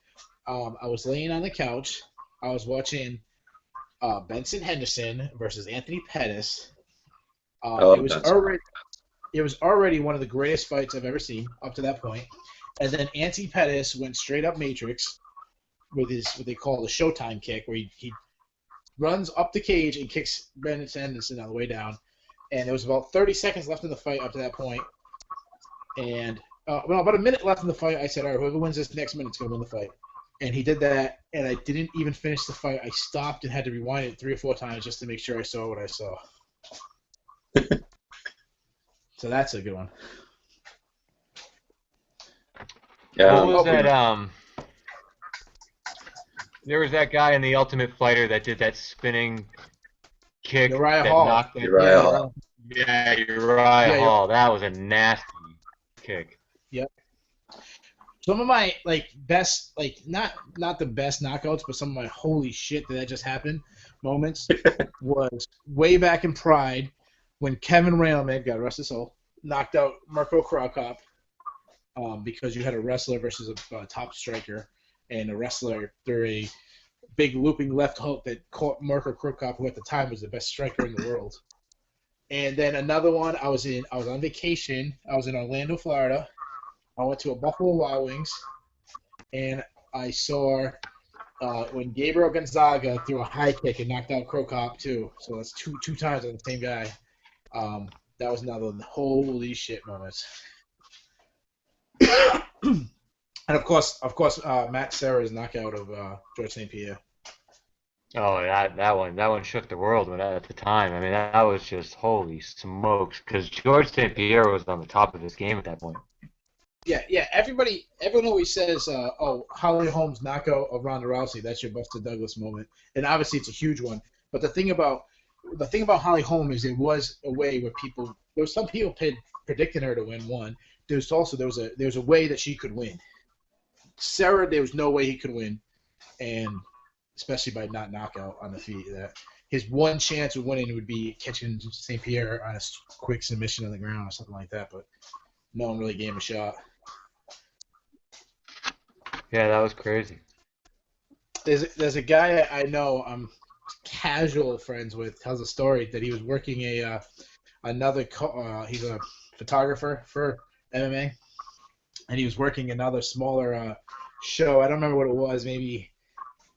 I was laying on the couch. I was watching Benson Henderson versus Anthony Pettis. It was already one of the greatest fights I've ever seen up to that point. And then Anthony Pettis went straight up Matrix with his what they call the Showtime kick, where he runs up the cage and kicks Benson Henderson on the way down. And there was about 30 seconds left in the fight up to that point. And about a minute left in the fight, I said, all right, whoever wins this next minute's going to win the fight. And he did that, and I didn't even finish the fight. I stopped and had to rewind it 3 or 4 times just to make sure I saw what I saw. So that's a good one. Yeah. What was that? There was that guy in The Ultimate Fighter that did that spinning kick Uriah that Hall. knocked it. Uriah Hall. Yeah, Uriah Hall. That was a nasty kick. Yep. Some of my best, not the best knockouts, but some of my holy shit that just happened moments was way back in Pride when Kevin Railman, God rest his soul, knocked out Mirko Krokop. because you had a wrestler versus a top striker, and a wrestler threw a big looping left hook that caught Marco Krukop, who at the time was the best striker in the world. And then another one, I was on vacation. I was in Orlando, Florida. I went to a Buffalo Wild Wings, and I saw when Gabriel Gonzaga threw a high kick and knocked out Krokop too. So that's two times on the same guy. That was another holy shit moments. And of course, Matt Serra's knockout of George St. Pierre. Oh, that one shook the world at the time. I mean, that was just holy smokes, because George St. Pierre was on the top of his game at that point. Yeah. Everyone always says, "Oh, Holly Holmes knockout of Ronda Rousey. That's your Buster Douglas moment." And obviously, it's a huge one. But the thing about Holly Holm is it was a way where there was some people predicting her to win one. There was a way that she could win. Sarah, there was no way he could win, and especially by not knockout on the feet. That his one chance of winning would be catching St. Pierre on a quick submission on the ground or something like that. But no one really gave him a shot. Yeah, that was crazy. There's a guy I know I'm casual friends with tells a story that he was working he's a photographer for MMA, and he was working another smaller show. I don't remember what it was, maybe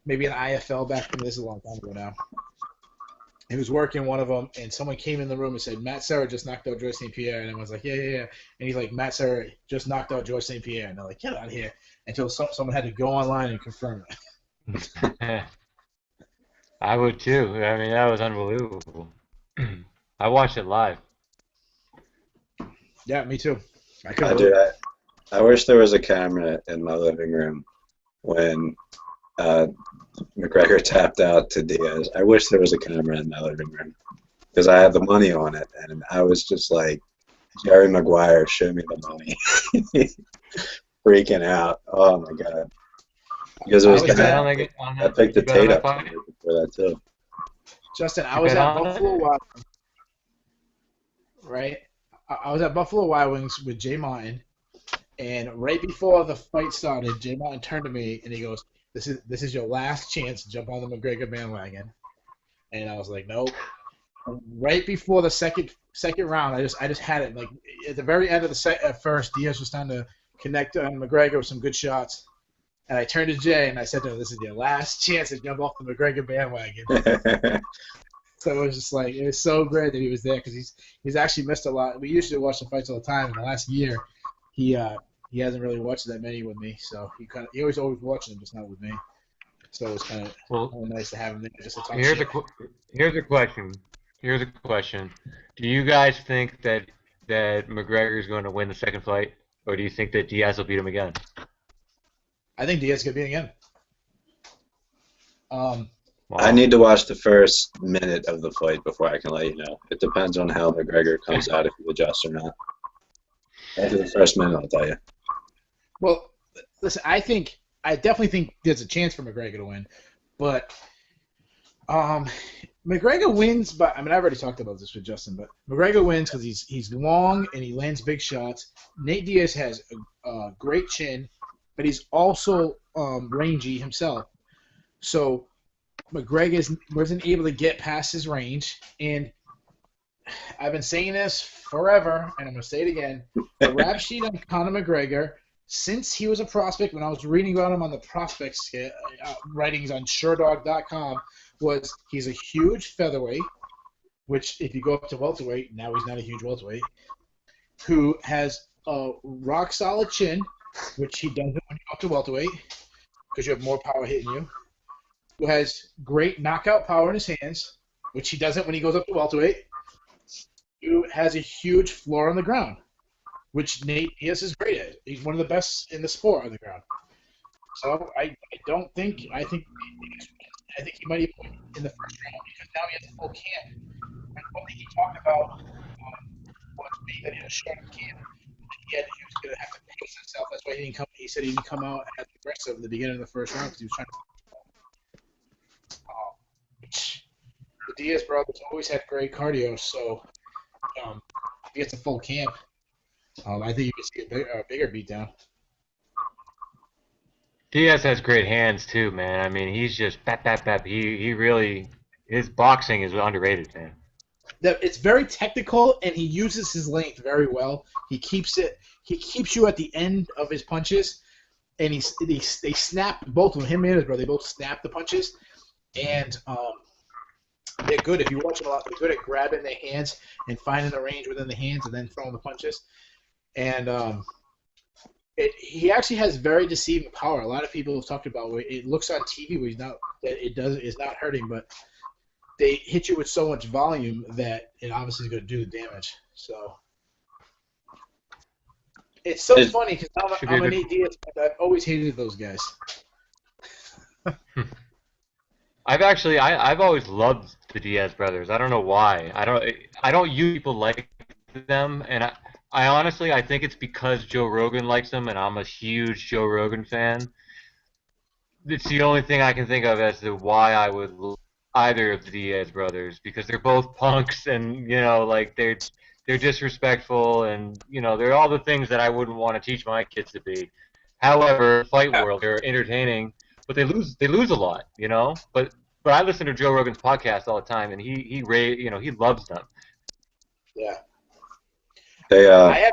an IFL back then. This is a long time ago now. He was working one of them, and someone came in the room and said, Matt Serra just knocked out George St. Pierre. And everyone's like, yeah. And he's like, Matt Serra just knocked out George St. Pierre. And they're like, get out of here. Until someone had to go online and confirm it. I would too. I mean, that was unbelievable. I watched it live. Yeah, me too. I wish there was a camera in my living room when McGregor tapped out to Diaz. I wish there was a camera in my living room because I had the money on it, and I was just like, Jerry Maguire, show me the money. Freaking out. Oh my god. Because it was I picked the Tate up for that too. Justin, I was at Buffalo Wild Wings, right? I was at Buffalo Wild Wings with Jay Martin, and right before the fight started, Jay Martin turned to me and he goes, This is your last chance to jump on the McGregor bandwagon. And I was like, nope. Right before the second round, I just had it. Like at the very end of the first, Diaz was starting to connect on McGregor with some good shots. And I turned to Jay and I said to him, this is your last chance to jump off the McGregor bandwagon. So it was just like, it was so great that he was there because he's actually missed a lot. We usually watch the fights all the time. In the last year, he hasn't really watched that many with me. So he always watching them, just not with me. So it was kind of nice to have him there just to talk here's shit. Here's a question. Do you guys think that McGregor is going to win the second fight, or do you think that Diaz will beat him again? I think Diaz could beat him again. I need to watch the first minute of the fight before I can let you know. It depends on how McGregor comes out, if he adjusts or not. After the first minute, I'll tell you. Well, listen, I definitely think there's a chance for McGregor to win, but McGregor wins. But I mean, I've already talked about this with Justin, but McGregor wins because he's long and he lands big shots. Nate Diaz has a great chin, but he's also rangy himself. So McGregor wasn't able to get past his range, and I've been saying this forever, and I'm going to say it again. The rap sheet on Conor McGregor, since he was a prospect, when I was reading about him on the prospects writings on SureDog.com, was he's a huge featherweight, which if you go up to welterweight, now he's not a huge welterweight, who has a rock-solid chin, which he doesn't when you go up to welterweight, because you have more power hitting you, who has great knockout power in his hands, which he doesn't when he goes up to welterweight, who has a huge floor on the ground, which Nate Diaz is great at. He's one of the best in the sport on the ground. So I think he might even win in the first round because now he has a full camp. And what he talked about was that he was short of camp. He was going to have to pace himself. That's why he didn't come. He said he didn't come out as aggressive at the beginning of the first round because he was trying to. The Diaz brothers always had great cardio, so if he gets a full camp, I think you can see a bigger beatdown. Diaz has great hands too, man. I mean, he's just bap bap bap. He really his boxing is underrated, man. It's very technical, and he uses his length very well. He keeps it. He keeps you at the end of his punches, and they snap both of them. Him and his brother, they both snap the punches, and they're good. If you watch them a lot, they're good at grabbing their hands and finding the range within the hands, and then throwing the punches. And he actually has very deceiving power. A lot of people have talked about where it looks on TV where it's not hurting, but they hit you with so much volume that it obviously is going to do the damage. So it's so funny because I'm an AD. I've always hated those guys. I've always loved the Diaz brothers. I don't know why. I don't use people like them, and I honestly I think it's because Joe Rogan likes them, and I'm a huge Joe Rogan fan. It's the only thing I can think of as to why I would love either of the Diaz brothers, because they're both punks, and like they're disrespectful, and they're all the things that I wouldn't want to teach my kids to be. However, fight world, they're entertaining, but they lose a lot, But I listen to Joe Rogan's podcast all the time, and he loves them. Yeah. They I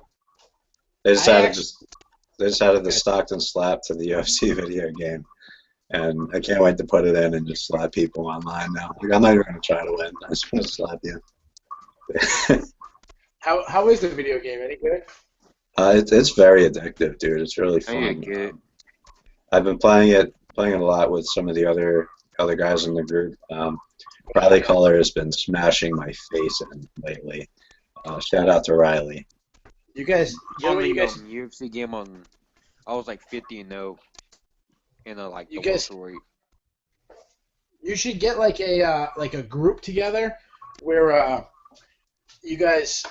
just added the Stockton slap to the UFC video game, and I can't wait to put it in and just slap people online now. Like, I'm not even gonna try to win. I just want to slap you. How is the video game? Any good? It's very addictive, dude. It's really I need fun. to get it. I've been playing it a lot with some of the other guys in the group. Riley Collar has been smashing my face in lately. Shout out to Riley. You guys, On the UFC game I was like 50-0 in the You guys- welterweight. you should get like a group together where you guys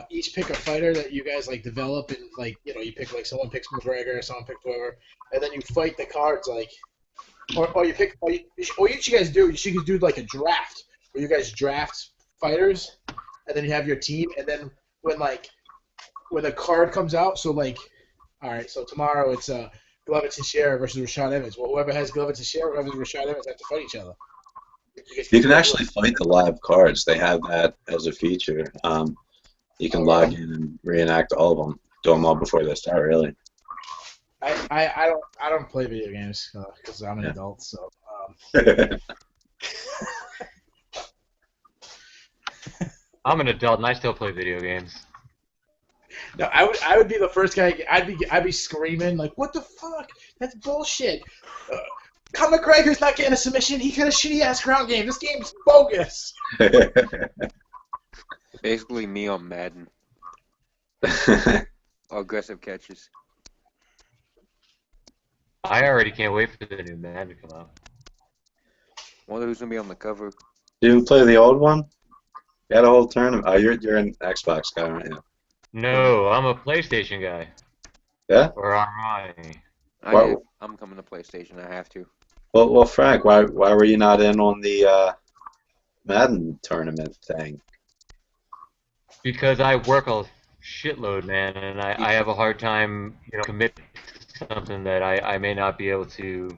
each pick a fighter that you guys develop, and you pick someone picks McGregor, someone picks whoever, and then you fight the cards or you pick or you guys do like a draft where you guys draft fighters, and then you have your team, and then when the card comes out, so all right, so tomorrow it's Glover Teixeira versus Rashad Evans. Well, whoever has Glover Teixeira, whoever has Rashad Evans have to fight each other. You can actually fight the live cards. They have that as a feature. You can log in and reenact all of them. Do them all before they start, really. I don't play video games because I'm an adult. So I'm an adult and I still play video games. no, I would be the first guy. I'd be screaming like, "What the fuck? That's bullshit." Conor McGregor's not getting a submission. He got a shitty ass ground game. This game's bogus. Basically me on Madden. Aggressive catches. I already can't wait for the new Madden to come out. Wonder who's gonna be on the cover. You play the old one? You had a whole tournament. Oh, you're an Xbox guy, aren't you? No, I'm a PlayStation guy. Yeah? Or am I? I'm coming to PlayStation. I have to. Well, Frank, why were you not in on the Madden tournament thing? Because I work a shitload, man, and I have a hard time, committing to something that I may not be able to,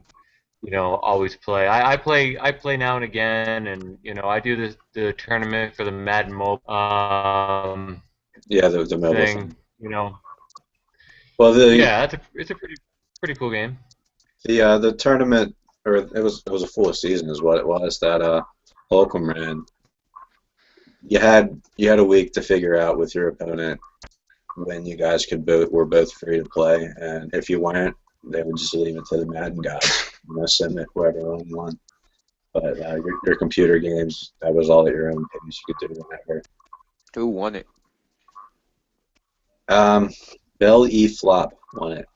always play. I play now and again, and I do the tournament for the Madden mobile Yeah, the mobile thing, Well, yeah, it's a pretty cool game. The tournament, or it was a full season, is what it was. That Holcomb ran. You had a week to figure out with your opponent when you guys were both free to play, and if you weren't, they would just leave it to the Madden guys, submit whoever won. But your computer games, that was all at your own pace. You could do whatever. Who won it? Bell E. Flop won it.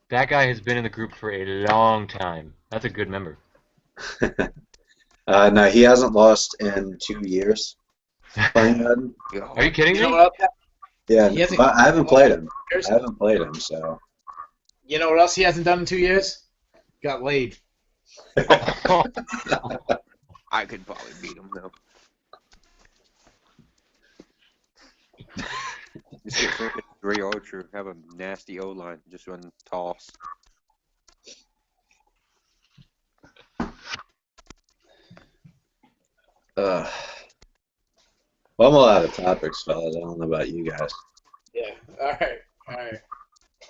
That guy has been in the group for a long time. That's a good member. No, he hasn't lost in 2 years playing Madden. Are you kidding me? Yeah, He hasn't- I haven't played him. So. You know what else he hasn't done in 2 years? Got laid. I could probably beat him though. Just get freaking Gray Archer, have a nasty O line, just run toss. Well, I'm all out of topics, fellas. I don't know about you guys. Yeah. All right. All right.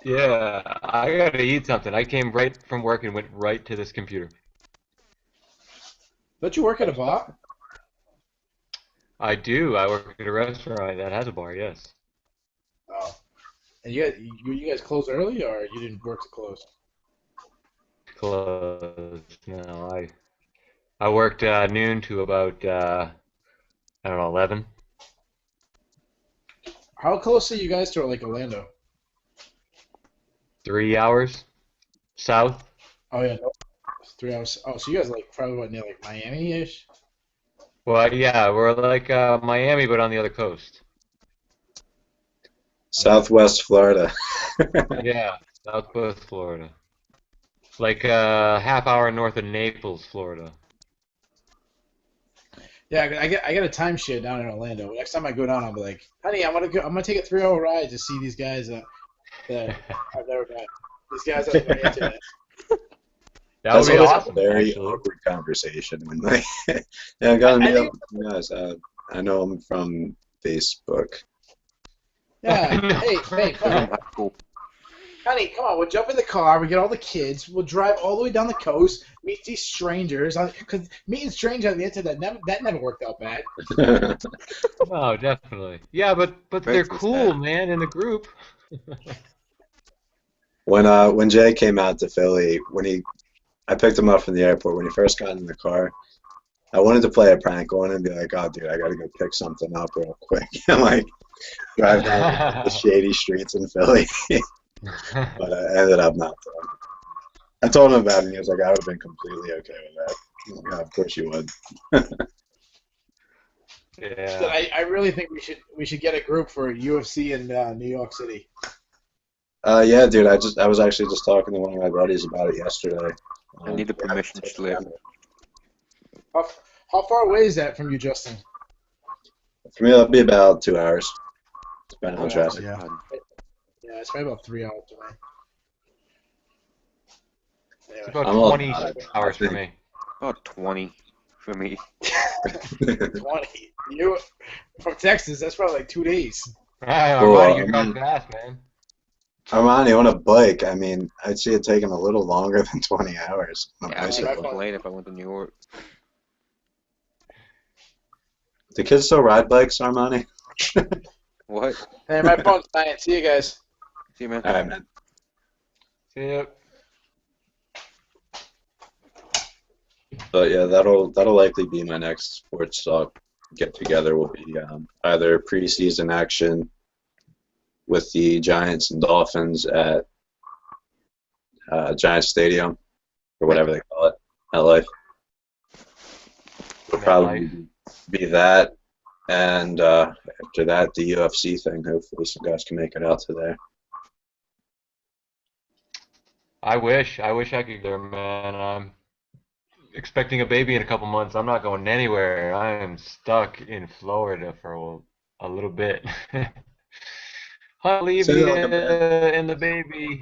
Yeah, I gotta eat something. I came right from work and went right to this computer. Don't you work at a bar? I do. I work at a restaurant that has a bar, yes. Oh. And you guys close early, or you didn't work to close? Closed. No, I worked noon to about I don't know 11. How close are you guys to like Orlando? 3 hours south. Oh yeah, no, 3 hours. Oh, so you guys are like probably what near like Miami-ish? Well, yeah, we're like Miami, but on the other coast. Southwest Florida. Yeah, Southwest Florida. Like a half hour north of Naples, Florida. Yeah, I got a timeshare down in Orlando. Next time I go down, I'll be like, honey, I'm gonna take a 3 hour ride to see these guys that I've never met. These guys on the internet. That would That's be always awesome, a very actually. awkward conversation when they, yeah, I gotta I meet think- up with you guys. I know them from Facebook. Yeah. No. Hey, come on. Cool. Honey, come on. We'll jump in the car. We get all the kids. We'll drive all the way down the coast, meet these strangers. Because meeting strangers on the internet never worked out bad. Oh, definitely. Yeah, but they're Craigslist cool, ad. man, in the group. When Jay came out to Philly, I picked him up from the airport. When he first got in the car, I wanted to play a prank on him and be like, "Oh, dude, I gotta go pick something up real quick," and like drive down the shady streets in Philly. But I ended up not doing it. I told him about it, and he was like, "I would have been completely okay with that." I'm like, yeah, of course you would. Yeah. I really think we should get a group for UFC in New York City. Yeah, dude. I was actually just talking to one of my buddies about it yesterday. I need the permission slip. How far away is that from you, Justin? For me, that'll be about 2 hours, depending on traffic. Yeah. Yeah, it's probably about 3 hours away. It's Anyway. about I'm all 20 about it. hours I for think- me. About 20 for me. 20. You from Texas? That's probably like 2 days. Hey, Well, Armani, I you drive mean- fast, man. Armani on a bike. I mean, I'd see it taking a little longer than 20 hours. On a Yeah, I bicycle. should complain if I went to New York. Do kids still ride bikes, Armani? What? Hey, my phone's dying. See you guys. See, man. All right, man. See ya. But yeah, that'll likely be my next sports talk get together. Will be either preseason action with the Giants and Dolphins at Giants Stadium or whatever they call it, LA. Will probably be that, and after that, the UFC thing. Hopefully, some guys can make it out to there. I wish I could go, man. I'm expecting a baby in a couple months. I'm not going anywhere. I am stuck in Florida for a little bit. Olivia and the baby,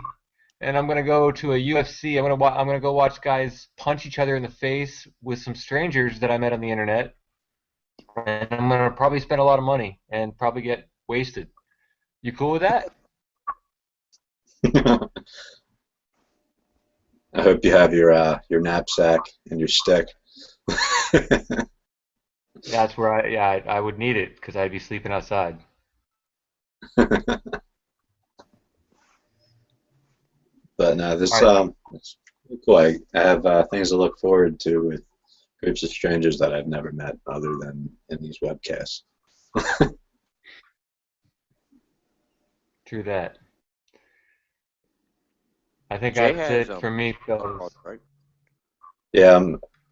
and I'm gonna go to a UFC. I'm gonna go watch guys punch each other in the face with some strangers that I met on the internet, and I'm gonna probably spend a lot of money and probably get wasted. You cool with that? I hope you have your knapsack and your stick. That's where I would need it because I'd be sleeping outside. But no, this All it's pretty cool. I have things to look forward to with groups of strangers that I've never met other than in these webcasts. True that. I think Jay that's has, it for me, fellas. Right? Yeah,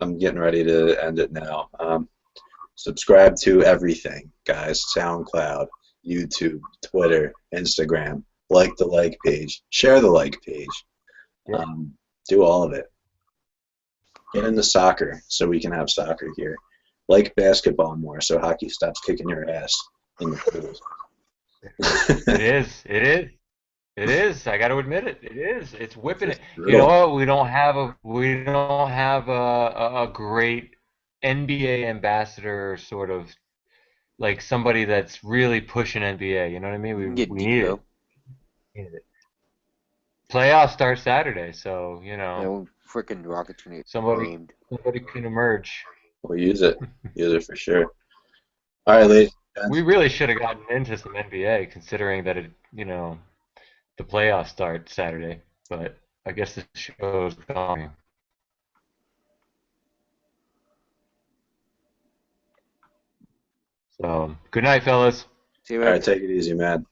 I'm getting ready to end it now. Subscribe to everything, guys. SoundCloud, YouTube, Twitter, Instagram. Like the like page. Share the like page. Yeah. Do all of it. Get into soccer so we can have soccer here. Like basketball more so hockey stops kicking your ass in the pools. It is. It is. It is. I got to admit it. It is. It's whipping It's it. You know brutal. what? We don't have a great NBA ambassador sort of like somebody that's really pushing NBA. You know what I mean? You We can get we need it. Debo. We need it. Playoffs start Saturday, so Yeah, well, freaking Rockets gonna get somebody creamed. somebody can emerge. We'll use it. Use it for sure. All right, ladies and We gents. really should have gotten into some NBA, considering that the playoffs start Saturday. But I guess the show's going. So good night, fellas. See you, All man. right, take it easy, man.